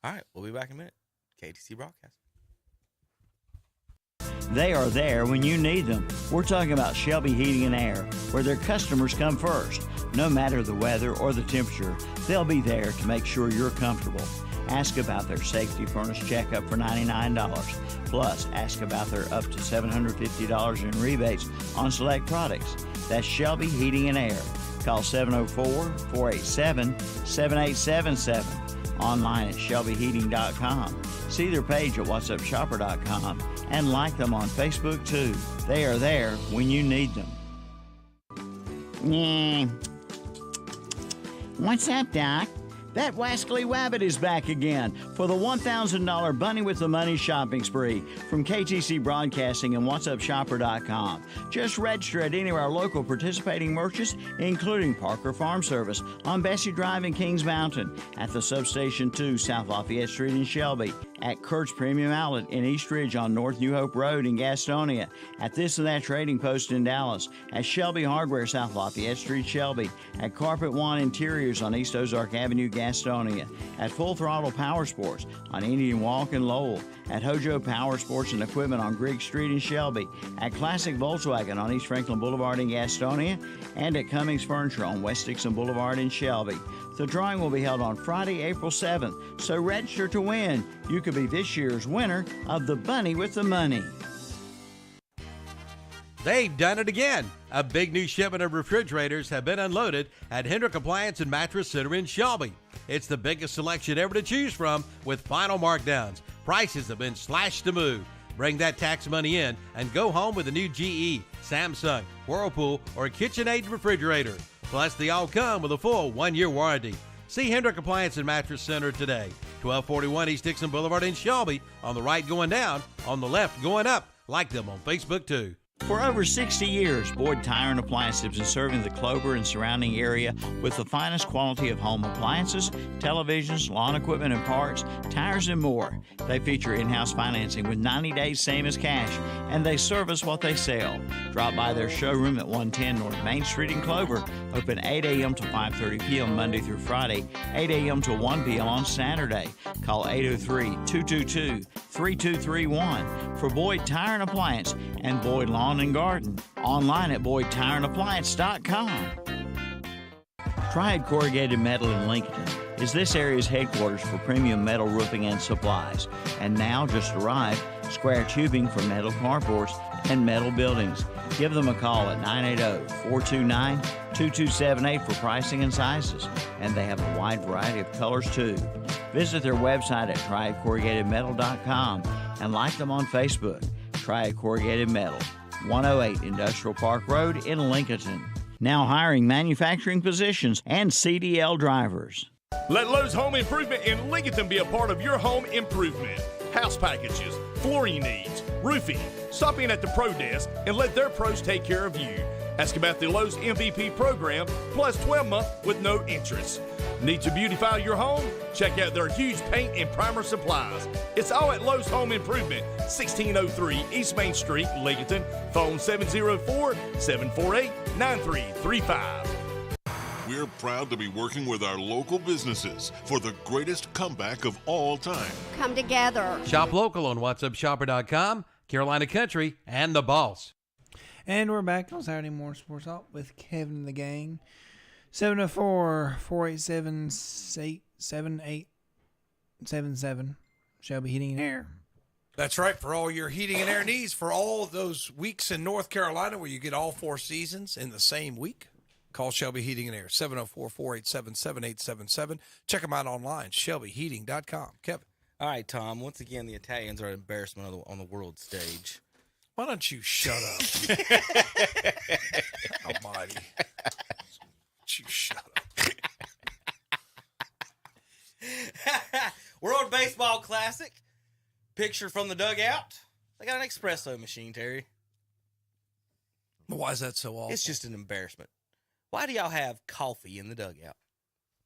All right, we'll be back in a minute. KTC broadcast. They are there when you need them. We're talking about Shelby Heating and Air, where their customers come first. No matter the weather or the temperature, they'll be there to make sure you're comfortable. Ask about their safety furnace checkup for $99. Plus, ask about their up to $750 in rebates on select products. That's Shelby Heating and Air. Call 704-487-7877. Online at shelbyheating.com. See their page at whatsupshopper.com and like them on Facebook too. They are there when you need them. Yeah. What's up, Doc? That wascally wabbit is back again for the $1,000 Bunny with the Money shopping spree from KTC Broadcasting and WhatsUpShopper.com. Just register at any of our local participating merchants, including Parker Farm Service on Bessie Drive in Kings Mountain, at the Substation 2 South Lafayette Street in Shelby, at Kurt's Premium Outlet in East Ridge on North New Hope Road in Gastonia, at This and That Trading Post in Dallas, at Shelby Hardware South Lafayette Street, Shelby, at Carpet One Interiors on East Ozark Avenue, Gastonia, at Full Throttle Power Sports on Indian Walk in Lowell, at Hojo Power Sports and Equipment on Griggs Street in Shelby, at Classic Volkswagen on East Franklin Boulevard in Gastonia, and at Cummings Furniture on West Dixon Boulevard in Shelby. The drawing will be held on Friday, April 7th, so register to win. You could be this year's winner of the Bunny with the Money. They've done it again. A big new shipment of refrigerators have been unloaded at Hendrick Appliance and Mattress Center in Shelby. It's the biggest selection ever to choose from with final markdowns. Prices have been slashed to move. Bring that tax money in and go home with a new GE, Samsung, Whirlpool, or KitchenAid refrigerator. Plus, they all come with a full 1-year warranty. See Hendrick Appliance and Mattress Center today. 1241 East Dixon Boulevard in Shelby. On the right going down, on the left going up. Like them on Facebook too. For over 60 years, Boyd Tire and Appliance has been serving the Clover and surrounding area with the finest quality of home appliances, televisions, lawn equipment and parts, tires, and more. They feature in-house financing with 90 days same as cash, and they service what they sell. Drop by their showroom at 110 North Main Street in Clover, open 8 a.m. to 5:30 p.m. Monday through Friday, 8 a.m. to 1 p.m. on Saturday. Call 803-222-3231 for Boyd Tire and Appliance and Boyd Lawn and Garden. Online at BoydTireandAppliance.com. Triad Corrugated Metal in Lincoln is this area's headquarters for premium metal roofing and supplies. And now just arrived, square tubing for metal carports and metal buildings. Give them a call at 980-429-2278 for pricing and sizes. And they have a wide variety of colors too. Visit their website at triadcorrugatedmetal.com and like them on Facebook. Triad Corrugated Metal, 108 Industrial Park Road in Lincoln. Now hiring manufacturing positions and CDL drivers. Let Lowe's Home Improvement in Lincoln be a part of your home improvement. House packages, flooring needs, roofing. Stop in at the Pro Desk and let their pros take care of you. Ask about the Lowe's MVP program, plus 12-month with no interest. Need to beautify your home? Check out their huge paint and primer supplies. It's all at Lowe's Home Improvement, 1603 East Main Street, Lincoln. Phone 704-748-9335. We're proud to be working with our local businesses for the greatest comeback of all time. Come together. Shop local on WhatsUpShopper.com, Carolina Country, and The Boss. And we're back on Saturday Morning Sports Talk with Kevin and the gang. 704-487-7877. Shelby Heating and Air. That's right. For all your heating and air needs, for all those weeks in North Carolina where you get all 4 seasons in the same week, call Shelby Heating and Air, 704-487-7877. Check them out online, shelbyheating.com. Kevin. All right, Tom. Once again, the Italians are an embarrassment on the world stage. Why don't you shut up? Almighty. You shut up. World Baseball Classic. Picture from the dugout. They got an espresso machine, Terry. Why is that so awful? It's just an embarrassment. Why do y'all have coffee in the dugout?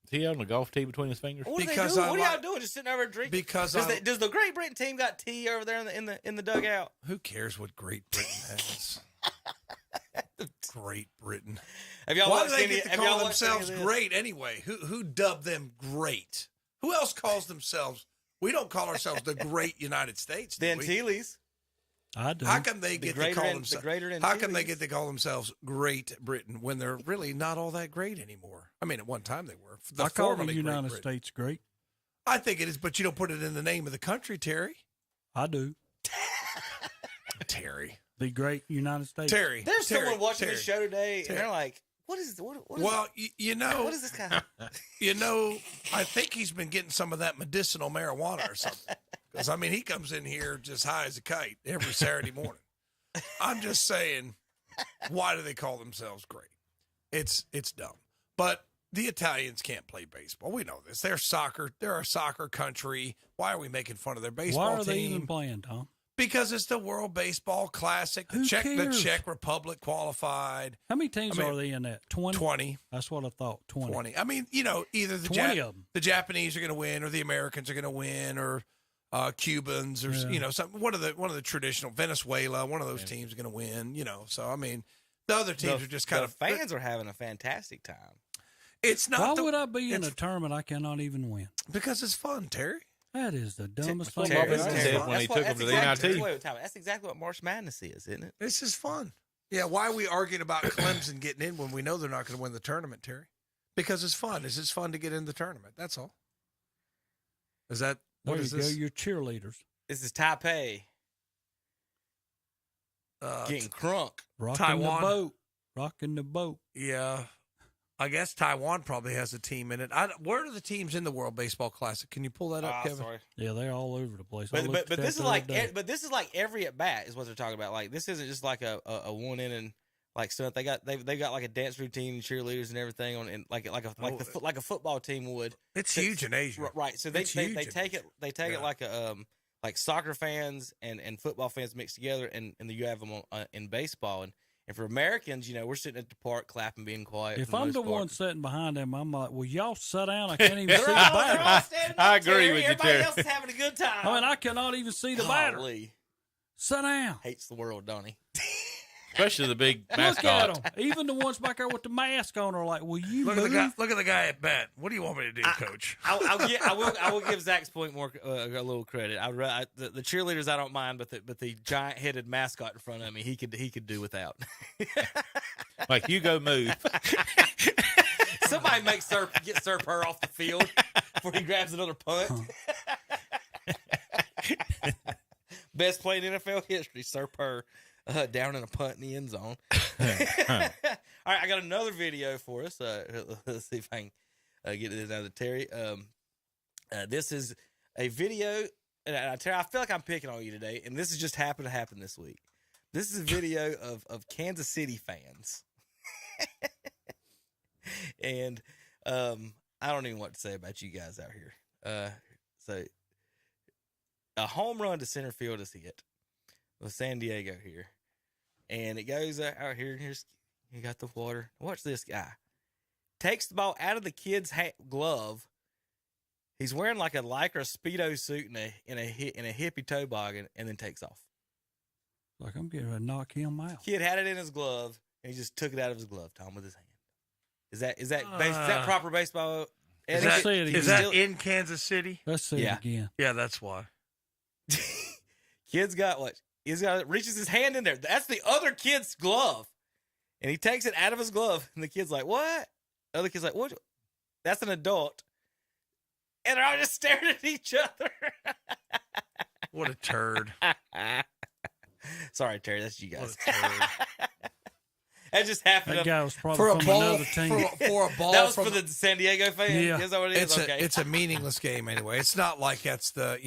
Is he on the golf tee between his fingers? What are they doing? What are y'all doing? Just sitting over drinking? Because does the Great Britain team got tea over there in the dugout? Who cares what Great Britain has? Great Britain. Why do they get to call themselves great anyway? Who dubbed them great? Who else calls themselves? We don't call ourselves the Great United States. The Antilles. I do. How come they get to call themselves? How come they get to call themselves Great Britain when they're really not all that great anymore? I mean, at one time they were. I call the United States great. I think it is, but you don't put it in the name of the country, Terry. I do. Terry. The great United States. Terry. There's someone watching this show today, and they're like, what is well, you know, what is this guy? I think he's been getting some of that medicinal marijuana or something. Because, I mean, he comes in here just high as a kite every Saturday morning. I'm just saying, why do they call themselves great? It's dumb. But the Italians can't play baseball. We know this. They're soccer. They're a soccer country. Why are we making fun of their baseball team? Why are they even playing, Tom? Because it's the World Baseball Classic. The Czech Republic qualified. How many teams are they in that? 20? 20. That's what I thought. 20. I mean, either the Japanese are going to win, or the Americans are going to win, or Cubans, or one of the traditional Venezuela. One of those teams are going to win. So I mean, the other teams are just kind of fans are having a fantastic time. It's not. Why would I be in a tournament I cannot even win? Because it's fun, Terry. That is the dumbest thing I've ever seen. When he took him to the NIT. That's exactly what March Madness is, isn't it? This is fun. Yeah, why are we arguing about Clemson getting in when we know they're not going to win the tournament, Terry? Because it's fun. It's just fun to get in the tournament. That's all. Is that what is this? Your cheerleaders. This is Taipei. Getting crunk. Rocking the boat. Yeah. I guess Taiwan probably has a team in it. Where are the teams in the World Baseball Classic? Can you pull that up, Kevin? Sorry. Yeah, they're all over the place. But this is like every at bat is what they're talking about. Like this isn't just like a one inning like stuff. They've got like a dance routine, and cheerleaders and everything on, and like a football team would. It's huge in Asia, right? So they take it like a like soccer fans and football fans mixed together, and you have them in baseball. And for Americans, we're sitting at the park clapping, being quiet. If I'm the one sitting behind them, I'm like, well, y'all sit down. I can't even see the batter. I agree with you, Terry. Everybody else is having a good time. I mean, I cannot even see the batter. Sit down. Hates the world, don't he? Especially the big mascot. Look at them. Even the ones back there with the mask on are like, will you look move? Look at the guy at bat. What do you want me to do, Coach? I will give Zach's point more a little credit. The cheerleaders I don't mind, but the giant headed mascot in front of me he could do without. Like you go move. Somebody get Sir Purr off the field before he grabs another punt. Best play in NFL history, Sir Purr. Down in a punt in the end zone. All right, I got another video for us. Let's see if I can get this out of Terry. This is a video, and Terry, I feel like I'm picking on you today, and this has just happened to happen this week. This is a video of Kansas City fans. And I don't even know what to say about you guys out here. So a home run to center field is hit with San Diego here. And it goes out here, and you got the water. Watch this guy. Takes the ball out of the kid's glove. He's wearing like a Lycra Speedo suit in a hippie toboggan, and then takes off. Like I'm getting ready to knock him out. Kid had it in his glove, and he just took it out of his glove, Tom, with his hand. Is that proper baseball? Is that in Kansas City? Let's see it again. Yeah, that's why. Kid's got what? Reaches his hand in there. That's the other kid's glove. And he takes it out of his glove. And the kid's like, what? The other kid's like, what? That's an adult. And they're all just staring at each other. What a turd. Sorry, Terry. That's you guys. What a turd. That just happened. That guy was probably from another team. For a ball. That was for the San Diego fan? Yeah. Is that what it is? It's a meaningless game anyway. It's not like that's the,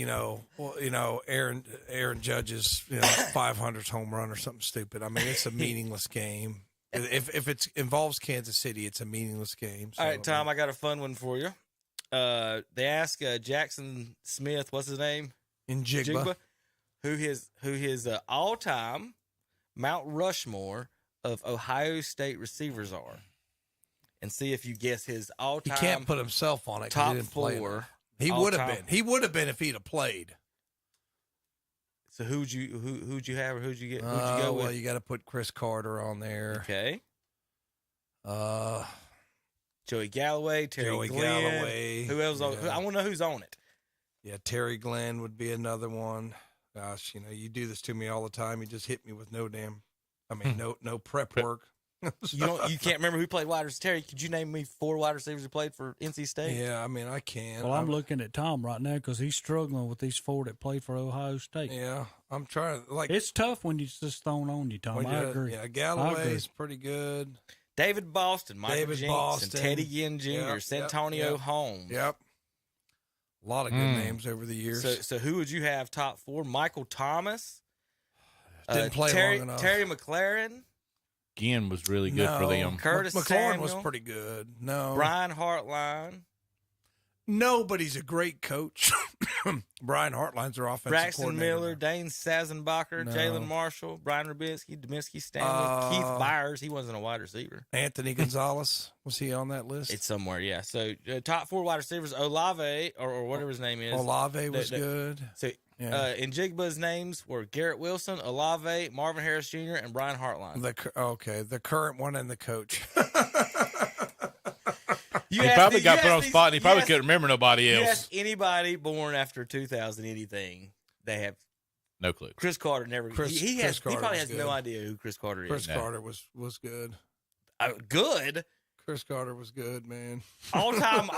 Aaron Judge's 500th home run or something stupid. I mean, it's a meaningless game. If it involves Kansas City, it's a meaningless game. So, all right, Tom, I got a fun one for you. They ask Jackson Smith, what's his name? Njigba. Who his all-time Mount Rushmore of Ohio State receivers are, and see if you guess his all-time. He can't put himself on it. Top he didn't play four. He would have been. He would have been if he'd have played. So who'd you have, or who'd you get? Who'd you go with? Well, you got to put Chris Carter on there. Okay. Joey Galloway, Terry Glenn. Who else? Yeah. I want to know who's on it. Yeah, Terry Glenn would be another one. Gosh, you do this to me all the time. You just hit me with no prep work. You can't remember who played wide receivers. Terry, could you name me 4 wide receivers who played for NC State? Yeah, I mean, I can. Well, I'm looking at Tom right now because he's struggling with these 4 that played for Ohio State. Yeah, I'm trying to It's tough when it's just thrown on you, Tom. I agree. Yeah, Galloway's pretty good. David Boston, Michael Jenks, and Teddy Ginn Jr., Santonio Holmes. Yep. A lot of good names over the years. So who would you have top 4? Michael Thomas. Didn't play long enough. Terry McLaren. Ginn was really good for them. Curtis McLaurin was Samuel. pretty good. No. Brian Hartline. No, but he's a great coach. Brian Hartline's their offensive Braxton coordinator. Miller, Dane Sazenbacher, No. Jalen Marshall, Brian Rubinsky, Stanley, Keith Byers. He wasn't a wide receiver. Anthony Gonzalez, was he on that list? It's somewhere, yeah. So top 4 wide receivers: Olave or whatever his name is. Olave was good. So in Jigba's names were Garrett Wilson, Olave, Marvin Harris Jr., and Brian Hartline. The current one and the coach. He probably got put on spot, and he probably couldn't remember nobody else. You ask anybody born after 2000 anything, they have no clue. Chris Carter never. He probably has good. no idea who Chris Carter is. Chris Carter was good. Good. Chris Carter was good, man. All time,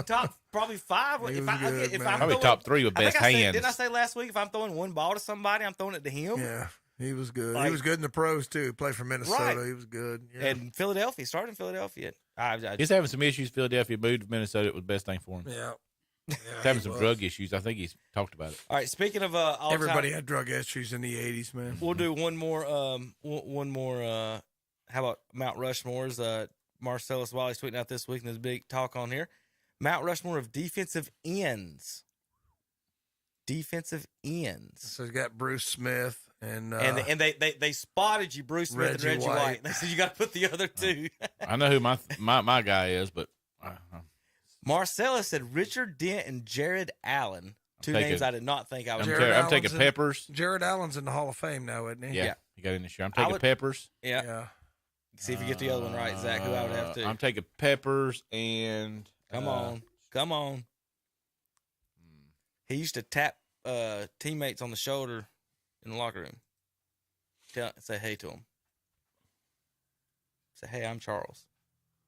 top probably 5. He was I'm probably top 3 with best hands. Didn't I say last week if I'm throwing one ball to somebody, I'm throwing it to him? Yeah, he was good. Like, he was good in the pros too. Played for Minnesota. Right. He was good. Yeah. And Philadelphia, started in Philadelphia. He's having some issues. Philadelphia moved to Minnesota. It was the best thing for him. Yeah. He's having some drug issues. I think he's talked about it. All right. Speaking of everybody had drug issues in the 80s, man. We'll do one more. How about Mount Rushmore's? Marcellus Wiley's tweeting out this week, and there's a big talk on here. Mount Rushmore of defensive ends. Defensive ends. So you got Bruce Smith and they spotted you, Bruce Smith and Reggie White. They said you got to put the other 2. I know who my guy is, but Marcellus said Richard Dent and Jared Allen. 2 names I did not think I was. I'm taking Peppers. Jared Allen's in the Hall of Fame now, isn't he? Yeah. He got in this year. I'm taking Peppers. Yeah. See if you get the other one right, Zach. Who I would have to. I'm taking Peppers and. Come on. He used to tap teammates on the shoulder in the locker room. Say hey to him. Say, hey, I'm Charles.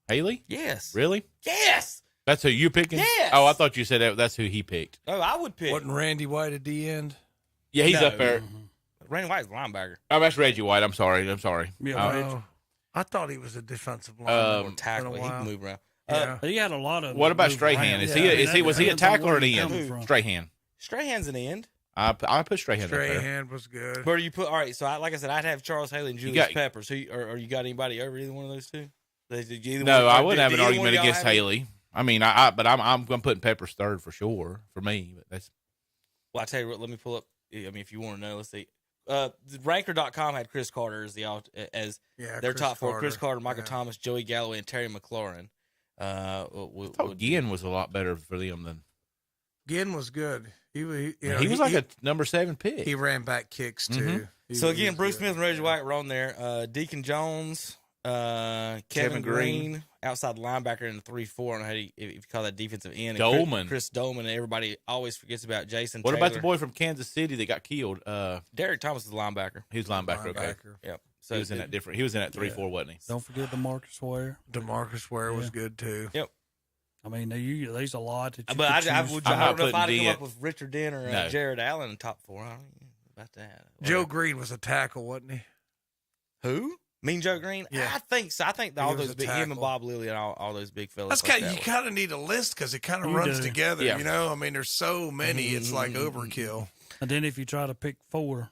Haley? Yes. Really? Yes. That's who you picking? Yes. Oh, I thought you said that's who he picked. Oh, I would pick. Wasn't Randy White at the end? Yeah, he's up there. Randy White's linebacker. Oh, that's Reggie White. I'm sorry. Yeah, I thought he was a defensive lineman. Tackle. He can move around. Yeah. He had a lot of. What about Strahan? Was he a tackle or an end? Strahan. Strahan's an end. I put Strahan up there. Strahan was good. Where do you put? All right, so like I said, I'd have Charles Haley and Julius Peppers. Or you got anybody over either one of those 2? No, I wouldn't have an argument against Haley. I mean, but I'm putting Peppers 3rd for sure for me. But that's. Well, I tell you what. Let me pull up. I mean, if you want to know, let's see. Ranker.com had Chris Carter as their top 4. Chris Carter, Michael Thomas, Joey Galloway, and Terry McLaurin. I thought Ginn was a lot better for them than. Ginn was good. He was like a number 7 pick. He ran back kicks too. Mm-hmm. So again, Bruce Smith and Reggie White were on there. Deacon Jones, Kevin Green, outside linebacker in the 3-4. I don't know how if you call that defensive end. Dolman. Chris Dolman. And everybody always forgets about Jason What Taylor. about the boy from Kansas City that got killed? Derek Thomas is the linebacker. He was linebacker. Okay. Yep. So he was in that different. He was in that 3-4, wasn't he? Don't forget DeMarcus Ware. DeMarcus Ware was good too. Yep. I mean, there's a lot that you but I don't know if I'd come Dent. up with Richard Dent or Jared Allen in top 4. I don't know about that. Joe Green was a tackle, wasn't he? Who? Mean Joe Green? Yeah. I think so. I think all those big, him and Bob Lilly and all those big fellas. That's you kind of need a list because it kind of runs together. Yeah. You know, I mean, there's so many, it's like overkill. And then if you try to pick 4,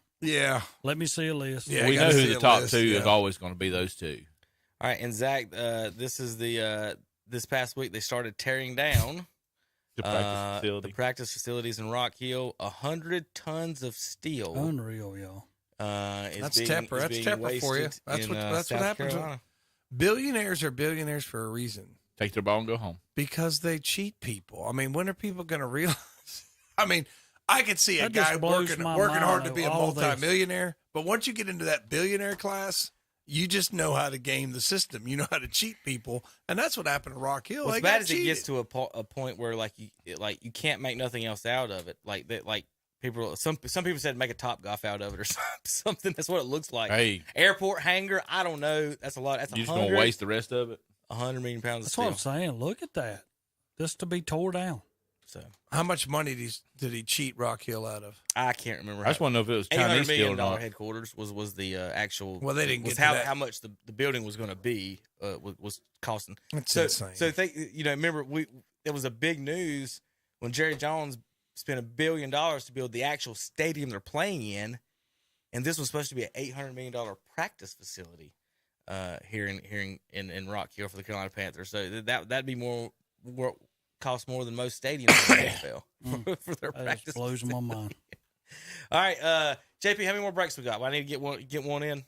let me see a list. Yeah, we know who the top 2 is always going to be. Those 2. All right, and Zach, this is this past week they started tearing down the practice facilities in Rock Hill. 100 tons of steel. Unreal, y'all. That's Tepper for you. That's what happens. Billionaires are billionaires for a reason. Take their ball and go home. Because they cheat people. I mean, when are people going to realize? I mean, I could see a guy working hard to be a multimillionaire, but once you get into that billionaire class, you just know how to game the system. You know how to cheat people, and that's what happened to Rock Hill. What's bad is it gets to a point where you can't make nothing else out of it. Some people said make a Topgolf out of it or something. That's what it looks like. Hey, airport hangar. I don't know. That's a lot. That's you just gonna waste the rest of it. 100 million pounds. That's what I'm saying. Look at that, just to be tore down. So, how much money did he cheat Rock Hill out of? I can't remember. I just want to know if it was Chinese steel or not. $800 million headquarters was the actual. Well, they didn't get how much the building was going to be was costing. That's insane. So remember it was a big news when Jerry Jones spent $1 billion to build the actual stadium they're playing in, and this was supposed to be an $800 million practice facility. here in Rock Hill for the Carolina Panthers. So that'd be more cost more than most stadiums in the NFL for their practice. That blows my mind. All right, JP, how many more breaks we got? Well, I need to get one in.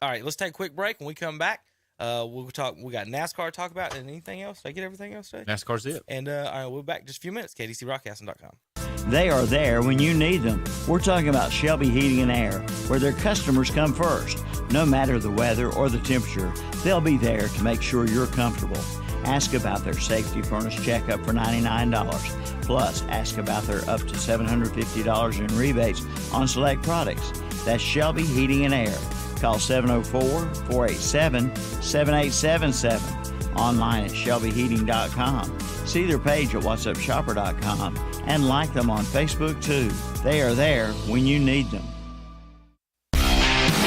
All right, let's take a quick break. When we come back, we'll talk. We got NASCAR to talk about, and anything else. Did I get everything else today? NASCAR's it. And all right, we'll be back in just a few minutes. KDCBroadcasting.com. They are there when you need them. We're talking about Shelby Heating and Air, where their customers come first. No matter the weather or the temperature, they'll be there to make sure you're comfortable. Ask about their safety furnace checkup for $99. Plus, ask about their up to $750 in rebates on select products. That's Shelby Heating and Air. Call 704-487-7877. Online at shelbyheating.com. See their page at whatsupshopper.com and like them on Facebook too. They are there when you need them.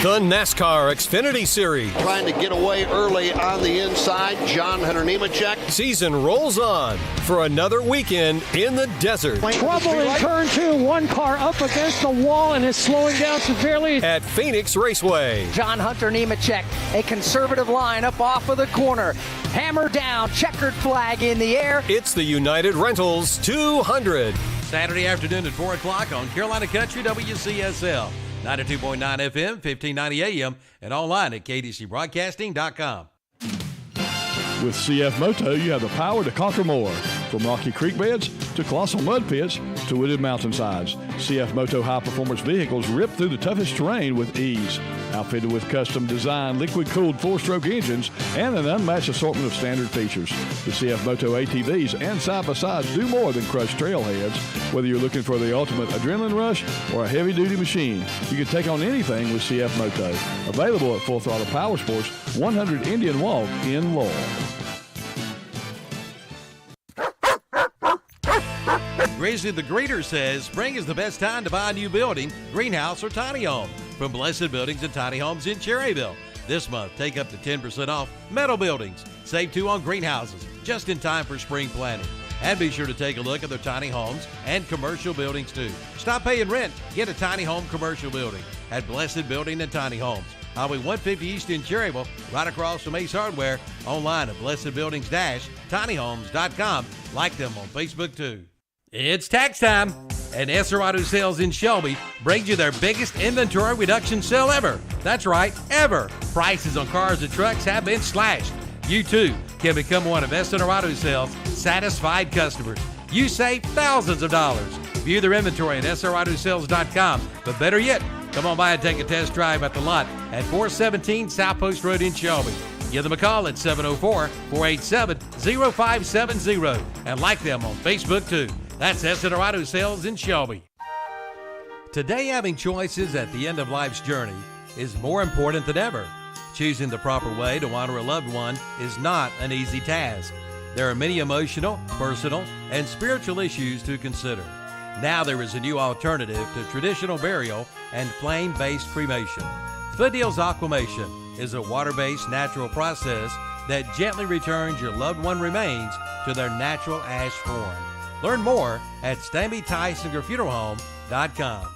The NASCAR Xfinity Series. Trying to get away early on the inside, John Hunter Nemechek. Season rolls on for another weekend in the desert. Trouble in turn 2. One car up against the wall and is slowing down severely. At Phoenix Raceway. John Hunter Nemechek, a conservative line up off of the corner. Hammer down, checkered flag in the air. It's the United Rentals 200. Saturday afternoon at 4 o'clock on Carolina Country WCSL. 92.9 FM, 1590 AM, and online at kdcbroadcasting.com. With CF Moto, you have the power to conquer more. From rocky creek beds to colossal mud pits to wooded mountainsides, CF Moto high-performance vehicles rip through the toughest terrain with ease. Outfitted with custom-designed liquid-cooled four-stroke engines and an unmatched assortment of standard features, the CF Moto ATVs and side-by-sides do more than crush trailheads. Whether you're looking for the ultimate adrenaline rush or a heavy-duty machine, you can take on anything with CF Moto. Available at Full Throttle Power Sports, 100 Indian Walk in Laurel. Grizzly the Greeter says spring is the best time to buy a new building, greenhouse, or tiny home from Blessed Buildings and Tiny Homes in Cherryville. This month, take up to 10% off metal buildings. Save 2 on greenhouses, just in time for spring planting. And be sure to take a look at their tiny homes and commercial buildings too. Stop paying rent. Get a tiny home commercial building at Blessed Building and Tiny Homes. Highway 150 East in Cherryville, right across from Ace Hardware. Online at blessedbuildings-tinyhomes.com. Like them on Facebook too. It's tax time, and SR Auto Sales in Shelby brings you their biggest inventory reduction sale ever. That's right, ever. Prices on cars and trucks have been slashed. You too can become one of SR Auto Sales' satisfied customers. You save thousands of dollars. View their inventory at srautosales.com. But better yet, come on by and take a test drive at the lot at 417 South Post Road in Shelby. Give them a call at 704-487-0570 and like them on Facebook too. That's SR Auto Sales in Shelby. Today, having choices at the end of life's journey is more important than ever. Choosing the proper way to honor a loved one is not an easy task. There are many emotional, personal, and spiritual issues to consider. Now there is a new alternative to traditional burial and flame-based cremation. Foothills Aquamation is a water-based natural process that gently returns your loved one remains to their natural ash form. Learn more at StammyTysonGrFuneralHome.com.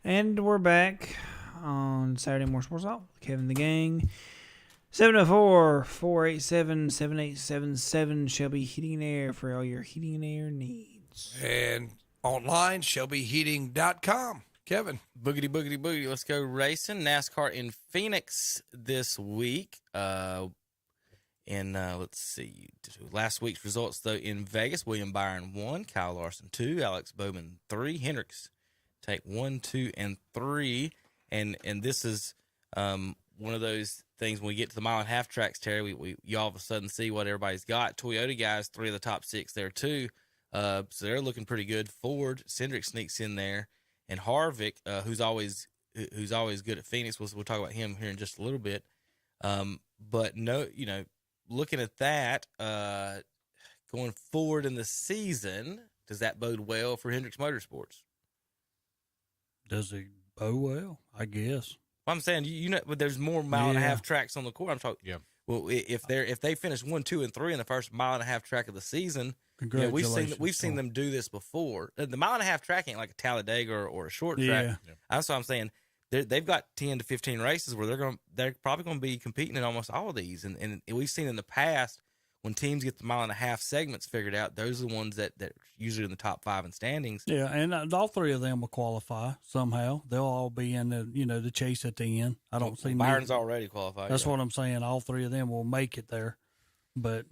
And we're back on Saturday Morning Sports Talk with Kevin the Gang. 704-487-7877. Shelby Heating and Air for all your heating and air needs. And online, shelbyheating.com. Kevin. Boogity, boogity, boogity. Let's go racing. NASCAR in Phoenix this week. Let's see, last week's results, though, in Vegas, William Byron 1, Kyle Larson 2, Alex Bowman 3, Hendricks take 1, 2, and 3. And this is one of those things when we get to the mile and a half tracks, Terry, you all of a sudden see what everybody's got. Toyota guys, 3 of the top 6 there, too. So they're looking pretty good. Ford, Cindric sneaks in there. And Harvick, who's always good at Phoenix, we'll talk about him here in just a little bit. But no, looking at that, going forward in the season, does that bode well for Hendricks Motorsports? Does it bode well? I guess. Well, I'm saying, but there's more mile and a half tracks on the course. I'm talking. Yeah. Well, if they finish 1, 2, and 3 in the first mile and a half track of the season, congratulations. We've seen them do this before. The mile and a half track ain't like a Talladega or a short track. Yeah. That's what I'm saying. they've got 10 to 15 races where they're probably going to be competing in almost all of these. And we've seen in the past when teams get the 1.5 mile segments figured out, those are the ones that usually in the top 5 in standings. Yeah, and all 3 of them will qualify somehow. They'll all be in the chase at the end. I don't see Byron's already qualified. That's what I'm saying. All 3 of them will make it there. But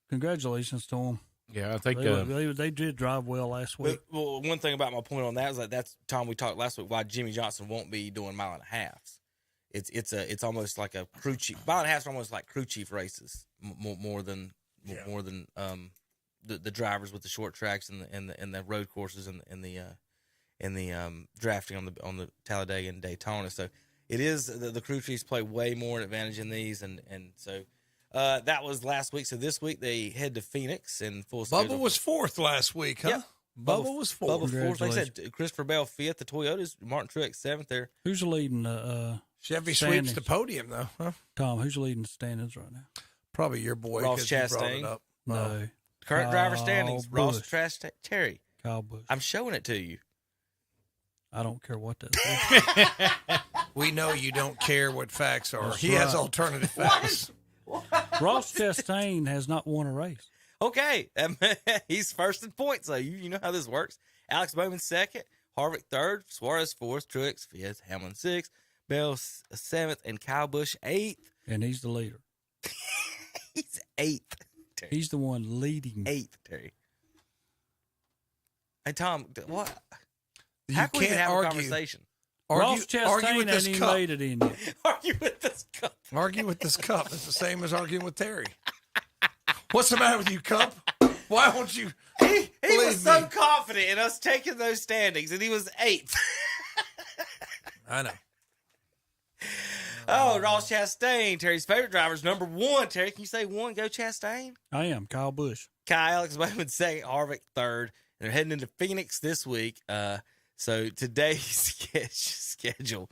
congratulations to them. Yeah, I think they did drive well last week. Well, one thing about my point on that is that's Tom. We talked last week why Jimmy Johnson won't be doing 1.5 miles. It's almost like a crew chief. 1.5 miles are almost like crew chief races more than the drivers with the short tracks and the road courses and the drafting on the Talladega and Daytona. So it is the crew chiefs play way more an advantage in these, and so. That was last week. So this week they head to Phoenix in full schedule. Bubba was 4th last week, huh? Yeah. Bubba was 4th. Bubba 4th. Like I said, Christopher Bell 5th. The Toyotas, Martin Truex 7th there. Who's leading Chevy standings? sweeps the podium, though, huh? Tom, who's leading the standings right now? Probably your boy. Ross Chastain. Up. No. Current driver standings. Busch. Ross Terry. Kyle Busch. I'm showing it to you. I don't care what that is. We know you don't care what facts are. That's He has right. alternative facts. Ross Chastain has not won a race. Okay. He's first in points, so you know how this works. Alex Bowman 2nd, Harvick 3rd, Suarez 4th, Truex 5th, Hamlin 6th, Bell 7th, and Kyle Busch 8th. And he's the leader. He's 8th. Terry. He's the one leading. 8th, Terry. Hey, Tom, what? You How can we even can't have argue. a conversation? Ross Chastain this ain't even cup. made it in yet. Argue with this cup. Argue with this cup. It's the same as arguing with Terry. What's the matter with you, Cup? Why won't you? He believe was so me? confident in us taking those standings, and he was 8th. I know. Oh, Ross Chastain, Terry's favorite driver's number 1. Terry, can you say 1? Go Chastain. I am. Kyle Busch. Alex Bowman 2nd, Harvick 3rd. And they're heading into Phoenix this week. So today's schedule.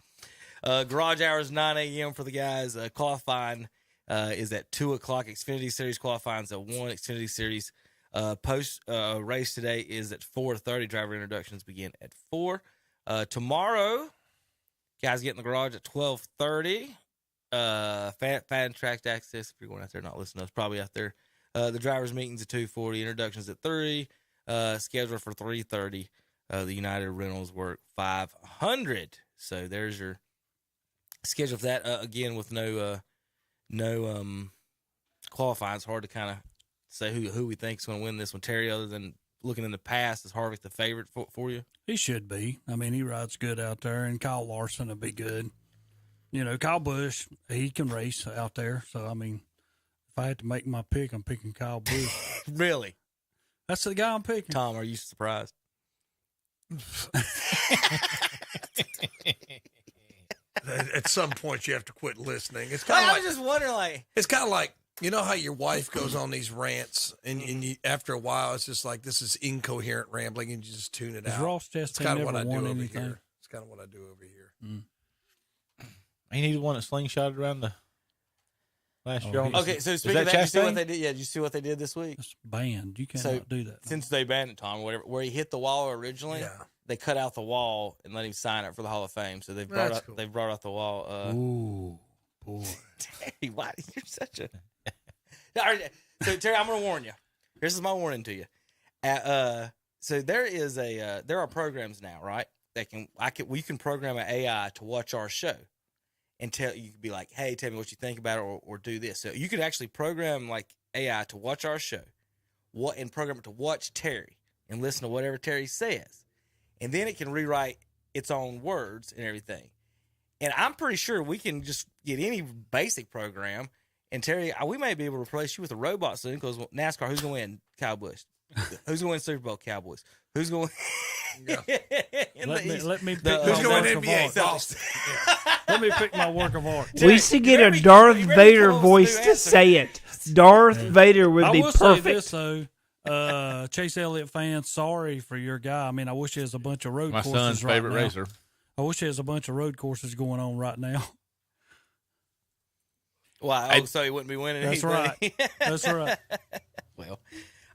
Garage hours 9 a.m. for the guys. Qualifying is at 2 o'clock. Xfinity Series qualifying is at 1. Xfinity Series post race today is at 4:30. Driver introductions begin at 4. Tomorrow, guys get in the garage at 12:30. Fan track access, if you're going out there not listening to us, probably out there. The drivers' meetings at 2:40. Introductions at 3. Scheduled for 3:30. The United Rentals work 500. So there's your schedule for that. Again, with no qualifying, it's hard to kind of say who we think is going to win this one. Terry, other than looking in the past, is Harvick the favorite for you? He should be. I mean, he rides good out there, and Kyle Larson will be good. Kyle Busch, he can race out there. So, I mean, if I had to make my pick, I'm picking Kyle Busch. Really? That's the guy I'm picking. Tom, are you surprised? At some point, you have to quit listening. It's I kind of was just wondering, it's kind of like, you know how your wife goes on these rants, and you, after a while, it's just like, this is incoherent rambling, and you just tune it out. Ross Chastain It's kind of never what I do won over anything. here. It's kind of what I do over here. He needed one that slingshotted around the last year. Okay, so speaking of that, did you see what they did? Yeah, did you see what they did this week? It's banned. You cannot do that. Since they banned it, Tom, where he hit the wall originally, they cut out the wall and let him sign it for the Hall of Fame. So they've brought they've brought out the wall. Ooh, boy. Terry, why you're such a So Terry, I'm gonna warn you. This is my warning to you. So there are programs now, right? We can program an AI to watch our show and you could be like, hey, tell me what you think about it, or do this. So you could actually program like AI to watch our show, and program it to watch Terry and listen to whatever Terry says, and then it can rewrite its own words and everything. And I'm pretty sure we can just get any basic program. And Terry, we may be able to replace you with a robot soon, because NASCAR, who's going to win? Cowboys. Who's going to win Super Bowl? Cowboys. Who's going? Let me pick who's my going work of NBA? art. Boston. Let me pick my work of art. We should get a Darth Vader voice to say it. Darth Vader would be I will perfect. say this though, Chase Elliott fans, sorry for your guy. I mean, I wish there's a bunch of road My courses son's right favorite now. racer. I wish there's a bunch of road courses going on right now. Wow, so he wouldn't be winning That's anything. right. That's right. Well,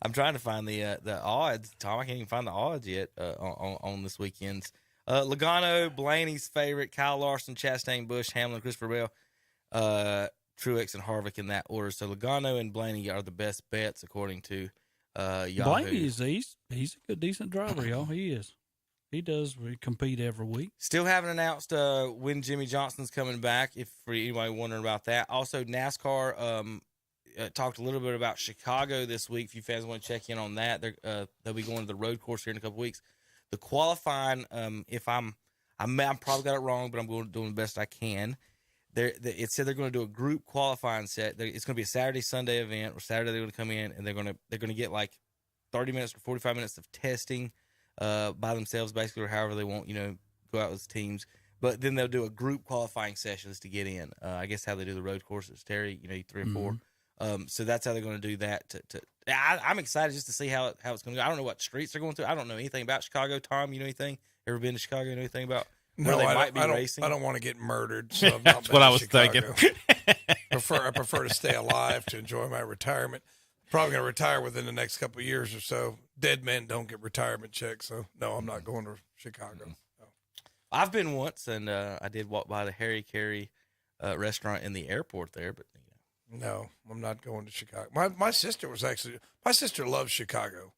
I'm trying to find the odds, Tom. I can't even find the odds yet on this weekend's Logano, Blaney's favorite, Kyle Larson, Chastain, Busch, Hamlin, Christopher Bell, Truex, and Harvick in that order. So Logano and Blaney are the best bets according to Yahoo. Blaney is he's a good, decent driver, y'all. He is. He does compete every week. Still haven't announced when Jimmy Johnson's coming back, if for anybody wondering about that. Also, NASCAR talked a little bit about Chicago this week. If you fans want to check in on that, they'll be going to the road course here in a couple weeks. The qualifying, if I'm probably got it wrong, but I'm doing the best I can. It said they're going to do a group qualifying set. It's going to be a Saturday, Sunday event. Or Saturday they're going to come in and they're going to get like 30 minutes or 45 minutes of testing by themselves, basically, or however they want, go out with teams. But then they'll do a group qualifying sessions to get in. I guess how they do the road courses, Terry, 3 or 4. So that's how they're going to do that. I'm excited just to see how it's going to go. I don't know what streets they're going to. I don't know anything about Chicago. Tom, you know anything? Ever been to Chicago? You know anything about where they might be racing? I don't want to get murdered. So I've not That's what I was thinking. I prefer to stay alive to enjoy my retirement. Probably going to retire within the next couple of years or so. Dead men don't get retirement checks, so no, I'm not going to Chicago. No. I've been once, and I did walk by the Harry Carey restaurant in the airport there, but no, I'm not going to Chicago. My sister loves Chicago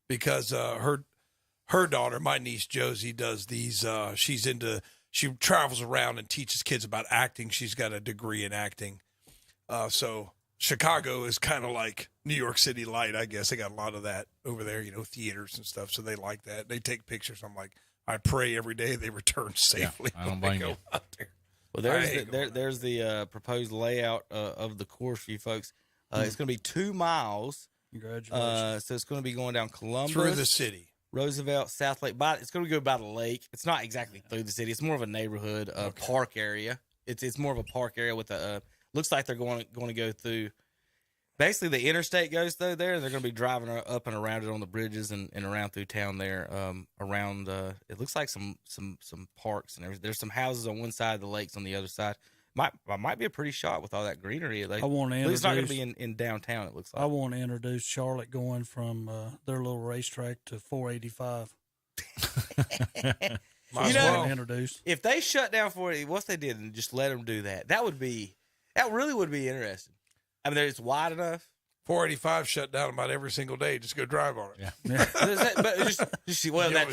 because her daughter, my niece Josie, does these. She travels around and teaches kids about acting. She's got a degree in acting, so Chicago is kind of like New York City light, I guess. They got a lot of that over there, theaters and stuff. So they like that. They take pictures. I'm like, I pray every day they return safely. Yeah, I don't blame you. Out there. Well, there's the proposed layout of the course for you folks. It's going to be 2 miles. Congratulations. So it's going to be going down Columbus. Through the city. Roosevelt, South Lake. It's going to go by the lake. It's not exactly through the city. It's more of a neighborhood park area. It's more of a park area with looks like they're going to go through. Basically, the interstate goes through there, and they're going to be driving up and around it on the bridges and around through town there. Around it looks like some parks and everything. There's some houses on one side, the lakes on the other side. Might be a pretty shot with all that greenery. I want to introduce. It's not going to be in downtown. It looks like. I want to introduce Charlotte going from their little racetrack to 485. Introduce. If they shut down 480, what if they did and just let them do that? That really would be interesting. I mean, it's wide enough. 485 shut down about every single day. Just go drive on it. Yeah. That's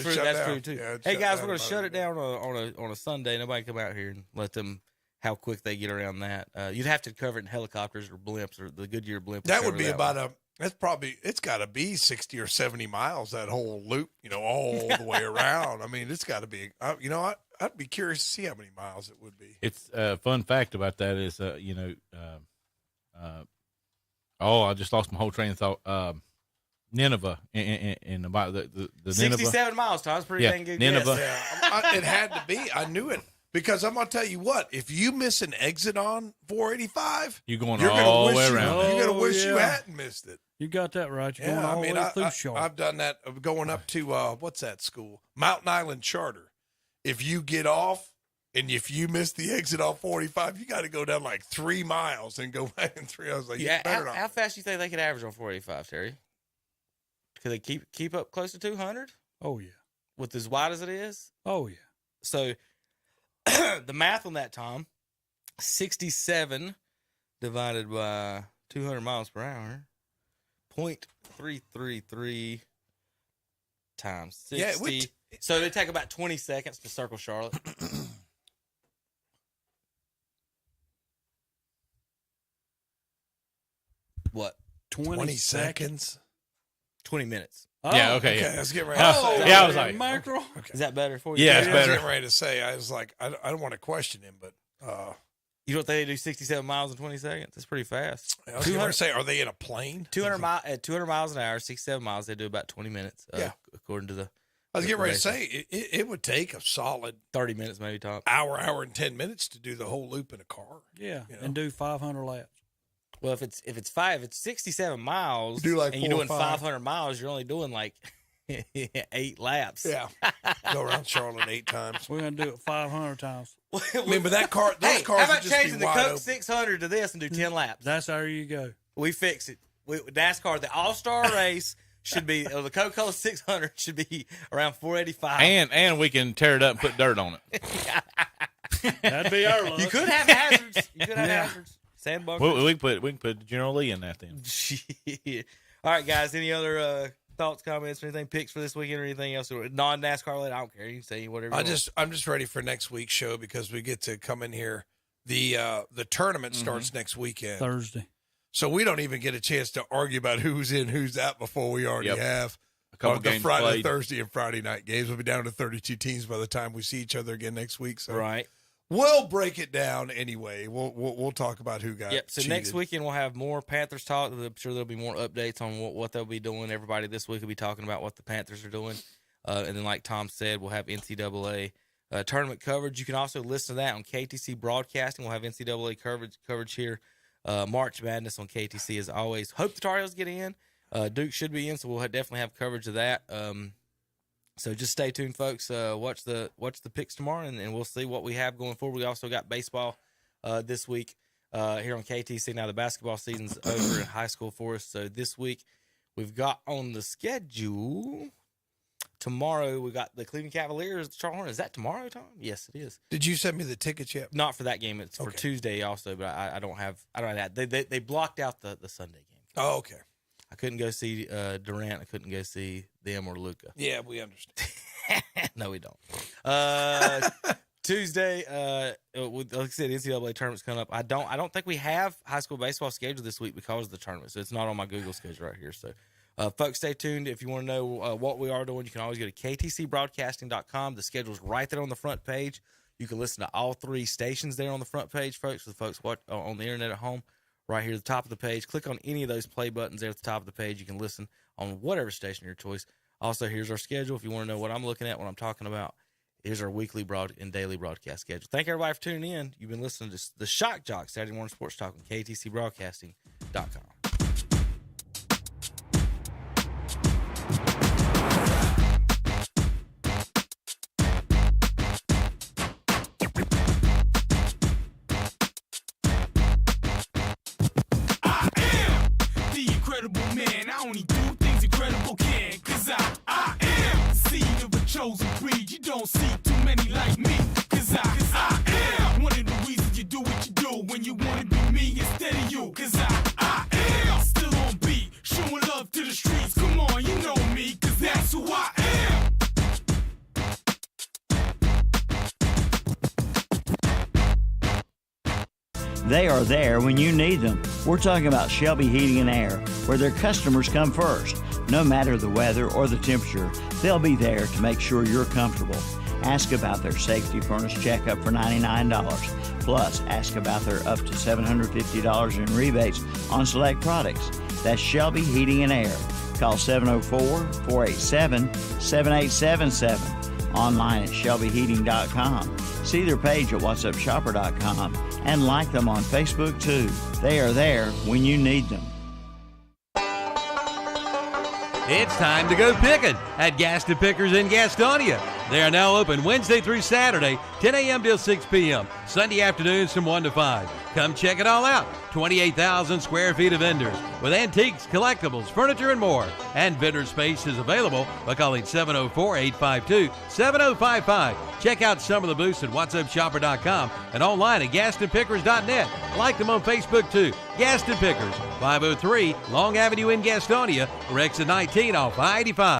true. That's true too. Yeah, hey guys, we're going to shut it down on a Sunday. Nobody come out here and let them. How quick they get around that? You'd have to cover it in helicopters or blimps or the Goodyear blimp. That would be about it's got to be 60 or 70 miles, that whole loop, all the way around. I mean, it's got to be, I'd be curious to see how many miles it would be. It's a fun fact about that is, I just lost my whole train of thought. Nineveh in about the 67 Nineveh. miles, Tom. That's pretty dang good. Nineveh. Yeah, it had to be. I knew it. Because I'm going to tell you what, if you miss an exit on 485, you're going all the way around. You're going to wish you hadn't missed it. You got that right. You're going all the way through Charlotte. I've done that going up to, what's that school? Mountain Island Charter. If you get off and if you miss the exit on 485, you got to go down like 3 miles and go back in 3. I was like, how fast do you think they could average on 485, Terry? Could they keep up close to 200? Oh, yeah. With as wide as it is? Oh, yeah. So the math on that, Tom, 67 divided by 200 miles per hour, 0.333 times 60. Yeah, so they take about 20 seconds to circle Charlotte. What? 20 seconds? 20 minutes. Oh, yeah, okay. I was getting ready to say. I was like, mackerel. Okay. Is that better for you? Yeah, it's better. I was getting ready to say, I was like, I don't want to question him, but. You don't think they do 67 miles in 20 seconds? That's pretty fast. I was going to say, are they in a plane? 200 miles an hour, 67 miles, they do about 20 minutes, according to the. I was getting ready to say, it would take a solid 30 minutes, maybe, Tom. Hour and 10 minutes to do the whole loop in a car. Yeah, and do 500 laps. Well, if it's 67 miles, do like and you're doing 500 miles, you're only doing like 8 laps. Yeah, go around Charlotte 8 times. We're gonna do it 500 times. I mean, but that car, those cars. How about just changing the wide Coke open. 600 to this and do 10 laps? That's how you go. We fix it. NASCAR, the All-Star race, should be the Coca-Cola 600 should be around 485. And we can tear it up and put dirt on it. That'd be our luck. You could have hazards. You could have hazards. Sandbunkers. We can put General Lee in that then. Shit. All right, guys. Any other thoughts, comments, or anything, picks for this weekend, or anything else? Or non-NASCAR related? I don't care. You can say whatever. I'm just ready for next week's show because we get to come in here. The tournament starts next weekend, Thursday. So we don't even get a chance to argue about who's in, who's out before we already have a couple the games Friday, played. Thursday, and Friday night games. We'll be down to 32 teams by the time we see each other again next week. So right. We'll break it down anyway. We'll talk about who got. Yep. So cheated. next weekend we'll have more Panthers talk. I'm sure there'll be more updates on what they'll be doing. Everybody this week will be talking about what the Panthers are doing, and then like Tom said, we'll have NCAA tournament coverage. You can also listen to that on KTC Broadcasting. We'll have NCAA coverage here. March Madness on KTC as always. Hope the Tar Heels get in. Duke should be in, so we'll definitely have coverage of that. So just stay tuned, folks. Watch the picks tomorrow, and we'll see what we have going forward. We also got baseball this week here on KTC. Now the basketball season's over in high school for us. So this week we've got on the schedule tomorrow. We got the Cleveland Cavaliers. Charlotte Hornets. Is that tomorrow, Tom? Yes, it is. Did you send me the tickets yet? Not for that game. It's for Tuesday also, but I don't have that. They blocked out the Sunday game. Oh, okay. I couldn't go see Durant. I couldn't go see them or Luka. Yeah, we understand. No, we don't. Tuesday, like I said, NCAA tournament's coming up. I don't think we have high school baseball scheduled this week because of the tournament, so it's not on my Google schedule right here. So, folks, stay tuned. If you want to know what we are doing, you can always go to ktcbroadcasting.com. The schedule's right there on the front page. You can listen to all three stations there on the front page, folks. For the folks on the internet at home. Right here at the top of the page. Click on any of those play buttons there at the top of the page. You can listen on whatever station of your choice. Also, here's our schedule. If you want to know what I'm looking at, what I'm talking about, here's our weekly and daily broadcast schedule. Thank everybody for tuning in. You've been listening to the Shock Joxx Saturday Morning Sports Talk on ktcbroadcasting.com. Chosen breed, you don't see too many like me, cause I am one of the reasons you do what you do when you wanna be me instead of you, cause I am still on beat, showing love to the streets, come on, you know me, cause that's who I am. They are there when you need them. We're talking about Shelby Heating and Air, where their customers come first. No matter the weather or the temperature, they'll be there to make sure you're comfortable. Ask about their safety furnace checkup for $99. Plus, ask about their up to $750 in rebates on select products. That's Shelby Heating and Air. Call 704-487-7877. Online at shelbyheating.com. See their page at whatsupshopper.com and like them on Facebook too. They are there when you need them. It's time to go picking at Gaston Pickers in Gastonia. They are now open Wednesday through Saturday, 10 a.m. till 6 p.m., Sunday afternoons from 1 to 5. Come check it all out. 28,000 square feet of vendors with antiques, collectibles, furniture, and more. And vendor space is available by calling 704-852-7055. Check out some of the booths at whatsupshopper.com and online at GastonPickers.net. Like them on Facebook too. Gaston Pickers, 503 Long Avenue in Gastonia, or exit 19 off I-85.